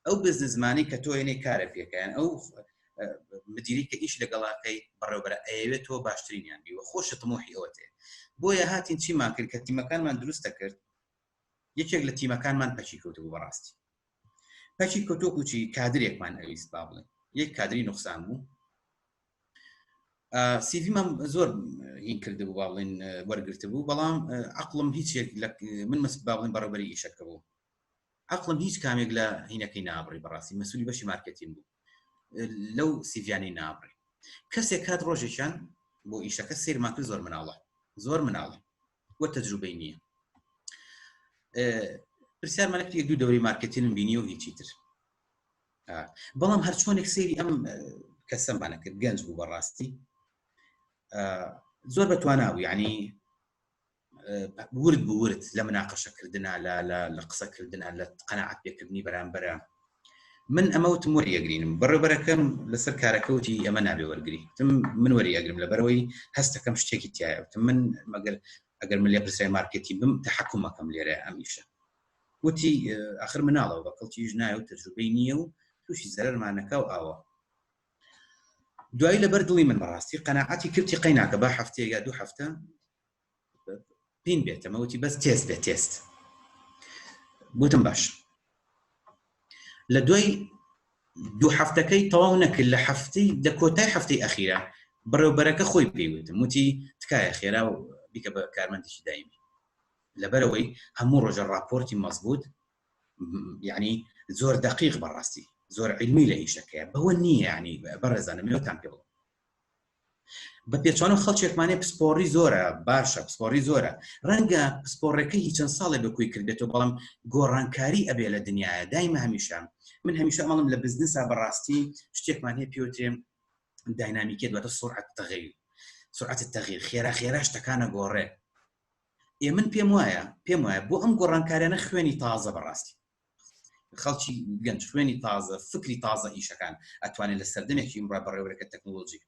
ئەو بزنس زمانی کە تۆ هێنەی کارە پێکەیان ئەو مدیری کە ئیش لەگەڵاکەی بەڕێوەبەر ئەیەوێت تۆ باشترینیان بیوە، خۆشە تەمۆحی ئەوە تێ. بۆیە هاتین چیمان کرد کە تیمەکانمان دروستە کرد، یەکێک لە تیمەکانمان پەچی کەوتبوو، بەڕاستی پەچی کەوتۆکو چی کادرێکمان ئەویست با بڵێن، یەک کادری نوقسان بوو، سیڤیمان زۆر هین کرده بوو با بڵێن وەرگرتە بوو، بەڵام عەقڵم هیچ من با بڵێن بەڕێوەبەری ئیشەکە بوو، عەقڵم هیچ کامێک لە هینەکەی نابڕی، بەڕاستی مەسئولی بەشی مارکەتینگ بوو، لەو سیڤیانەی نابڕی. کەسێک کات ڕۆژێکیان بۆ ئیشەکە سێرمان کرد، زۆر مناڵە وە تەجروبەی نییە، پرسیارمانە کرد یەک دوو دەورەی مارکەتینگم بینی و هیچی تر، بەڵام هەر چۆنێک سەیری ئەم کەسەمانە کرد، گەنج بوو بەڕاستی، زۆر بەتواناوی، یعنی ورد بوو ورد لە مناقەشەکردنا لە قسەکردنا لە قەناعەت پێکردنی بەرامبەرە. من ئەمە وتم وەریەگرینم، بەڕێوەبەرەکەم لەسەر کارەکەوتی ئەمە نابێ وەرگری، من وەریەگرم لەبەرەوەی هەستەکەم شتێکی تایە، من ئەگەر من لێ پرسیاری مارکێتی بم تەحەکومەکەم لێرە ئەم ئیشە. وتی ئاخر مناڵەوە بە کەڵکیش نایە و تەجروبەی نییە و تووشی زەرەرمانەکە و ئاوە. دوایی لەبەر دڵی من بەڕاستی قەناعەتی کردی قەیناکە با هەفتەیە یا دوو هەفتە پین بێتەمە، وتی بەس تێست بێت تێست. گوتم باش. لە دوای دوو هەفتەکەی تەواو نەکرد، لە هەفتەی لە کۆتای هەفتەی ئەخیرە بەڕێوەبەرەکە خۆی پێیوتم، وتی تکایە خێرا و بیکە بە کارمەندێکی دایمی، لەبەرەوەی هەموو ڕۆژە راپۆرتی مەزبوط، یعنی زۆر دقیق بەڕاستی زۆر علمی لە ئیشەکەیە، بەوە نییە، یعنی بەڕێزانە مێوەتان پێ بڵێم بە پێچوانە خەڵکێکمانێ پسپۆڕی زۆرە، باشە پسپۆڕی زۆرە، ڕەنگە پسپۆڕەکەی هیچ چەند ساڵێ بەکوی کردێتەوە، بەڵام گۆڕانکاری ئەبێ لە دنیاە. دایمە من هەمیشە ئەمەڵم لە بزنسا بەڕاستی شتێکمان هەیە پێوترێن داینامیکێت، دواتە سرعەت التەغییر، خێرا شتەکانە گۆڕێ. من پێم وایە بۆ ئەم گۆڕانکاریانە خوێنی تازە بەڕاستی خەڵکی گەنج، خوێنی تازە، فکری تازە ئیشەکان ئەتوانێت لە سەردەمێکی ئیمڕۆ بەڕێوەبەرەکە تەکنۆلۆژی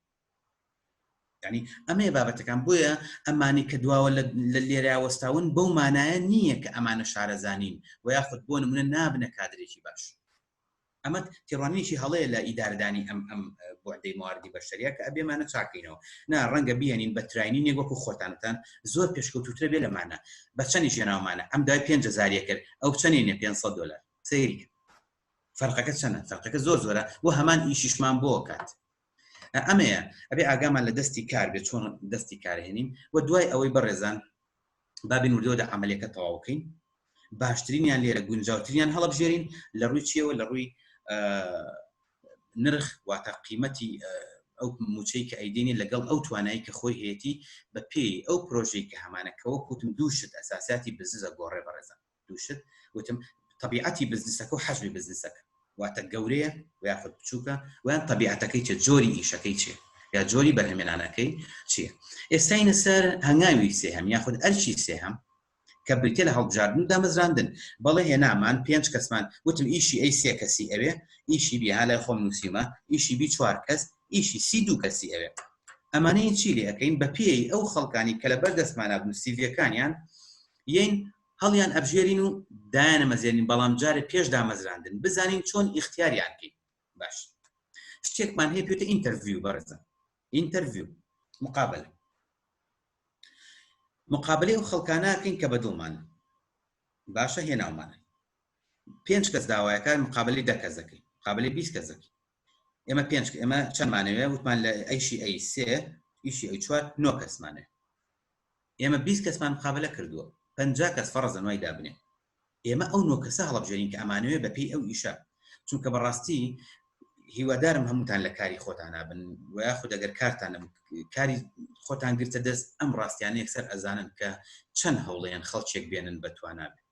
یعنی ئەمەیە بابەتەکان بۆیە ئەمانی کە دواوە لە لێرە وەستاون بەو مانایە نییە کە ئەمانە شارەزانین و یاخود بۆ نمونە نابنە کادرێکی باش. ئەمە تێڕوانینی هەڵەیە لە ئیدارەدانی ئەم بۆعدەی مواردی بەشەریە کە ئەبێمانە چاکەینەوە نا ڕەنگە بیێنین بە تراینینێک وەکو خۆتانتان زۆر پێشکەوتوترە بێ لەمانە بە چەندی ژێناومانە ئەم دای 5,000 کرد ئەو چەندێنێ $500 سەیری فەرقەکە چەندە فەرقەکە زۆر زۆرە و هەمان ئیشیشمان بۆ کات ئەمەیە ئەبێ ئاگامان لە دەستی کار بێت چۆن دەستی کارهێنین و دوای ئەوەی بەڕێزان بابین وردەوەدا عملەکە تەواوکەین باشترینیان لێرە گونجاوترینیان هەڵبژێرین لە ڕووی چیەوە لە ڕووی نرخ واتە قیمەتی ئەو موچەی کە ئەیدێنی لەگەڵ ئەو توانایی کە خۆی هەیەی بە پێی ئەو پرۆژەی کە هەمانەکەەوە کوتم دووشت ئەساسیاتی بزنسە گۆڕێ بەڕێزان دووشت وتم طبیعەتی بزنسەکە و حەجمی بزنسەکە واتە گەورەیە و یاخود بچووکە ویان طبیعەتەکەی چێ جۆری ئیشەکەی چێ یا جۆری بەرهەمێنانەکەی چییە ئێستاینە سەر هەنگاوی سێهەم یاخود ئەرچی سێهەم کە بریتە لە هەڵبژاردن و دامەزراندن بەڵێ هێنامان 5 کەسمان وتم ئیشی ئەی 3 کەسی ئەوێ ئیشی بیها لای خۆم نووسیمە ئیشی بی 4 کەس ئیشی 32 کەسی ئەوێ ئەمانەیە چی لێ ئەەکەین بە پێی ئەو خەڵکانی کە لە بەردەستمانە بن سیڤەکانیان یین هەڵیان ئەبژێرین و دایانە مەزێنین بەڵام جارە پێش دامەزراندن بزانین چۆن ئیختیاریان بکەین باش شتێکمان هەیە پێوتە ئینتەرویو بەڕێزە ئینتەرویو مقابلەی ئەو خەڵکانەکەین کە بەدڵمان باشە هێناومانە 5 کەس داوایەکان مقابلەی 10 کەس دەکەین مقابلەی 20 کەس دەکەین ئێمە چەندمانەوێ وتمان لە ئەیشی ئەی 3 ئیشی ئەی 4 9 کەسمانێ ئێمە 20 کەسمان مقابلە کردووە 50 کەس فەرزە نوای دابنێ ئێمە ئەو 9 کەسە هەڵبژێرین کە ئەمانەوێ بەپێی ئەو ئیشە چونکە بەڕاستی هیوادارم هەمووتان لە کاری خۆتان بن و یاخود ئەگەر کارتان کاری خۆتان گرتە دەست ئەم ڕاستیانە یەکسەر ئەزانن کە چەند هەوڵەیەن خەڵکێک بێنن بەتوانابێ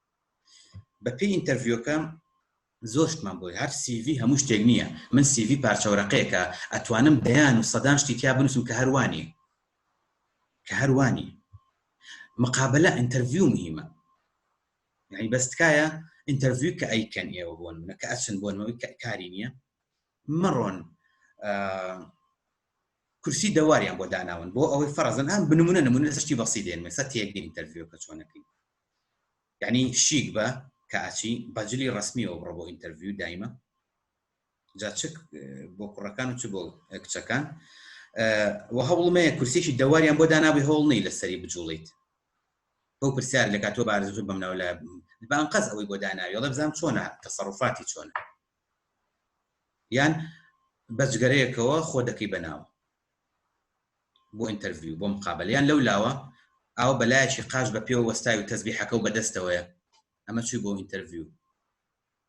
بەپێی ئینتەرویۆکە زۆر شتمان بۆی هەر CV هەموو شتێک نییە من CV پارچەوەرەقەیەکە ئەتوانم دەیان و سەدان شتی تیا بنووسم کە هەروانی مقابلە ئینتەرویو مهمە یعنی بەستکایە ئینتەرویو کە ئەیکەن ئێوە بۆن منە کە ئەچن بۆنەوەی کاری نییە مەڕۆن کورسی دەواریان بۆ داناون بۆ ئەوەی فەرزن ئەم نمونە سشتی بەسی دێن مەسە تێکدین ئینتەرویۆکە چۆنەکەی یعنی شیک بە کە ئاچی بەجلی ڕسمیەوە بڕۆ بۆ ئینتەرویو دایمە جا چک بۆ کوڕەکان و چ بۆ کچەکان و هەوڵمەیە کورسێکی دەواریان بۆ دانابی هەوڵ نەی لەسەری بجوڵیت بۆ پرسیار لە کاتۆ بارزوو بەمناو لە بانقەز ئەوەی بۆ داناوی وڵە بزانم چۆنە تەسەڕوفاتی چۆنە یان بەجگەرەیەکەوە خۆ دەکەی بەناوە بۆ ئینتەرویو بۆ مقابلەیان لەو لاوە ئاو بەلایەکی قاش بە پێوە وەستای و تەسبیحەکە و بەدەستەوەیە ئەمە چووی بۆ ئینتەرویو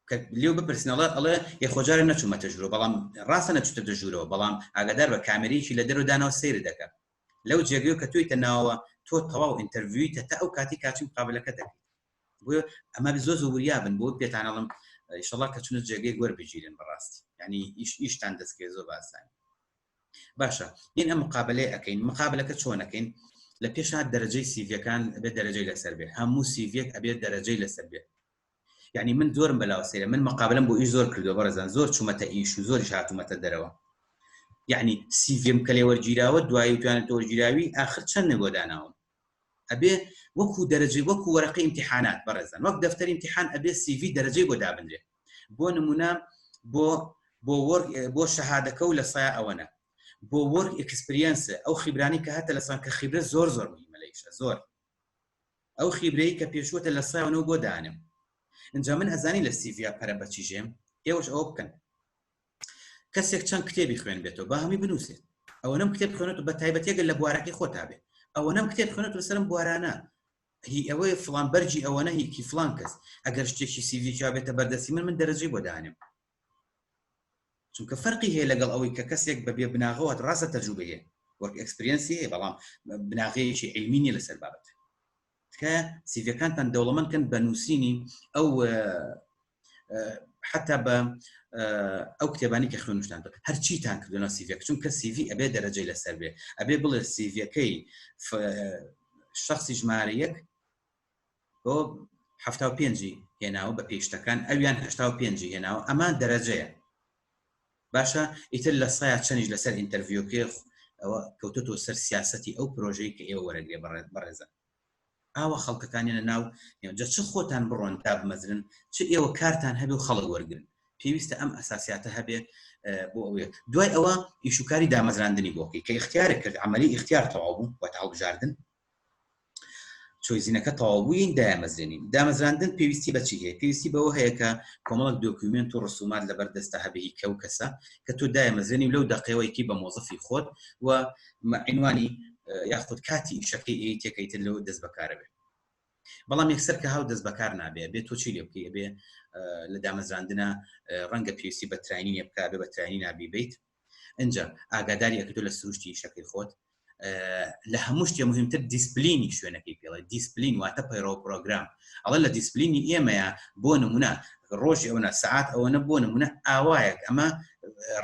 کە لێو بپرسنەڵە ئەڵێ یەخۆجارە نەچوومەتە ژوورەوە بەڵام ڕاستە نەچوتە دەژوورەوە بەڵام ئاگادار بە کامێرەیەکی لە دەرەوە داناوە سەیر دەکات لەو جێگەی کە تۆیتە ناوەوە تۆ تەواو ئینتەرویویتە تا ئەو کاتی کاچی مقابلەکە دەکەیت بۆ ئەمە زۆر زۆریابن بۆ پێتانەڵم ئیشەڵڵا کە چونە جێگەی وەربگیرن بەڕاستی یعنی ئیشتان دەستکرێ زۆر باسان باشە این ئەم مقابلەیە ئەەکەین مقابلەکە چۆنەکەین لە پێشات دەرەجەی سیڤەکان بێت دەرەجەی لەسەر بێ هەموو سیڤێک ئەبێت دەرەجەی لەسەر بێت یعنی من زۆرم بەلاوە سەیرە من مقابلم بۆ ئیش زۆر کردو بەڕێزان زۆر چوومەتە ئیش و زۆریش هاتوومەتە دەرەوە یعنی سیڤم کە لێ وەرگیراوە دوایی توانێت وەرگیراوی آخر چەند نەگۆ داناون ئەبێ وەکو دەرەجەی وەکو وەرەقەی ئیمتیحانات بەڕێزان وەک دەفتەری ئیمتیحان ئەبێ CV دەرەجەی بۆ دابنرێت بۆ نمونە بۆ شەهادەکە و لە سایە ئەوەنە بۆ وەرک ئەکسپریەنسە ئەو خیبرانی کە هاتە لەسان کە خیبرە زۆر مهمە لە ئیشە زۆر ئەو خیبرەی کە پێشوەتە لە سایەوەنەوە بۆ دانم اینجا من ئەزانی لە CV پەرە بەچیژێم ئێوەش ئەوە بکەن کەسێک چەند کتێبی خوێن بێتەوە با هەمی بنووسێت ئەوەنەم کتێب خوێنێت بە تایبەتێگە لە بوارەکەی خۆتا بێ ئەوەنەم کتێب خوێنێت لەسەرم بوارانە هی ئەوەی فلان بەرجی ئەوەنە هیکی فلان کەس ئەگەر شتێکی CV بێتە بەردەستی من دەرەجەی بۆ دانم چونکە فەرقی هەیە لەگەڵ ئەوەی کە کەسێک بەبێ بناغەوە ڕاستە تەجروبە هەیە وەرک ئەکسپریەنسی هەیە بەڵام بناغەیەکی علمی نیە لەسەر بابەت کە سیڤەکانتان دەوڵەمەندکەن بە نووسینی ئەو حتا بە ئەو کتێبانی کە خوێنوشتان هەرچیتان کردوونە سیڤێک چونکە CV ئەبێ دەرەجەی لەسەر بێ ئەبێ بڵێ سیڤەکەی شخصی ژمارە 1 بۆ 75 هێناوە بە پێشتەکان ئەویان 85 هێناوە ئەمان دەرەجەیە باشە ئیتر لە سایە چەندیش لەسەر ئینتەرویۆکێ ئەوە کەوتۆتەوە سەر سیاسەتی ئەو پرۆژەی کە ئێوە وەرەگرێ بەڕێزە ئاوە خەڵکەکانیانە ناو جا چ خۆتان بڕۆن تا بمەزرن چ ئێوە کارتان هەبێ و خەڵک وەرگن پێویستە ئەم ئەساسیاتە هەبێ بۆ ئەوەیە دوای ئەوە ئیشوکاری دامەزراندنی بۆکەی کە اختیارێک کرد عملی اختیار تەواو بوو واتە هەڵبژاردن چۆیزینەکە تەواوبووین دامەزراندن پێویستی بەچی هەیە پێویستی بەوە هەیە کە کۆمەڵک دۆکیومنت و ڕسومات لەبەر دەستە هەبێ کەو کەسە کە تۆ دامەزرێنی لەو دەقەوەیکی بە مۆزەفی خۆت و عنوانی یاخود کاتی ئیشەکەی ئەی تێکەیتر لەوە دەست بەکارە بێت بەڵام یەکسەر کە هاو دەست بەکار نابێ بێت تۆ چی لێ بکەی بێ لە دامەزراندنە ڕەنگە پێویستی بە تراینی بکە بێ بە تراینی نابی بیت اینجا ئاگاداری ئەکە تۆ لە سروشتی ئیشەکەی خۆت لە هەموو شتێ مهمتر دیسپلینی شوێنەکەی پێڵێ دیسپلین واتە پەیڕۆ پرۆگرام ئەڵە لە دیسپلینی ئێمەیە بۆ نمونە ڕۆژی ئەوە سعات ئەوەنە بۆ نمونە ئاوایەک ئەمە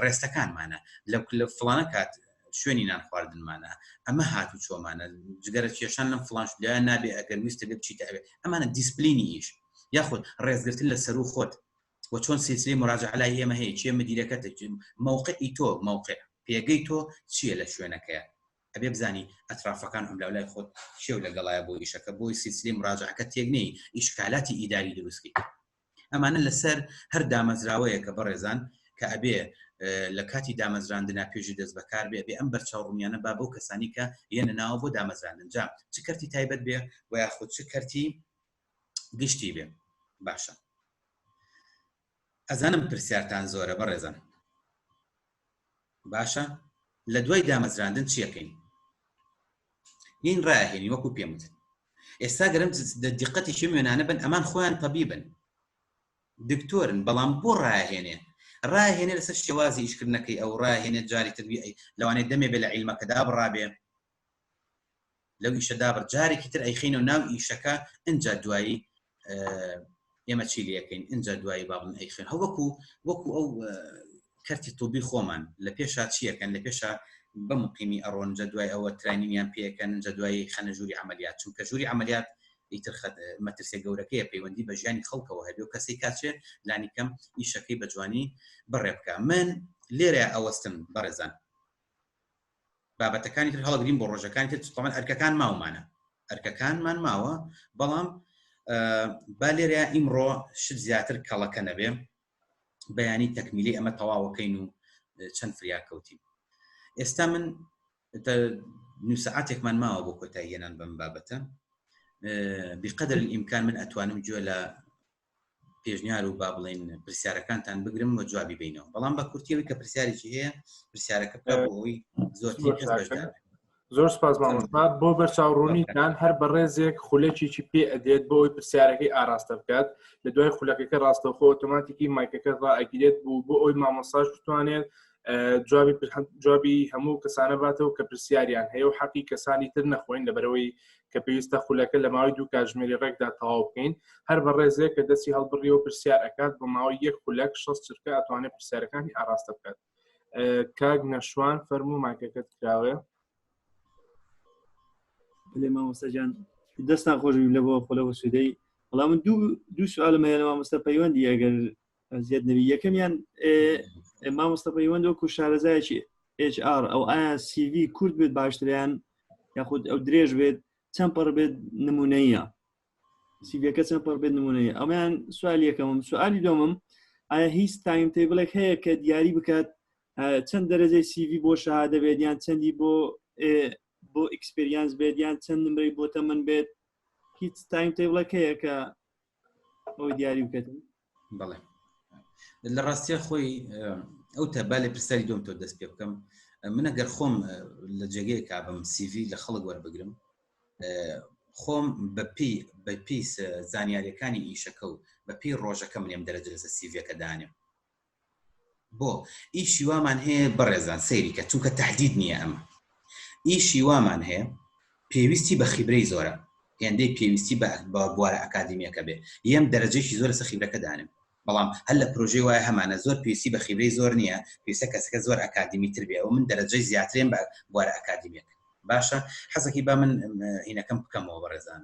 ڕێستەکانمانە لە فڵانە کات شوێنی نان خواردنمانە ئەمە هاتوو چۆمانە جگەرە کێشان لەم فڵانش لایە نابێ ئەگەر ویستە بێت چیتە ئەوێ ئەمانە دیسپلینی ئیش یاخود ڕێزگرتن لە سەر و خۆت و چۆن سلسلەی مراجعە لای ئێمە هەیە چیە مدیرەکەتە موقعی تۆ موقع پێگەی تۆ چییە لە شوێنەکەیە ئەبێ بزانی ئەترافەکان هەم لەولای خۆت شێو لەگەڵایە بۆ ئیشەکە بۆی سلسلەی مراجعەکە تێکنەی ئیشکالاتی ئیداری دروستکەی ئەمانە لەسەر هەر دامەزراوەیە کە بەڕێزان کە ئەبێ لە کاتی دامەزراندنا پێشی دەست بەکار بێ بێ ئەم بەرچاوڕوونیانە با بەو کەسانی کە یەنە ناوە بۆ دامەزراندن جا چ کەرتی تایبەت بێ و یاخود چ کەرتی گشتی بێ باشە ئەزانم پرسیارتان زۆرە بەڕێزان باشە لە دوای دامەزراندن چیەکەین این ڕاهێنی وەکو پێم وتن ئێستا گەرم دیقەتی شێ وێنانە بن ئەمان خۆیان تەبیبن دکتۆرن بەڵام بۆ ڕاهێنێ لەسەر شێوازی ئیشکردنەکەی ئەو ڕاهێنێت جاری تربی لەوانێت دەمێ بێ لە عیلمەکەدا بڕابێ لەو ئیشەدا بڕ جارێکی تر ئەیخینە و ناو ئیشەکە ئەنجا دوایی ئێمە چی لەکەین ئەنجا دوایی بابن ئەیخێن هەوەکو وەکو ئەو کەرتی تووبی خۆمان لە پێشا چیەکەن لە پێشا بمقیمی ئەڕۆنجە دوای ئەوە ترینینیان پێەکەن جە دوای خەنە ژووری عملیات چونکە ژووری عملیات ئیتر مەترسێ گەورەکەیە پەیوەندی بە ژیانی خەڵکەوە هەبێ و کەسی کاتچێ لانی کەم ئیشەکەی بە جوانی بەڕێ بکە من لێرە ئەوەستم بەڕێزان بابەتەکانی تر هەڵگرین بۆ ڕۆژەکانی تر تەمان ئەرکەکان ماومانە ئەرکەکانمان ماوە بەڵام با لێرە ئیمڕۆ شت زیاتر کەڵەکە نەبێ بەیانی تەکمیلی ئەمە تەواوەکەین و چەند فریا کەوتیم ئێستا من نووسعاتێکمان ماوە بۆ کۆتایی هێنان بەم بابەتە بقدر الإمكان من ئەتوانم گوێ لە پێشنیار و با بڵێن پرسیارەکانتان بگرم و جوابی بینەوە بەڵام بە کورتیەوەی کە پرسیارێکی هەیە پرسیارەکە بکە بۆ ئەوی زۆر سپاس مامۆستا بۆ بەرچاوڕوونیتان هەر بە ڕێزێک خولەکێکی پێ ئەدێت بۆ ئەوی پرسیارەکەی ئاراستە بکات لە دوای خولەکەکە ڕاستەوخۆ ئۆتۆماتیکی مایکەکە ڕائەگیرێت بوو بۆ ئەوی مامۆستاش بتوانێت جوابی هەموو کەسانە باتەوە کە پرسیاریان هەیە و حەقی کەسانی تر نەخۆین لەبەرەوەی کە پێویستە خولەکە لە ماوەی دوو کاتژمێری ڕێکدا تەواو بکەین هەر بە ڕێزێک کە دەستی هەڵبڕیەوە پرسیار ئەکات بە ماوەی یەک خولەک 6 چرکە ئەتوانێت پرسیارەکانی ئاراستە بکات کاک نەشوان فەرموو مایکەکەت کراوێ لێ مامۆستاجان دەستان خۆشوی لە بۆ خۆلەوە سوودەی بەڵام من دوو سوالم هەیە لە مامۆستا پەیوەندی ئەگەر زیاد نەبی یەکەمیان مامۆستا پەیوەند وەکو شارەزایەکی HR ئەو ئایا CV کورت بێت باشتریان یاخود ئەو درێژ بێت چەند پەڕ بێت نمونەیە سیڤەکە چەند پەڕ بێت نمونەیە ئەویان سوالی یەکەمم سوالی دۆمم ئایا هیچ تایم تێبڵێک هەیە کە دیاری بکات چەند دەرەجەی CV بۆ شەهادە بێت یان چەندی بۆ ئیکسپریانس بێت یان چەند نمرەی بۆ تەمەن بێت هیچ تایم تێبڵێک هەیە کە ئەوی دیاری بکەن بەڵێ لە ڕاستیە خۆی ئەو تەبا لە پرسیاری دۆم تۆ دەست پێ بکەم من ئەگەر خۆم لە جێگەیە کابم CV لە خەڵک وەربگرم خۆم بەپی زانیاریەکانی ئیشەکە و بەپی ڕۆژەکەم لێم دەرەجە لەسەر سیڤەکە دانێم بۆ ئیشی وامان هەیە بەڕێزان سەیریکە چونکە تهدید نییە ئەمە ئیشی وامان هەیە پێویستی بە خیبرەی زۆرە هێندەی پێویستی بە بوارە ئەکادمیەکە بێ یەم دەرەجەیشی زۆر لەسەر خیبرەکە دانم بەڵام هەر لە پرۆژەی وایە هەمانە زۆر پێویستی بە خیبرەی زۆر نییە پێویستە کەسەکە زۆر ئەکادمی تر بێ و من دەرەجەی زیاترێن بە بوارە ئەکادمیەکە باشە حەزەکی با من هینەکەم بکەمەوە بەڕێزان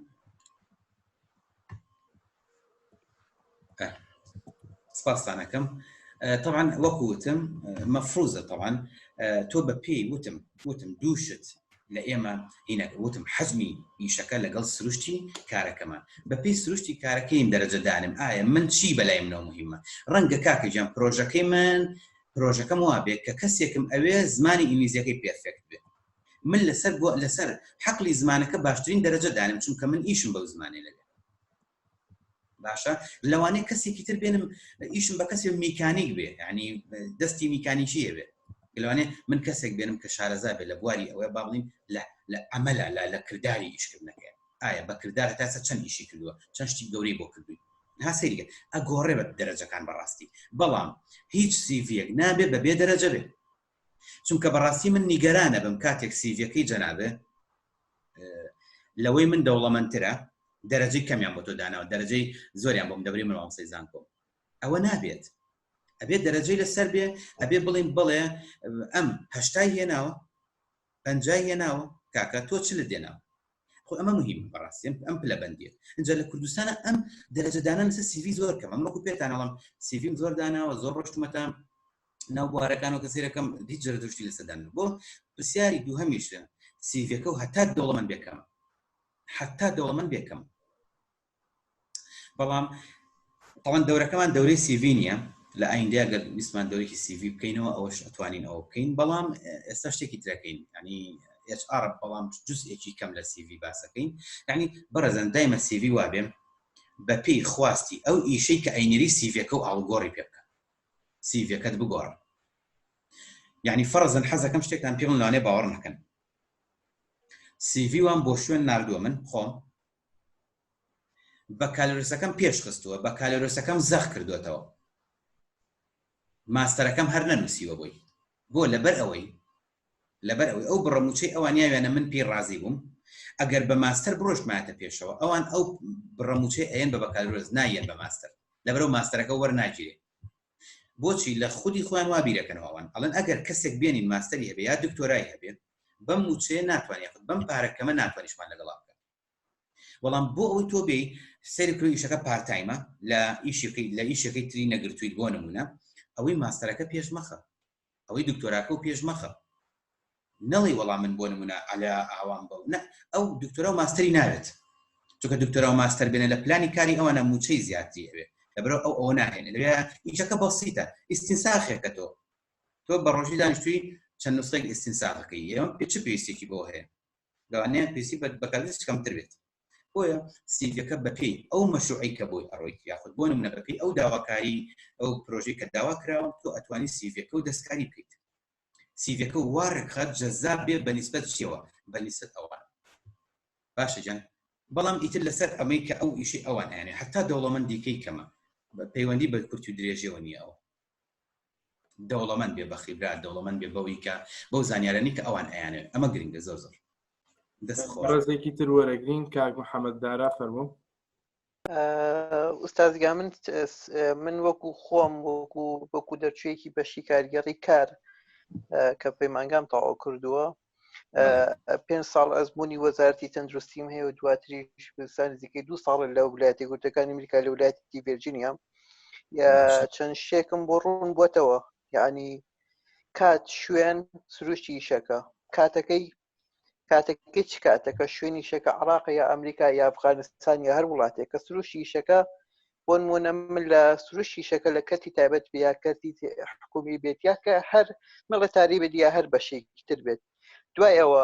سپاسانەکەم طبعا وەکوتم مەفروزە طبعا تۆ بە پێی وتم دووشت لە ئێمە هینە وتم حەزمی ئیشەکە لەگەڵ سروشتی کارەکەمان بە پێی سروشتی کارەکەیم دەرەجەدانم ئایا من چی بەلای منەوە مهمە ڕەنگە کاکەجان پرۆژەکەی من پرۆژەکەم وا بێت کە کەسێکم ئەوێ زمانی ئینگلیزیەکەی پێرفێکت بێت من لەسەر حەقلی زمانەکە باشترین دەرەجە دانم چونکە من ئیشم بەو زمانێ لەبێ باشە لەوانەیە کەسێکی تر بێنم ئیشم بە کەسێک میکانیک بێ یعنی دەستی میکانیکیە بێ لەوانێ من کەسێک بێنم کە شارەزا بێ لە بواری ئەوەیە با بڵین لە ئەمەلا لە کردداری ئیشکردنەکە ئایا بە کردار تاسە چەند ئیشی کردووە چەند شتی گەورەی بۆ کردووی هاسەریگە ئەگۆڕێ بە دەرەجەکان بەڕاستی بەڵام هیچ سیڤیەک نابێ بە بێ دەرەجە بێ چونکە بەڕاستی من نیگەرانە بم کاتێک سیڤیەکەی جەنابێ لەوەی من دەوڵەمەندترە دەرەجەی کەمیان بۆ تۆ داناوە دەرەجەی زۆریان بۆم دەبری من مامۆستای زانکۆ ئەوە نابێت ئەبێت دەرەجەی لەسەر بێ ئەبێ بڵین بڵێ ئەم هەشتای هێناوە 50 هێناوە کاکە تۆ چ لە دێناوە خۆ ئەمە مهم بەڕاستی ئەم پلە بەندیە اینجا لە کوردستانە ئەم دەرەجەدانە لەسەر سیڤی زۆر کەم ئەمڕۆکو پێتانەڵم سیڤیم زۆر داناوە زۆر ڕۆشتمەتە ناو بوارەکانەوە کە سیرەکەم هیچ جرە دروشتی لەسەردان بۆ پرسیاری دووهەمیشە سیڤەکە و هەتا دەوڵەمەند بێکەم حتا دەوڵەمەند بێکەم بەڵام طبعا دەورەکەمان دەورەی سیڤی نییە لە ئایندە گەر ویسمان دەورێکی سیڤی بکەینەوە ئەوەش ئەتوانین ئەوە بکەین بەڵام ئێستا شتێکی ترەکەین ینی HR بەڵام جزئێکی کەم لە سیڤی باسەکەین یعنی بەڕێزن دایمە سیڤی وابێ بە پێی خواستی ئەو ئیشەی کە ئەینەری سیڤەکە و ئاڵگۆڕی پێ بکە سیڤەکەت بگۆڕە یعنی فەرزن حەزەکەم شتێکتان پێ لەوانێ باوەڕ نەکەن سیڤی وان بۆ شوێن ناردووە من خۆم بە کالۆرسەکەم پێش خستووە بە کالۆرسەکەم زەخ کردوێتەوە ماستەرەکەم هەر نەنووسیوە بووی بۆ لەبەر ئەوەی ئەو بڕەموچەی ئەوان یاوێنە من پێی ڕازی بووم ئەگەر بە ماستەر بڕۆشتماتە پێشەوە ئەوان ئەو بڕەموچەی ئەیەن بە کالۆرس نایەن بە ماستەر لەبەرەوە ماستەرەکە وەرناگیرێ بۆچی لە خودی خۆیان وا بیرەکەنەوە ئەوان ئەڵێن ئەگەر کەسێک بێنین ماستەری هەبێ یا دکتۆرای هەبێت بەم موچەیە ناتوانێت بەم پارەکەمە ناتوانیشمان لەگەڵا بکە وەڵام بۆ ئەوەی تۆ بێ سەری کڕی ئیشەکە پارتایمە لە ئیشەکەی تری نەگرتوویت بۆ نمونە ئەوەی ماستەرەکە پێش مەخە ئەوەی دکتۆراکە و پێش مەخە نەڵی وەڵام من بۆ نمونە ئالا ئاوام بەو نە ئەو دکتۆرا و ماستەری ناوێت چونکە دکتۆرا و ماستەر بێنە لە پلانی کاری ئەوانە موچەی زیاتری هەبێ لەبەرەوە ئەوە ناهێنێ لەوێ ئیشەکە بەسیتە ئیستینساخێکە تۆ بە ڕۆژی دانیشتووی چەند نوسخەیەک ئیستینساخەکەی ئێمە چ پێویستێکی بۆ هەیە لەوانەیە پێویستی بەکارێت کەمتر بێت بۆیە سیڤەکە بەپێی ئەو مەشروعی کە بۆی ئەڕۆیت یاخود بۆ نمونە بەپێی ئەو داواکاری ئەو پرۆژەی کە داوا کراوە تۆ ئەتوانی سیڤەکە و دەستکاری بکەیت سیڤەکە وارێکخات جەزاب بێ بەنسبەت چیەوە بەنسبەت ئەوان باشە جان بەڵام ئیتر لەسەر ئەمەی کە ئەو ئیشی ئەوان ئەیانێ حتا دەوڵەمەندیکەی کەمە پەیوەندی بە کورت و درێژەوە نیە ئەوە دەوڵەمەند بێ بە خیبرات دەوڵەمەند بێ بەوەی کە بەو زانیارانی کە ئەوان ئەیانێ ئەمە گرنگە زۆر ڕێزێکی تر وەرەگرین کاک محەممەد دارا فەرموو ئوستازگا من وەکو خۆم وەکو دەرچوویەکی بەشی کارگەڕی کار کە پەیمانگام تەواو کردووە 5 ساڵ ئەزمموی وەزارەتی تەندروستیم هەیە و دواتریش نزیکەی 2 ساڵ لە ویلایەتە یەکگرتووەکانی ئەمریکا لە ویلایەتی ڤیرجینیا چەند شتێکم بۆ ڕوون بووەتەوە یعنی کات شوێن سروشتی ئیشەکە کاتەکەی چ کاتەکە شوێنی شەکە عراق یا ئەمریکا یا ئەفغانستان یا هەر وڵاتێک کە سروشتی ئیشەکە بۆ نمونە من لە سروشتی ئیشەکە لە کەتی تایبەت بێ یا کەتی حکومی بێت یا کە هەر مڵەتاری بێت یا هەر بەشێکی تر بێت دوایەوە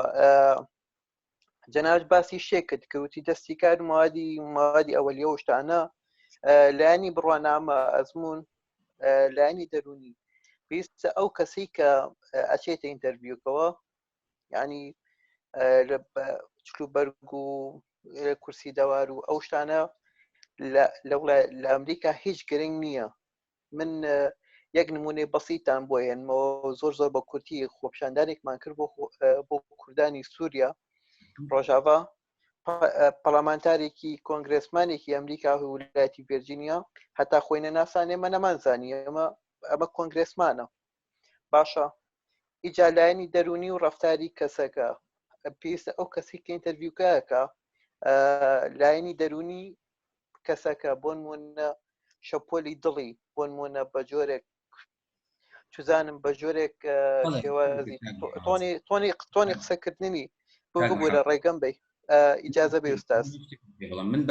جەناب باسی شێکت کەوتی دەستی کار موادی ئەوەلیە و شتانە لایانی بڕوانامە ئەزمون لایانی دەرونی پێویستە ئەو کەسەی کە ئەچێتە ئینتەرویوکەوە ینی چلوبەرگ و کورسی دەوار و ئەو شتانە لە ئەمریکا هیچ گرنگ نییە من یەک نمونەی بەسیتان بۆ هێنمەوە زۆر بە کورتی خۆپیشاندانێکمان کرد بۆ کوردانی سووریا ڕۆژاوا پەرلەمانتارێکی کۆنگرێسمانێکی ئەمریکا و ویلایەتی ڤیرجینیا هەتا خۆی نەناسانێ ئێمە نەمانزانی ئەمە کۆنگرێسمانە باشە ئیجا لایەنی دەرونی و ڕەفتاری کەسەکە پێویستە ئەو کەسی کە ئینتەرویوکەکە لایەنی دەرونی کەسەکە بۆ نمونە شەپۆلی دڵی بۆ نمونە بە جۆرێک توزانم بە جۆرێک شێوازی تۆنی قسەکردنی ببوو لە ڕێگەم بی ئیجازە بێ ئوستاز من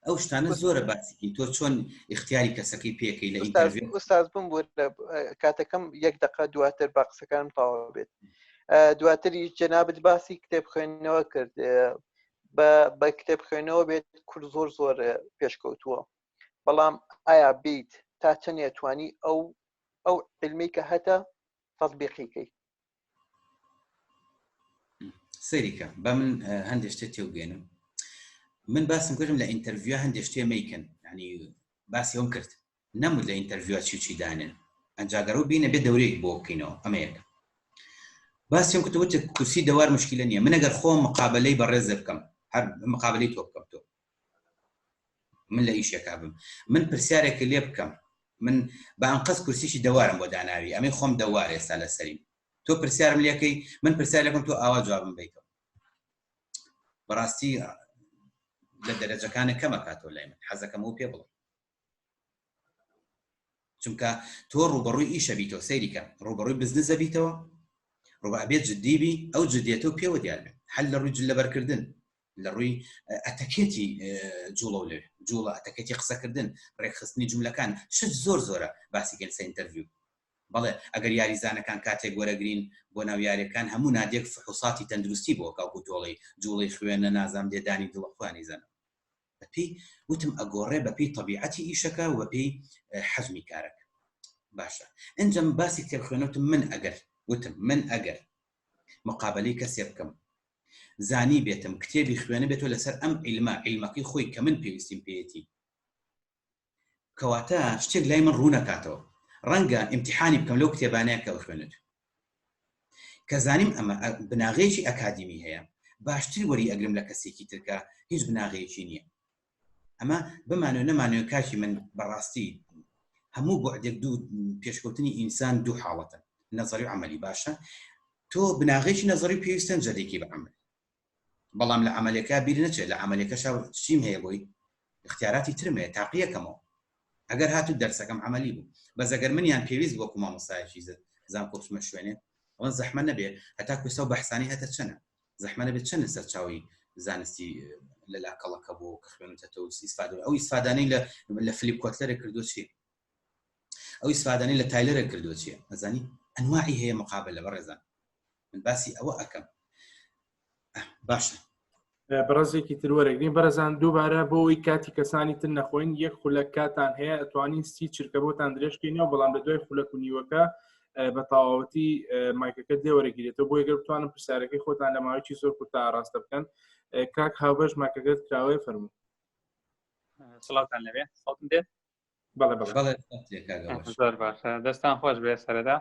ئەو شتانە زۆرە باسیکی تۆ چۆن اختیاری کەسەکەی پێکەی لە ئینتەرویو ئوستاز بم بۆ کاتەکەم 1 دقه دواتر با قسەکانم تەواو بێت دواتری جەنابەت باسی کتێب خوێندنەوە کرد بە کتێب خوێندنەوە بێت کورد زۆر پێشکەوتووە بەڵام ئایا بیت تا چەند توانی ئەو علمی کە هەتە تەطبیقیکەی سەریکە بە من هەندێک شتێ تێوگەێنم من باسم کردم لە ئینتەرویو هەندێک شتێ مەیکەن ینی باسی ئەوم کرد نەمود لە ئینتەرویو چی دانن ئەنجاگەڕ بینە بێ دەورەیەک بۆ بکەینەوە ئەمە یەکە باسیم کردوتە کورسی دەوار مشکلە نییە من ئەگەر خۆم مقابلەی بەڕێزە بکەم هەر مقابلەی تۆ بکەم تۆ من لە ئیشێکا بم من پرسیارێکی لێ بکەم من بە ئەنقەس کورسیشی دەوارم بۆ داناوی ئەمەی خۆم دەوار ئێستا لە سەریم تۆ پرسیارم لێکەی من پرسیار لەکەم تۆ ئاوا جوابم بیتەوە بەڕاستی لە دەرەجەکانە کەمە کاتۆ لای من حەزەکەم و پێ بڵم چونکە تۆ ڕوبەڕووی ئیشە بیتەوە سەیریکە ڕوبەڕووی بزنسە بیتەوە ڕوبابێت جددیبی ئەو جددیەتەوە پێوە دیار بێت هەل لە ڕووی جلەبەرکردن لە ڕووی ئەتەکێتی جوڵە و لێ جوڵە ئەتەکێتی قسەکردن ڕێکخستنی جملەکان شت زۆرە باسیکەن سە ئینتەرویو بەڵێ ئەگەر یاریزانەکان کاتێک وەرەگرین بۆ ناو یاریەکان هەموو نادێک فحوساتی تەندروستی بۆ کاوکو تۆڵی جوڵی خوێنە نازام دێدانی دڵخوانی زەنە بەپی وتم ئەگۆڕێ بەپی تەبیعەتی ئیشەکە و بەپی حەزمی کارەکە باشە ئەنجەم باسی کتێب خوێنەوتم من ئەگەر مقابلەی کەسێ بکەم زانی بێتم کتێبی خوێنە بێتەوە لەسەر ئەم عیلمەکەی خۆی کە من پێویستیم پێیەتی کەواتە شتێک لای من ڕوو نەکاتەوە ڕەنگە ئیمتیحانی بکەم لەو کتێبانەیە کە خوێنێت کە زانیم ئەمە بناغەیەکی ئەکادمی هەیە باشتر وەری ئەگرم لە کەسێکی ترکە هیچ بناغەیەکی نییە ئەمە بمانوێ نەمانوێ کاکی من بەڕاستی هەموو بۆعدێک دوو پێشکەوتنی ئینسان دوو حاڵەتە نەزەری و عەمەلی باشە تۆ بناغەیەکی نەزەری پێویستە جەدێکی بە عەمەل بەڵام لە عەمەلەکە بیر نەچێت لە عەمەلەکەش چیم هەیە بۆی اختیاراتی ترم هەیە تاقیەکەمەوە ئەگەر هاتو دەرسەکەم عەمەلی بوو بەس ئەگەر منیان پێویست وەکو مامۆستایەکی زان کۆچمە شوێنێ ئەوەن زەحمە نەبێ هەتا کوێسە و بەحسانی هەتە چەنە زەحمە نەبێت چەند لەسەر چاوی زانستی لە لاکەڵەکە بۆ کە خوێنێتەوە ئیسفادە ئەو ئیسفادانەی لە فلیپ کۆتلەرێک کردو چی ئەو ئیسفادانەی لە تایلەرێک کردو چیە ئەزانی ئەنواعی هەیە مقابل لە بەڕێزان من باسی ئەوە ئەەکەم باشە بەڕێزێکی تروەرەگرین بەرەزان دووبارە بۆ ئەوی کاتی کەسانی تر نەخۆین یەک خولەک کاتان هەیە ئەتوانین سی چرکە بۆتان درێژکەینەوە بەڵام لە دوای خولەک و نیوەکە بە تەواوەتی مایکەکە دێوەرەگیرێتەوە بۆ ئەگەر بتوانم پرسیارەکەی خۆتان لە ماوەیەکی زۆر کورتا ئاراستە بکەن کاک هاوبەش مایکەکەت کراوەیە فەرموو سڵاتان لەبێ سڵاتم دێت بەڵێ زۆر باشە دەستان خۆش بێ سەرەدا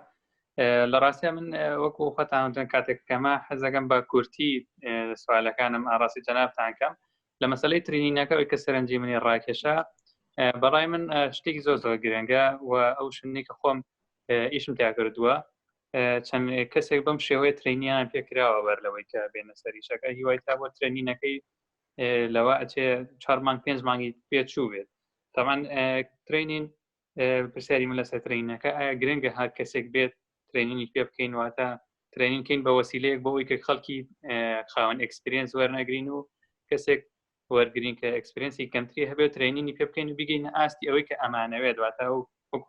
لە ڕاستیە من وەکو خۆتان کاتێک کەمە حەزەکەم بە کورتی سوالەکانم ئاڕاستی جەنابتان کەم لە مەسەلەی ترینینەکەەوەی کە سەرنجی منی ڕاکێشە بەڕای من شتێکی زۆر گرنگە و ئەو شنی کە خۆم ئیشم تیا کردووە چەند کەسێک بەم شێوەیە ترینیان پێکراوە بەر لەوەی کە بێنە سەریشەکە هیوای تا بۆ ترینینەکەی لەوە ئەچێ 4 مانگ 5 مانگی پێچوو بێت تامان ترینین پرسیاری من لەسەر ترینەکە ئایا گرنگە هەر کەسێک بێت ترینینی پێ بکەین واتە ترینینکەین بە وەسیلەیەک بۆ ئەوی کە خەڵکی خاوەن ئەکسپریەنس وەرنەگرین و کەسێک وەرگرین کە ئەکسپریەنسی کەمتری هەبێت ترینینی پێ بکەین و بگەین ئاستی ئەوەی کە ئەمانەوێت واتە ئەو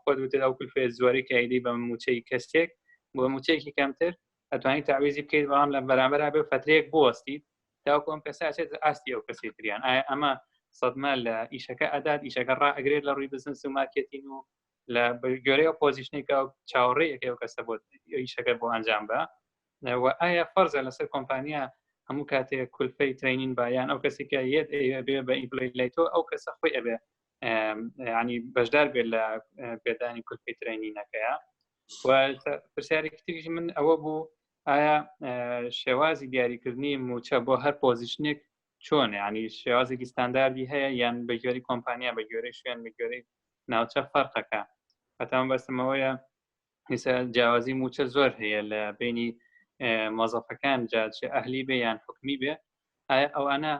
خۆت وتێت ئەو کولفێ زۆری کە ئەیدی بە موچەی کەسێک بۆ موچەیەکی کەمتر ئەتوانیت تعویزی بکەیت بەڵام لە بەرامبەر بێ فترەیەک بوەستیت تاوەکو ئەم کەسە ئەچێت ئاستی ئەو کەسی تریان ئایا ئەمە سەدمە لە ئیشەکە ئەدات ئیشەکە ڕائەگرێت لە ڕووی بزنس و مارکێتینگ و لە گۆرەی پۆزیشنێکە چاوەڕێیەکە ئەو کەسە بۆ ئیشەکە بۆ ئەنجام بە و ئایا فەرزە لەسەر کۆمپانیا هەموو کاتێک کولفەی ترینین بایان ئەو کەسێکە یەت بێ بە ئیمپلۆی لایتۆ ئەو کەسە خۆی ئەبێ ینی بەشدار بێت لە پێدانی کولفەی ترینینەکەیە و پرسیارێکی تریژی من ئەوە بوو ئایا شێوازی دیاریکردنی موچە بۆ هەر پۆزیشنێک چۆنە ینی شێوازێکی ستانداردی هەیە یان بە گوێری کۆمپانیا بە گوێرەی شوێن بە گوێرەی ناوچە فەرقەکە هەتام بەستمەوەیە جیاوازی موچە زۆر هەیە لە بینی مۆزەفەکان جاچێ ئەهلی بێ یان حکمی بێ ئایا ئەوانە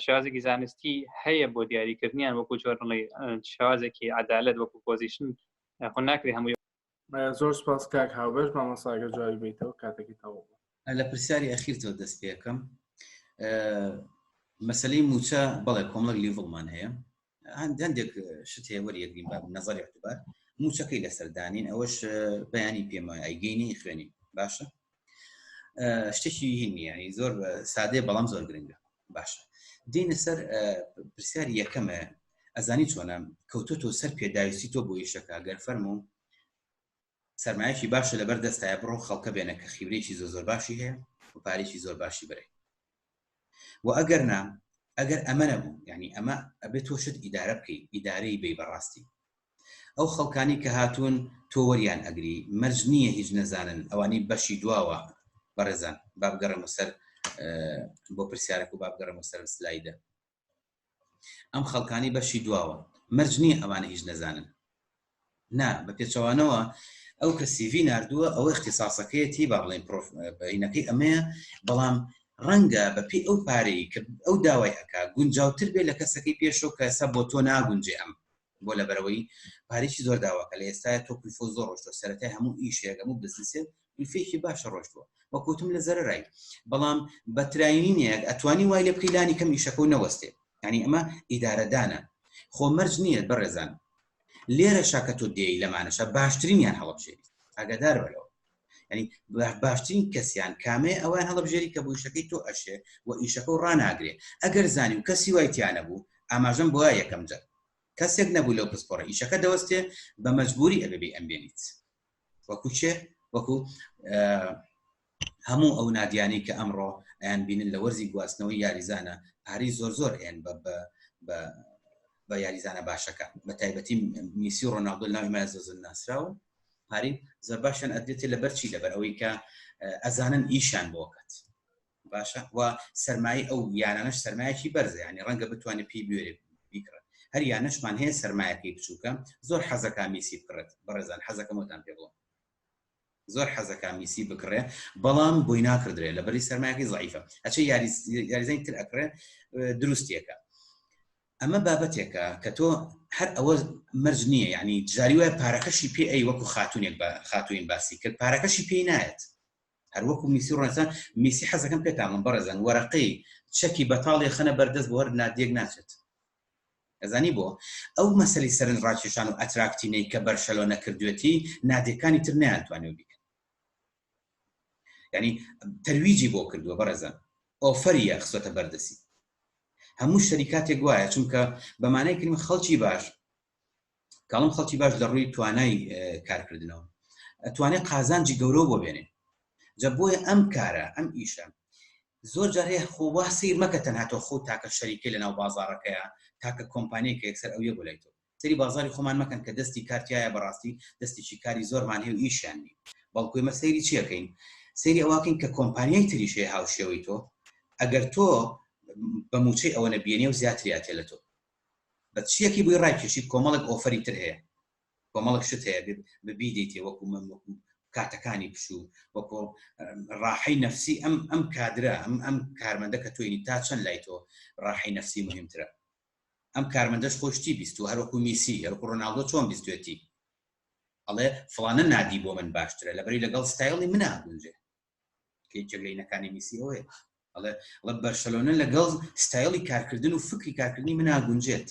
شێوازێکی زانستی هەیە بۆ دیاریکردنیان وەکو جۆرنڵی شێوازێکی عەدالەت وەکو پۆزیشن خۆ ناکری هەمووی زۆر سپاس کاک هاوبەش مامۆستاگە جوابی بیتەوە کاتێکی تەواو لە پرسیاری ئەخیرتەوە دەست پێکەم مەسلەی موچە بەڵێ کۆمەڵک لیڤڵمان هەیە هەندێک شت هەیە وەریەگرین بە نەزەری اعتبار موچەکەی لەسەردانین ئەوەش بەیانی پێمە ئەیگەینی خوێنی باشە شتێکی هینی ینی زۆر سادەیە بەڵام زۆر گرنگە باشە دێنە سەر پرسیاری یەکەمە ئەزانی چۆنە کەوتۆتۆ سەر پێداویستی تۆ بۆ یشەکە گەر فەرمو سەرمایەکی باشە لەبەر دەستایە بڕۆ خەڵکە بێنە کە خیبرێکی زۆر باشی هەیە و پارێکی زۆر باشی بڕێ و ئەگەر نا ئەگەر ئەمە نەبوو ینی ئەمە ئەبێت تۆ شت ئیدارە بکەی ئیدارەی بێ بەڕاستی ئەو خەڵکانی کە هاتوون تۆ وەریان ئەگری مەرج نییە هیچ نەزانن ئەوانی بەشی دواوە بەڕێزان بابگەڕم سەر بۆ پرسیارێک و بابگەڕم سەر سلایدە ئەم خەڵکانی بەشی دواوە مەرج نییە ئەوانە هیچ نەزانن نا بە پێچەوانەوە ئەو کە سیڤی ناردووە ئەوە اختصاسەکەیەتی با بڵێن بەینەکەی ئەمەیە بەڵام ڕەنگە بەپێی ئەو پارەی کە ئەو داوای ئەکا گونجاوتر بێ لە کەسەکەی پێشەوە کە ئێستا بۆ تۆ ناگونجێ ئەم بۆ لەبەرەوەی پارێکی زۆر داواکە لە ئێستاە تۆ کویفۆ زۆر ڕۆشتۆ سەرەتای هەموو ئیشێک هەموو بزنسێ کویفێکی باشە ڕۆشتووە وەکوتم لە زەرەڕای بەڵام بە تراینینێک ئەتوانی وای لێ بکەیلانی کەم ئیشەکە و نەوەستێ ینی ئەمە ئیدارەدانە خۆ مەرج نییە بەڕێزان لێرە شاکە تۆ دێی لەمانەشە باشترینیان هەڵەبژێری ئاگادار بەرەوە ینی باشترین کەسیان کامێ ئەوان هەڵەبژێری کە بۆ ئیشەکەی تۆ ئەشێ و ئیشەکە و ڕناگرێ ئەگەر زانی و کەسی وایتیانە بوو ئاماژەم بۆە یەکەم جار کەسێک نەبوو لەو پسپۆڕە ئیشەکە دەوەستێ بە مەجبوری ئەبێ ئەم بێنیت وەکو چێ وەکو هەموو ئەو نادیانی کە ئەمڕۆ ئەیان بینن لە وەرزی گواستنەوەی یاریزانە پاری زۆر ئێن بە یاریزانە باشەکە بە تایبەتی میسی و ڕۆناڵدۆ ناوی مازۆزن ناسراوە پاری زۆر باشیان ئەدرێتێ لەبەرچی لەبەر ئەوەی کە ئەزانن ئیشان بۆکات باشە و سەرمایی ئەو یانانەش سەرمایەکی بەرزە ینی ڕەنگە بتوانێت پێی بوێرێ بیکڕێت هەر یانەشمان هەیە سەرمایەکەی بچووکە زۆر حەزەکە میسی بکڕێت بەڕێزان حەزەکەم وتان پێ بڵێم زۆر حەزەکە میسی بکڕێ بەڵام بۆی ناکردرێت لەبەری سەرمایەکەی زەعیفە ئەچێ یاریزانی تر ئەکرێ دروستیەکە ئەمە بابەتێکە کە تۆ هەر ئەوە مەرج نییە ینی جاری وایە پارەکەشی پێ ئەی وەکو خاتونێک بە خاتوین باسی کرد پارەکەشی پێی نایەت هەر وەکو میسی ڕۆنسان میسی حەزەکەم پێتان بەڕێزان وەرەقەی چەکی بەتاڵی خەنە بەردەست بۆ هەر نادێک ناچێت ئەزانی بۆ ئەو مەسەلی سەرن ڕاکێشان و ئەتراکتینەی کە بەرشەلۆ نەکردوێتی نادێکانی تر نیانتوانێت بیکەن ینی تەرویجی بۆ کردووە بەڕێزان ئۆفەریە خسۆتە بەردەسی هەموو شەریکاتێک وایە چونکە بەمانای کلمە خەڵکی باش کاڵم خەڵکی باش لە ڕووی توانای کارکردنەوە ئەتوانێت قازانجی گەورە بۆ بێنێ جا بۆیە ئەم کارە ئەم ئیشە زۆر جار هەیە خۆوا سیر مەکە تەنها تۆ خۆ تاکە شەریکەی لەناو بازاڕەکەیە تاکە کۆمپانیەکە یەکسەر ئەویە بۆ لای تۆ سەری بازاری خۆمان مەکەن کە دەستی کارتیایە بەڕاستی دەستێکی کاری زۆرمان هەیە و ئیشیان نی بەڵکو ئێمە سەیری چیەکەین سەیری ئەواکەین کە کۆمپانیای تریش هەیە هاوشێوەی تۆ ئەگەر تۆ بە موچەی ئەوە نەبیێنێ و زیاتریاتێ لە تۆ بە چیەکی بووی ڕایکێشی کۆمەڵک ئۆفەری تر هەیە کۆمەڵک شت هەیە ببی دەیتێ وەکو من وەکو کاتەکانی پشوو وەکو ڕاحەی نەفسی ئەم کادرە ئەم کارمەندە کە تۆینی تا چەند لای تۆ ڕاحەی نەفسی مهمترە ئەم کارمەندەش خۆشتی بیست و هەروەکو میسی هەروەکو ڕۆناڵدۆ چۆن بیستوێتی ئەڵێ فڵانە نادی بۆ من باشترە لەبەری لەگەڵ ستایڵی من ناگونجێ کەی جێگەینەکانی میسی ئەوەیە ئەڵێ بەرشەلۆنە لەگەڵ ستایڵی کارکردن و فکری کارکردنی من ناگونجێت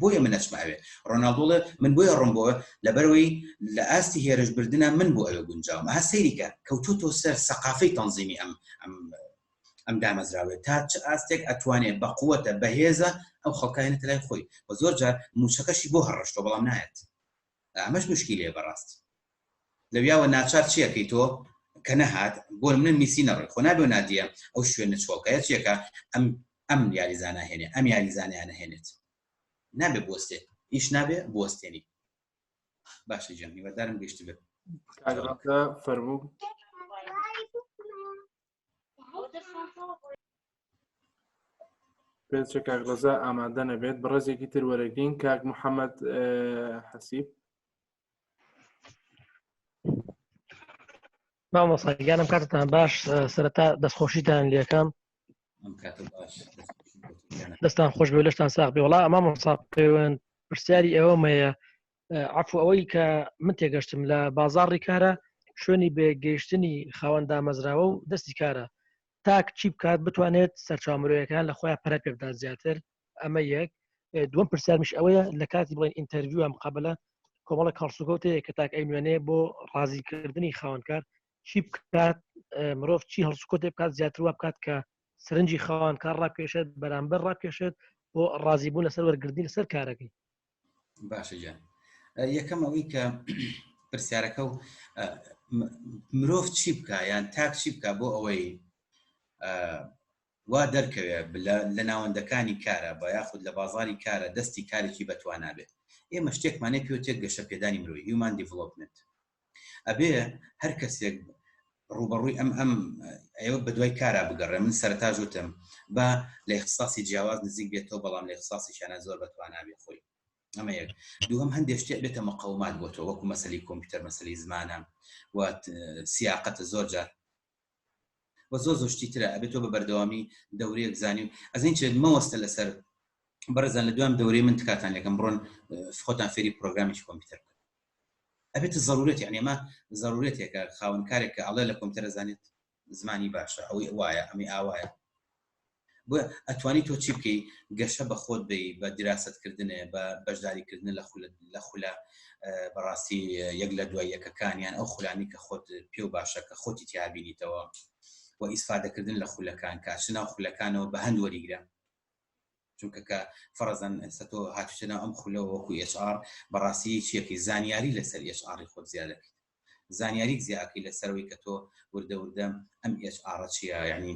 بۆیە من نەچماوێ ڕۆناڵدۆڵێ من بۆیە ڕۆمبەوە لەبەرەوەی لە ئاستی هێرشبردنە من بۆ ئەوێ گونجاوم ها سەیریکە کەوتۆتۆ سەر سەقافەی تەنزیمی ئەم دامەزراوێت تا چ ئاستێک ئەتوانێت بە قووەتە بەهێزە ئەو خەڵکایەنێتە لای خۆی بە زۆر جار موچەکەشی بۆ هەڕەشتۆ بەڵام نایەت ئەمەش مشکیلێ بەڕاست لەویاوە ناچار چیەکەی تۆ کە نەهات بۆ من میسی نەڕێ خۆ نابێ نادیە ئەو شوێنە چۆڵکەیە چیەکە ئەم یاریزانە هێنێ ئەم یاریزانیانە هێنێت نابێ بوەستێ ئیش نابێ بوەستێنی باشە جەمی وەدارم گەشت بێت فەرموو پێچ کاک ڕەزا ئامادە نەبێت بەڕێزێکی تر وەرەگرین کاک محەممەد حەسیب مامۆساگیانم کاتتان باش سەرەتا دەستخۆشیتان لێکم دەستان خۆش بێ لەشتان ساق بێ وڵا مامۆسا پەیوەند پرسیاری ئەوەمەیە عفو ئەوەی کە من تێگەشتم لە بازاڕی کارە شوێنی بێگەیشتنی خاوەندا مەزراوە و دەستی کارە تاک چی بکات بتوانێت سەرچامەرۆیەکان لە خۆیان پەرە پێ بدات زیاتر ئەمە یەک دووەم پرسیارمیش ئەوەیە لە کاتی بڵێن ئینتەرویو مقابلە کۆمەڵە کەڵسوکەوتەیە کە تاک ئەیمێنێ بۆ ڕازیکردنی خاوەنکار چی بکات مرۆڤ چی هەڵسوکۆتێ بکات زیاتر وا بکات کە سرنجی خاوەنکار ڕاکێشێت بەرامبەر ڕاکێشێت بۆ ڕازیبوون لەسەر وەرگردنی لەسەر کارەکەی باشە جان یەکەم ئەوەی کە پرسیارەکە و مرۆڤ چی بکە یان تاک چی بکە بۆ ئەوەی وا دەرکەوێ لە ناوەندەکانی کارە بە یاخود لە بازاری کارە دەستی کارێکی بەتوانە بێت ئێمە شتێکمانەی پێوتێک گەشە پێدانی مرۆڤی هیومان دیڤلۆپمنت ئەبێ هەر کەسێک ڕوبەڕووی ئەم ئێوە بە دوای کارا بگەڕێ من سەرەتا ژوتم بە لە اختصاصی جیاواز نزیک بێتەوە بەڵام لە اختصاصیشانە زۆر بەتوانە بێ خۆی ئەمە یەک دووەم هەندێک شتێک بێتە مەقەومات بۆ تۆ وەکو مەسەلەی کۆمپیوتەر مەسەلەی زمانە و سیاقەتە زۆر جار و زۆر شتی ترە ئەبێت تۆ بە بەردەوامی دەورەیەک زانی و ئەزین چێت مەوەستە لەسەر بەرزان لە دوام دەورەی من تکاتان لەکەم بڕۆن خۆتان فێری پرۆگرامیش کۆمپیوتەر بکەن ئەبێت ضرورەت یعنی ئەمە ضرورەتێکە خاوەنکارێکە ئەڵێ لە کۆمپیوتەر زانێت زمانی باشە ئەوەی وایە ئەمی ئاوایە بۆ ئەتوانی تۆ چی بکەی گەشە بە خۆت بی بە دراستکردنێ بە بەشداریکردن لە خولە بەڕاستی یەک لە دوای یەکەکانیان ئەو خولانی کە خۆت پێ و باشە کە خۆتی تیابینیتەوە و ئیسفادەکردن لە خولەکان کاچناو خولەکانەوە بە هەند وەریگرە چونکە کە فەرەزەن ئێستا تۆ هاتوچەناو ئەم خولەوە وەکو HR بەڕاستی چیەکی زانیاری لەسەر HR خۆت زیادەکەیت زانیاریک زیاکەی لەسەرەوەی کە تۆ وردە ئەم HR چیە یعنی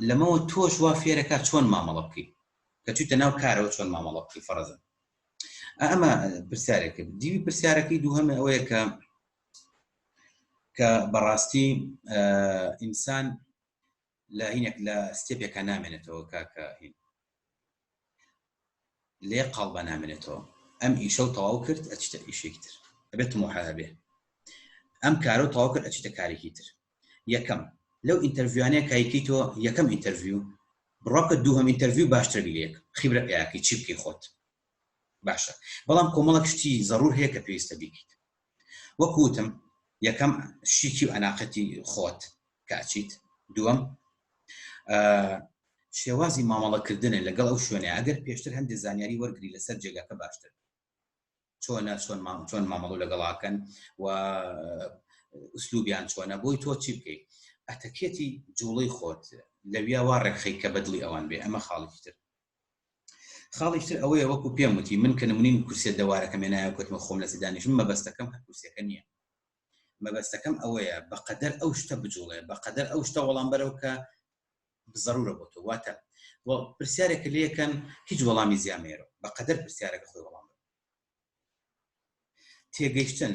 لەمەوە تۆش وا فێرەکە چۆن مامەڵە بکەیت کە چوویتە ناو کارەوە چۆن مامەڵە بکەی فەرەزەن ئەمە پرسیارێکە دیوی پرسیارەکەی دووهەمە ئەوەیە کە بەڕاستی ئینسان لە هینێک لە ستێپێکە نامێنێتەوە کاکە هین لێ قاڵبە نامێنێتەوە ئەم ئیشە و تەواو کرد ئەچیتە ئیشێکی تر ئەبێت محەبە بێ ئەم کارە و تەواو کرد ئەچیتە کارێکی تر یەکەم لەو ئینتەرویوانەیە کایکی تۆ یەکەم ئینتەرویو بڕۆکە دووهەم ئینتەرویو باشتر بیلێک خیبرە پیاکەی چی بکەی خۆت باشە بەڵام کۆمەڵک شتی ضرور هەیە کە پێویستە بیکەیت وەکوتم یەکەم شیکی و ئەناقەتی خۆت کاچیت دووەم شێوازی مامەڵەکردنە لەگەڵ ئەو شوێنێ ئەگەر پێشتر هەندێک زانیاری وەرگری لەسەر جێگاکە باشتر چۆن مامەڵ لەگەڵاکەن و ئوسلوبیان چۆنە بۆی تۆ چی بکەیت ئەتەکێتی جوڵەی خۆت لەویا وا ڕێکخەی کە بەدڵی ئەوان بێ ئەمە خاڵیشتر ئەوەیە وەکو پێم وتی من کە نمونین کورسێ دەوارەکە مێنایە کوتمە خۆم لە سیدانیشم مەبەستەکەم هەر کورسەکە نییە مەبەستەکەم ئەوەیە بەقەدەر ئەو شتە بجوڵێ بەقەدەر ئەو شتە وەڵام بەرەو کە بزەرورە بۆ تۆ واتە پرسیارێکە لێکەن هیچ وەڵامی زیامێرە بەقەدەر پرسیارەکە خۆی وەڵام تێگەیشتن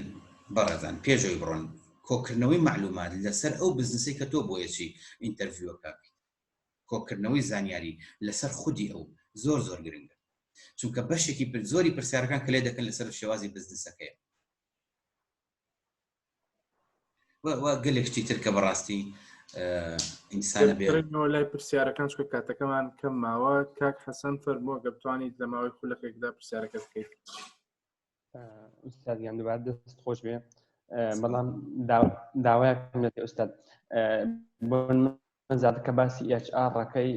بەڕێزان پێشەوەی بڕۆن کۆکردنەوەی معلومات لەسەر ئەو بزنسی کە تۆ بۆیەکی ئینتەرویوەکە کۆکردنەوەی زانیاری لەسەر خودی ئەو زۆر گرنگە چونکە بەشێکی زۆری پرسیارەکان کە لێ دەکەن لەسەر شێوازی بزنسەکەیە گەلێکشتی تر کە بەڕاستی ئینسانە بێنەوە لای پرسیارەکان چکە کاتەکەمان کەم ماوە کاک حەسەن فەرمووە گە بتوانیت لە ماوەی خولەکێکدا پرسیارەکە بکەیت ئوستاد دووبارە دەست خۆش بێ بەڵام داوایەکەم لێت ئوستاد بۆن زیاتر کە باسی HR ڕەکەی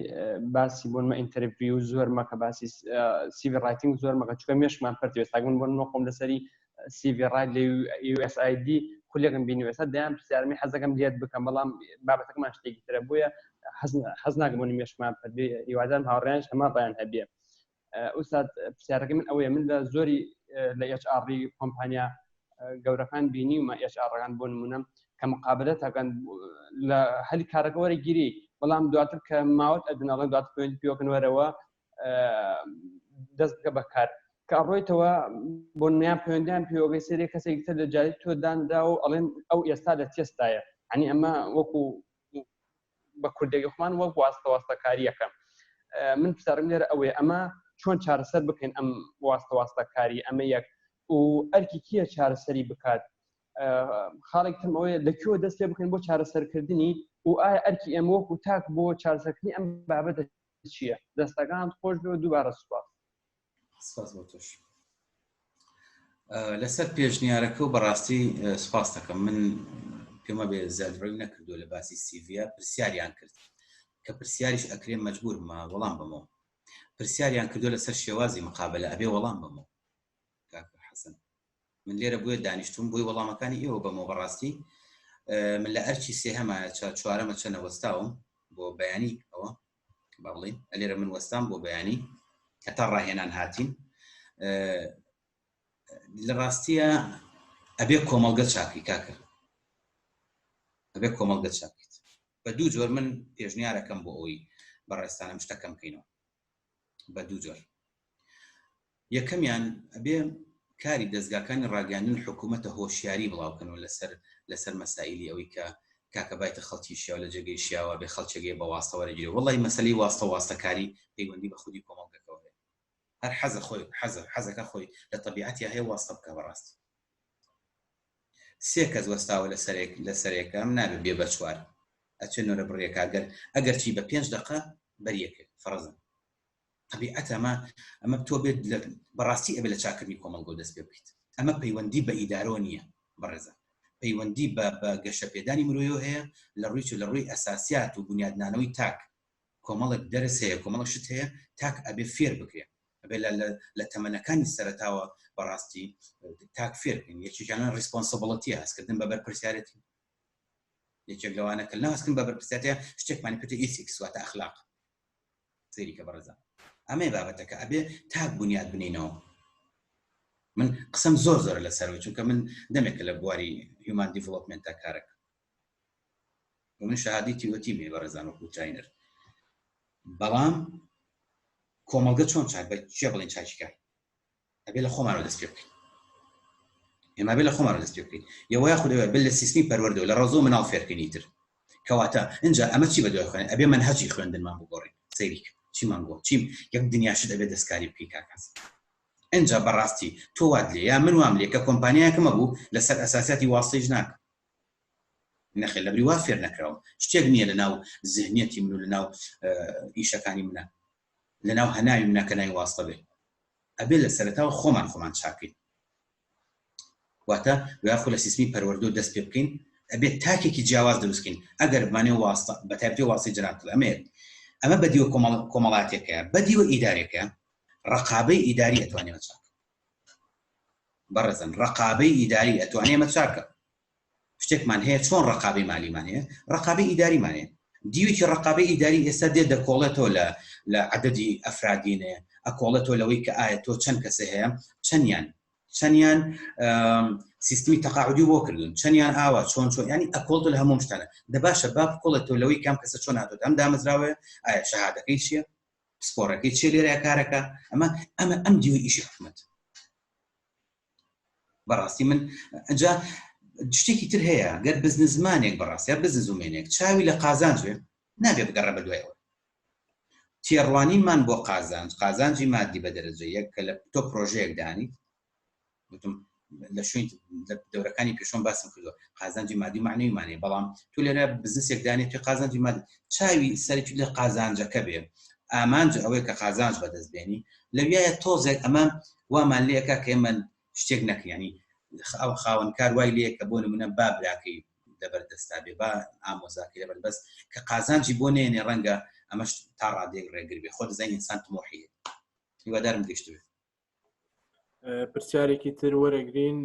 باسی بۆنمە ئینتەرویو زۆر مەکە باسی CV ڕایتینگ زۆر مەکە چکە مێشمان پەرتوێت تاگون بۆن نۆخۆم لەسەری CV ڕایت لە USAID خولێکم بینی وێستا دەیان پرسیارمی حەزەکەم لێت بکەم بەڵام بابەتەکەمان شتێکی ترە بۆیە حەز ناکەم بۆنی مێشمان پەربێ هیوادارم هاوڕێیانش هەمان ڕایان هەبێ ئوستاد پرسیارەکەی من ئەوەیە من لە زۆری لە HR کۆمپانیا گەورەکان بینی و HR بۆ نمونە کە مقابلە تاکەن لە هەلی کارەکە وەرەگیری بەڵام دواتر کە ماوەت ئەدناڵێن دواتر پێوەکەن وەرەوە دەست بکە بەکار کە ڕۆیتەوە بۆ نیان پەیوەندیان پێوەگەی سەری کەسێکی تر لە جاری تۆ داندا و ئەڵێن ئەو ئێستا لە تێستایە هەنی ئەمە وەکو بە کوردێکی خۆمان وەک واستەکاریەکە من پرسیارم لێرە ئەوەیە ئەمە چۆن چارەسەر بکەین ئەم واستەکاری ئەمە یەک و ئەرکی کیە چارەسەری بکات خاڵێک ترم ئەوەیە لەکوێوە دەست پێ بکەین بۆ چارەسەرکردنی و ئایا ئەرکی ئێمە وەکو تاک بۆ چارەسەرکردنی ئەم بابەتە چییە دەستەکان خۆش بێ و دووبارە سوپاس سپاس بۆ تۆش لەسەر پێشنیارەکە و بەڕاستی سپاس دەکەم من پێمە بێ زیادڕۆی نەکردو لە باسی سیڤە پرسیاریان کرد کە پرسیاریش ئەکرێ مەجبورمە وەڵام بمەوە پرسیاریان کردو لەسەر شێوازی مقابلە ئەبێ وەڵام بمەوە کاکە حەسەن من لێرە بووە دانیشتوم بۆی وەڵامەکانی ئێوە بەمەوە بەڕاستی من لە ئەرچی سێهەمە چوارەمە چەنە وەستاوم بۆ بەیانی ئەوە با بڵێن لێرە من وەستام بۆ بەیانی هەتا ڕاهێنان هاتین لە ڕاستیە ئەبێ کۆمەڵگە چاکی کاکە ئەبێ کۆمەڵگە چاکیت بە دوو جۆر من پێشنیارەکەم بۆ ئەوی بەڕێستانم شتەکەم بکەینەوە بە دوو جۆر یەکەمیان ئەبێ کاری دەستگاکانی ڕاگەاندن حکوومەتە هۆشیاری بڵاوکەنەوە لەسەر مەسائلی ئەوەی کە کاکە بایتە خەڵکی شیاو لە جێگەی شیاوە بێ خەڵکێگەی بە واستە وەرەگیرێ وەڵی مەسەلەی واستەکاری پەیوەندی بە خودی کۆمەڵگەکەوە هەیە هەر حەزە خۆی حەزەکە خۆی لە طبیعەتی هەیە واستە بکە بەڕاستی سێ کەس وەستاوە لە سەرێکەم نابێ بێ بە چوار ئەچێنەوە بڕێکا ئەگەر چی بە 5 دقە بەریەکە فەرەزن طبیعەت ئەمە تۆ بێت بەڕاستی ئەبێ لە چاکردنی کۆمەڵگە دەست پێ بکەیت ئەمە پەیوەندی بە ئیدارۆ نییە بەڕێزە پەیوەندی بە گەشەپێدانی مرۆیۆ هەیە لە ڕووی ئەساسیات و بنیادنانەوەی تاک کۆمەڵک دەرس هەیە کۆمەڵک شت هەیە تاک ئەبێ فێر بکرێت ئەبێ لە تەمەنەکانی سەرەتاوە بەڕاستی تاک فێر بکەین یەکێکیان ڕیسپۆنسیبڵەتیە هەستکردن بە بەرپرسیارەتی یەکێک لەوانە کە هەستکردن بە بەرپرسیارەتە شتێکمانی پێێتە ئیسیکس واتە ئەخلاق سەیری کە بەڕێزە ئەمەی بابەتەکە ئەبێ تاک بنیاد بنینەوە من قسم زۆر لەسەرەوە چونکە من دەمێکە لە بواری هیومان دیڤلۆپمنتە کارەکە من شەهادی تیوەتی مێ بەڕێزان وەکو تراینەر بەڵام کۆمەڵگە چۆن چاک بە چێ بڵێن چاکیکار ئەبێ لە خۆمانەوە دەست پێ بکەین ئێمە بێ لە خۆمانەوە دەست پێ بکەین یەوەیە خودەوە بێ لە سیستمی پەروەردەوە لە ڕۆزۆ مناڵ فێرکردنی تر کەواتە اینجا ئەمە چی بەدوای خوێن ئەبێ منهەجی خوێندنمان بگۆڕین سەیریکە چیمان بۆ چیم یەک دنیاشت ئەبێ دەستکاری بکەی کاکاس اینجا بەڕاستی تۆ وات لێ یا من وام لێ کە کۆمپانیایەکەمە بوو لەسەر ئەساسیاتی واستەیش ناکە نەخێر لەبری وا فێر نەکراوە شتێک نییە لەناو زهنیەتی من و لەناو ئیشەکانی منە لەناو هەناوی منە کە نای واستە بێ ئەبێ لە سەرەتاوە خۆمان چاکەین واتە یاخۆ لە سیستمی پەروەردە و دەست پێ بکەین ئەبێ تاکێکی جیاواز دروستکەین ئەگەر بمانێ واستە بە تایبەتی واستی جەنابتڵ ئەمە بەدیوە کۆمەڵاتێکەیە بەدیوە ئیدارێکە ڕقابەی ئیداری ئەتوانێمە چاک بەڕێزن ڕقابەی ئیداری ئەتوانێمە چاکە شتێکمان هەیە چۆن ڕقابەی مالیمان هەیە ڕقابەی ئیداریمان هەیە دیوێکی ڕقابەی ئیداری ئێستا دێ دەکۆڵێتەوە لە عەدەدی ئەفرادینێ ئەکۆڵێتەوە لەوەی کە ئایا تۆ چەند کەسە هەیە چەندیان سیستمی تەقاعودی بۆ کردون چەندیان ئاوا چۆن ینی ئەکۆڵتە لە هەموو شتانە دەباشە با بکۆڵێتەوە لەوەی کام کەسە چۆن هاتۆت ئەم دامەزراوەیە ئایا شەهادەکەی چییە سپۆڕەکەی چێ لێرە کارەکە ئەم دیوە ئیشی حکومەت بەڕاستی من ئەجا شتێکی تر هەیە گەر بزنسمانێک بەڕاستیا بزنسومێنێک چاوی لە قازانجێ نابێ بگەڕە بە دوایەوە تێڕوانیمان بۆ قازانجی مادی بە دەرەجە یەک کە لە تۆ پرۆژەیەک دانیت وتم لە شوێن دەورەکانی پێشۆن باسم کردووە قازانجی مادی معنەویمانێ بەڵام تۆ لێرە بزنسێک دانێت توی قازانجی مادی چاوی سەرکی لە قازانجەکە بێ ئامانج ئەوەی کە قازانج بەدەستبێنی لەویایە تۆزێک ئەمە وامان لێەکە کە ئێمە شتێک نەکەیانی ئەو خاوەنکار وای لێ کە بۆ نمونە با براکەی لەبەردەستا بێ با ئامۆزاکەی لەبەربەست کە قازانجی بۆ نێنێ ڕەنگە ئەمەش تا ڕادێک ڕێگر بێ خۆ دەزانین ئینسان تمۆحیە هیوادارم گەشت بێت پرسیارێکی تر وەرەگرین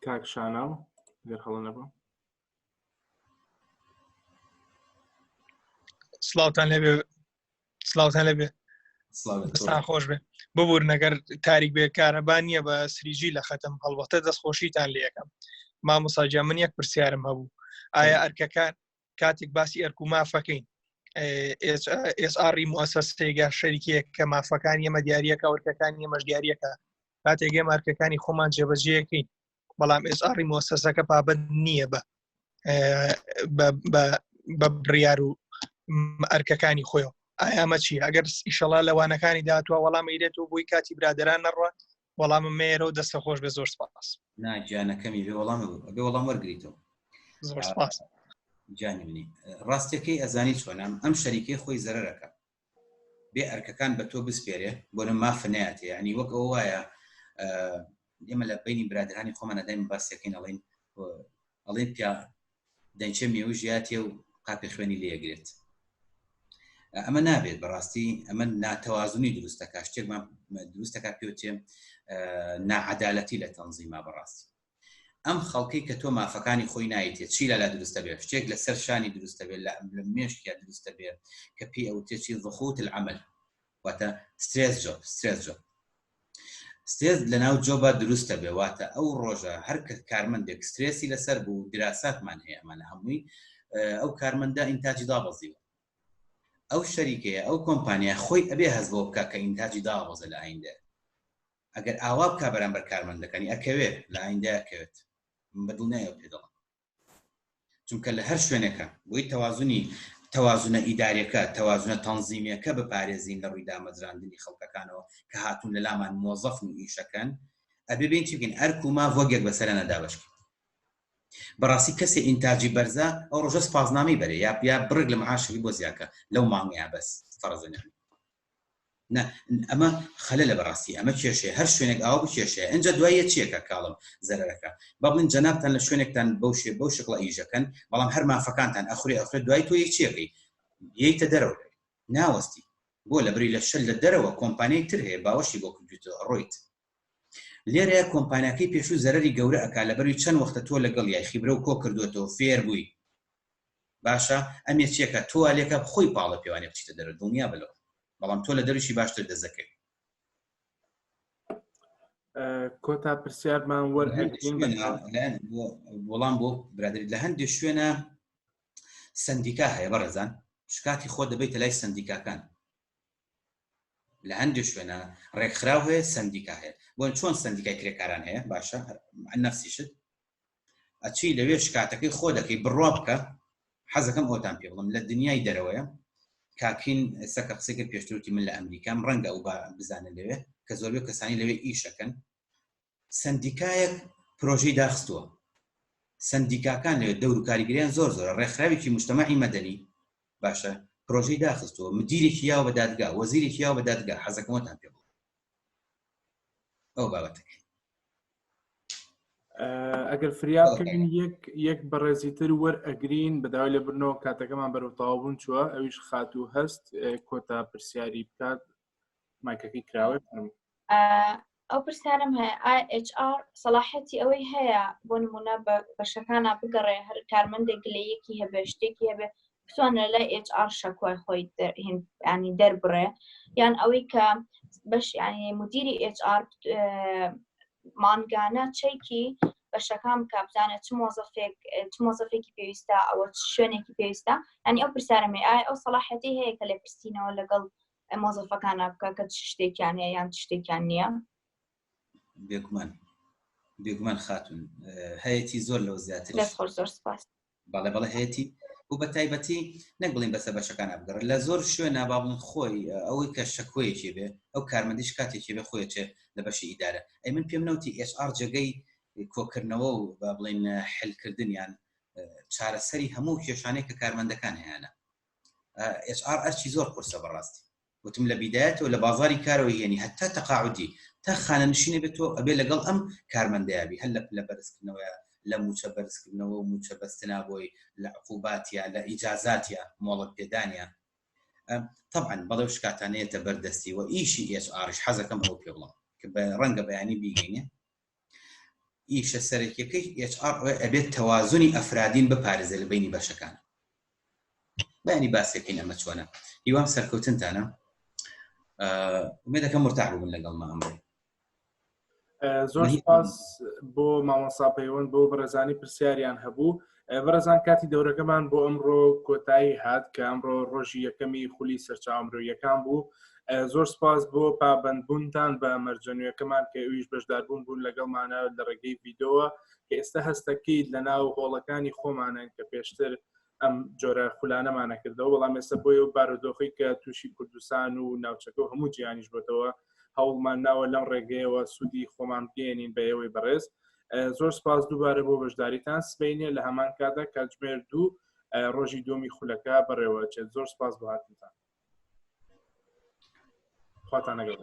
کاک شاناو گەر هەڵە نەبوو سلااوتان لەبێ سان خۆش بێ ببوور نەگەر تاریک بێ کارەبان نییە بە سریجی لە خەتم هەڵبەتە دەستخۆشیتان لە یەکەم مامۆساجا من یەک پرسیارم هەبوو ئایا ئەرکەکان کاتێک باسی ئەرک و مافەکەین ئێسئاری موسسەیەگە شەریکەیە کە مافەکانی ئێمە دیارریەکە ئەرکەکانی ئێمەش دیارریەکە کاتێک ئێمە ئەرکەکانی خۆمان جێبەجێەکەین بەڵام ئێسئاری موسسەکە پابند نییە بە بڕیار و ئەرکەکانی خۆیەوە ئایا ئەمە چی ئەگەر ئیشەڵا لەوانەکانی داهاتوە وەڵامە ئیرێتەوە بۆی کاتی برادران نەڕوە وەڵامە مێرەوە دەستە خۆش بێ زۆر سپاس ناگیانەکەمی بێ وەڵام وەرگریتەوە زۆر سپاس جانی منی ڕاستیەکەی ئەزانی چۆنام ئەم شەریکەی خۆی زەرەرەکە بێ ئەرکەکان بە تۆ بسپێرێ بۆ نە مافە نایەتێ ینی وەک ئەو وایە ئێمە لە بینی برادرانی خۆمانە دایم باسیەکەین ئەڵێن پیا دەنچە مێوە ژیاتێ و قاپی خوێنی لێگرێت. ئەمە نابێت بەڕاستی ئەمە ناتەوازنی دروستەکە شتێکمان دروستەکە پێوتێ ناعەدالەتی لە تەنزیما بەڕاستی. ئەم خەڵکەی کە تۆ مافەکانی خۆی نایێتێت چی لا دروستە بێت شتێک لە سەر شانی دروستە بێت لە مێشکیا دروستە بێت کە پێی ئەو تێکی ضغوط العمل واتە سترێس جۆب سترێس لە ناو جۆبە دروستە بێ واتە ئەو ڕۆژە هەر کارمەندێک سترێسی لەسەر بوو دراساتمان هەیە ئەمانە هەمووی ئەو کارمەندە ئینتاجی دابەزیوە ئەو شەریکەیە ئەو کۆمپانیا خۆی ئەبێ هەست بۆ بکە کە ئینتاجی دابەزە لە ئایندە ئەگەر ئاوا بکە بەرامبەر کارمەندەکانی ئەکەوێت لە ئایندە ئەکەوێت بەدڵ نایە پێدەڵم چونکە لە هەر شوێنەکە بۆی تەوازونە ئیداریەکە تەوازونە تەنزیمیەکە بپارێزین لە ڕووی دامەزراندنی خەڵکەکانەوە کە هاتوون لە لامان مۆزەفن و ئیشەکەن ئەبێ بین چی بکەین ئەرک و ماڤ وەگێک بەسەرە نەدابەشکین بەڕاستی کەسێ ئینتاجی بەرزە ئەو ڕۆژە سپاسنامەی بەرێ یا بڕگ لە معاشی بۆ زیاکە لەو مانگەیە بەس فەرزەنیان ئەمە خەلە لە بەڕاستی ئەمە کێشەیە هەر شوێنێک ئاوا بکێشەیە ئەنجە دوایە چیەکە کاڵم زەرەرەکە با بڵین جەنابتان لە شوێنێکتان بەو شکڵە ئیژەکەن بەڵام هەر مافەکانتان ئەخورێ دوای تۆ یەکچیەکەی یەیتە دەرەوە ناوەستی بۆ لە بری لە شەل لە دەرەوە کۆمپانیای تر هەیە باوەشی بۆ کردوتە ڕۆیت لێرەیە کۆمپانیاکەی پێشوو زەرەری گەورە ئەکا لە بەروی چەند وەختە تۆ لەگەڵ یای خیبرە و کۆ کردوێتەوە فێر بووی باشە ئەمێ چیەکە تۆوالێکە خۆی پاڵە پێوانێ بچیتە دەرە دڵنیا بلەوە بەڵام تۆ لە دەرویشی باشتر دەزەکەی کۆتا پرسیارمان وەڵام بۆ برادری لە هەندێک شوێنە سندیکا هەیە بەڕێزان شکاتی خۆ دەبێتە لای سندیکاکان لە هەندێک شوێنە ڕێکخراو هەیە سندیکا هەیە بۆ چۆن سندیکای کرێکاران هەیە باشە نەفسیشت ئەچی لەوێ شکاتەکەی خۆ دەکەی بڕوا بکە حەزەکەم ئەوتان پێ بڵم لە دنیای دەرەوەیە کاکین سەکە قسەکە پێشتروتی من لە ئەمریکام ڕەنگە ئەو بزانن لەوێ کە زۆربەی کەسانی لەوێ ئیشەکەن سندیکایەک پرۆژەی داخستووە سندیکاکان لەوێ دەور و کاریگەریان زۆر ڕێکخراوێکی مجتەمەعی مەدەنی باشە پرۆژەی داخستووە مدیرێکی یاوە بە دادگا وەزیرێکی یاوە بە دادگا حەزەکەمەتان پێ بڵم ئەو بابەتەکە ئەگەر فریاکەین یەک بەڕێزی تر وەرئەگرین بەداوای لە برنەوە کاتەکەمان بەرەو تەواوبوون چووە ئەویش خات و هەست کۆتا پرسیاری بکات مایکەکەی کراوە ئەو پرسیارم هەیە IHR سەلاحەتی ئەوەی هەیە بۆ نمونە بەشەکانە بگەڕێ هەر کارمەندێک گلەیەکی هەبێ شتێکی هەبێ بتوانە لای HR شەکوای خۆی ینی دەربڕێ یان ئەوەی کە بەش ینی مدیری HR مانگانە چەیکی بەشەکان بکە بزانێت چ مۆزەفێکی پێویستە ئەوە شوێنێکی پێویستە ینی ئەو پرسیارەمێ ئەو سەلاحەتی هەیە کە لێ پرسیینەوە لەگەڵ مۆزەفەکانە بکە کە شتێکیان هەیە یان شتێکیان نییە بێگومان خاتون هەیەی زۆر لەو زیاتر زۆر سپاس بەڵێ هەیەی و بە تایبەتی نەک بڵین بەسە بەشەکان ئەبگەڕ لە زۆر شوێنە با بڵین خۆی ئەوەی کە شەکۆیەکی بێ ئەو کارمەندیش کاتێکی بێ خۆیەچێ لە بەشی ئیدارە ئەی من پێم نەوتی HR جێگەی کۆکردنەوە و با بڵین حلکردنیان چارەسەری هەموو کێشانەی کە کارمەندەکان هەیەە HR ئەرچی زۆر قورسە بەڕاستی وتم لە بیدایەتەوە لە بازاری کارەوە یعنی هەتا تەقاعودی تا خانەنشینە بێتەوە ئەبێ لەگەڵ ئەم کارمەندایبی هەر لە بەرزکردنەوە لە موچە بەرزکردنەوە و موچە بەستنا بۆی لە عقوباتیا لە ئیجازاتیا مۆڵەت پێدانیا طبعا بەڵێ شکاتانەیەتە بەردەستی و ئیشی HRش حەزەکەم ئەو پێ بڵم کە بە ڕەنگە بەیانی بیگەینێ ئیشە سەرەکیەکەی HR ئەبێت تەوازنی ئەفرادین بپارێزە لە بینی بەشەکان بەینی باسێکین ئەمە چۆنە هیوام سەرکەوتنتانە ومێدەکەم مرتاح بوومن لەگەڵ ئەمڕۆ زۆر سپاس بۆ مامۆستا پەیوەند بۆ بەڕێزانی پرسیاریان هەبوو بەڕێزان کاتی دەورەکەمان بۆ ئەمڕۆ کۆتایی هات کە ئەمڕۆ ڕۆژی یەکەمی خولی سەرچاومرۆیەکان بوو زۆر سپاس بۆ پابەندبوونتان بە مەرجەنوێکەمان کە ئەویش بەشداربوون بوون لەگەڵمانە لە ڕێگەی ڤیدۆوە کە ئێستا هەستەکەیت لە ناو هۆڵەکانی خۆمانن کە پێشتر ئەم جۆرە خولانەمانە کردەوە بەڵام ئێستا بۆی و بارودۆخی کە تووشی کوردستان و ناوچەکە و هەموو جیهانیش بۆتەوە هەوڵمان ناوە لەم ڕێگەیەوە سوودی خۆمان بگەێنین بە ئێوەی بەڕێز زۆر سپاس دووبارە بۆ بەشداریتان سبەینێ لە هەمان کاتە کاتژمێر 2 ڕۆژی دومی خولەکە بەڕێوە چێت زۆر سپاس بۆ هاتنتان خواتان لەگەڵ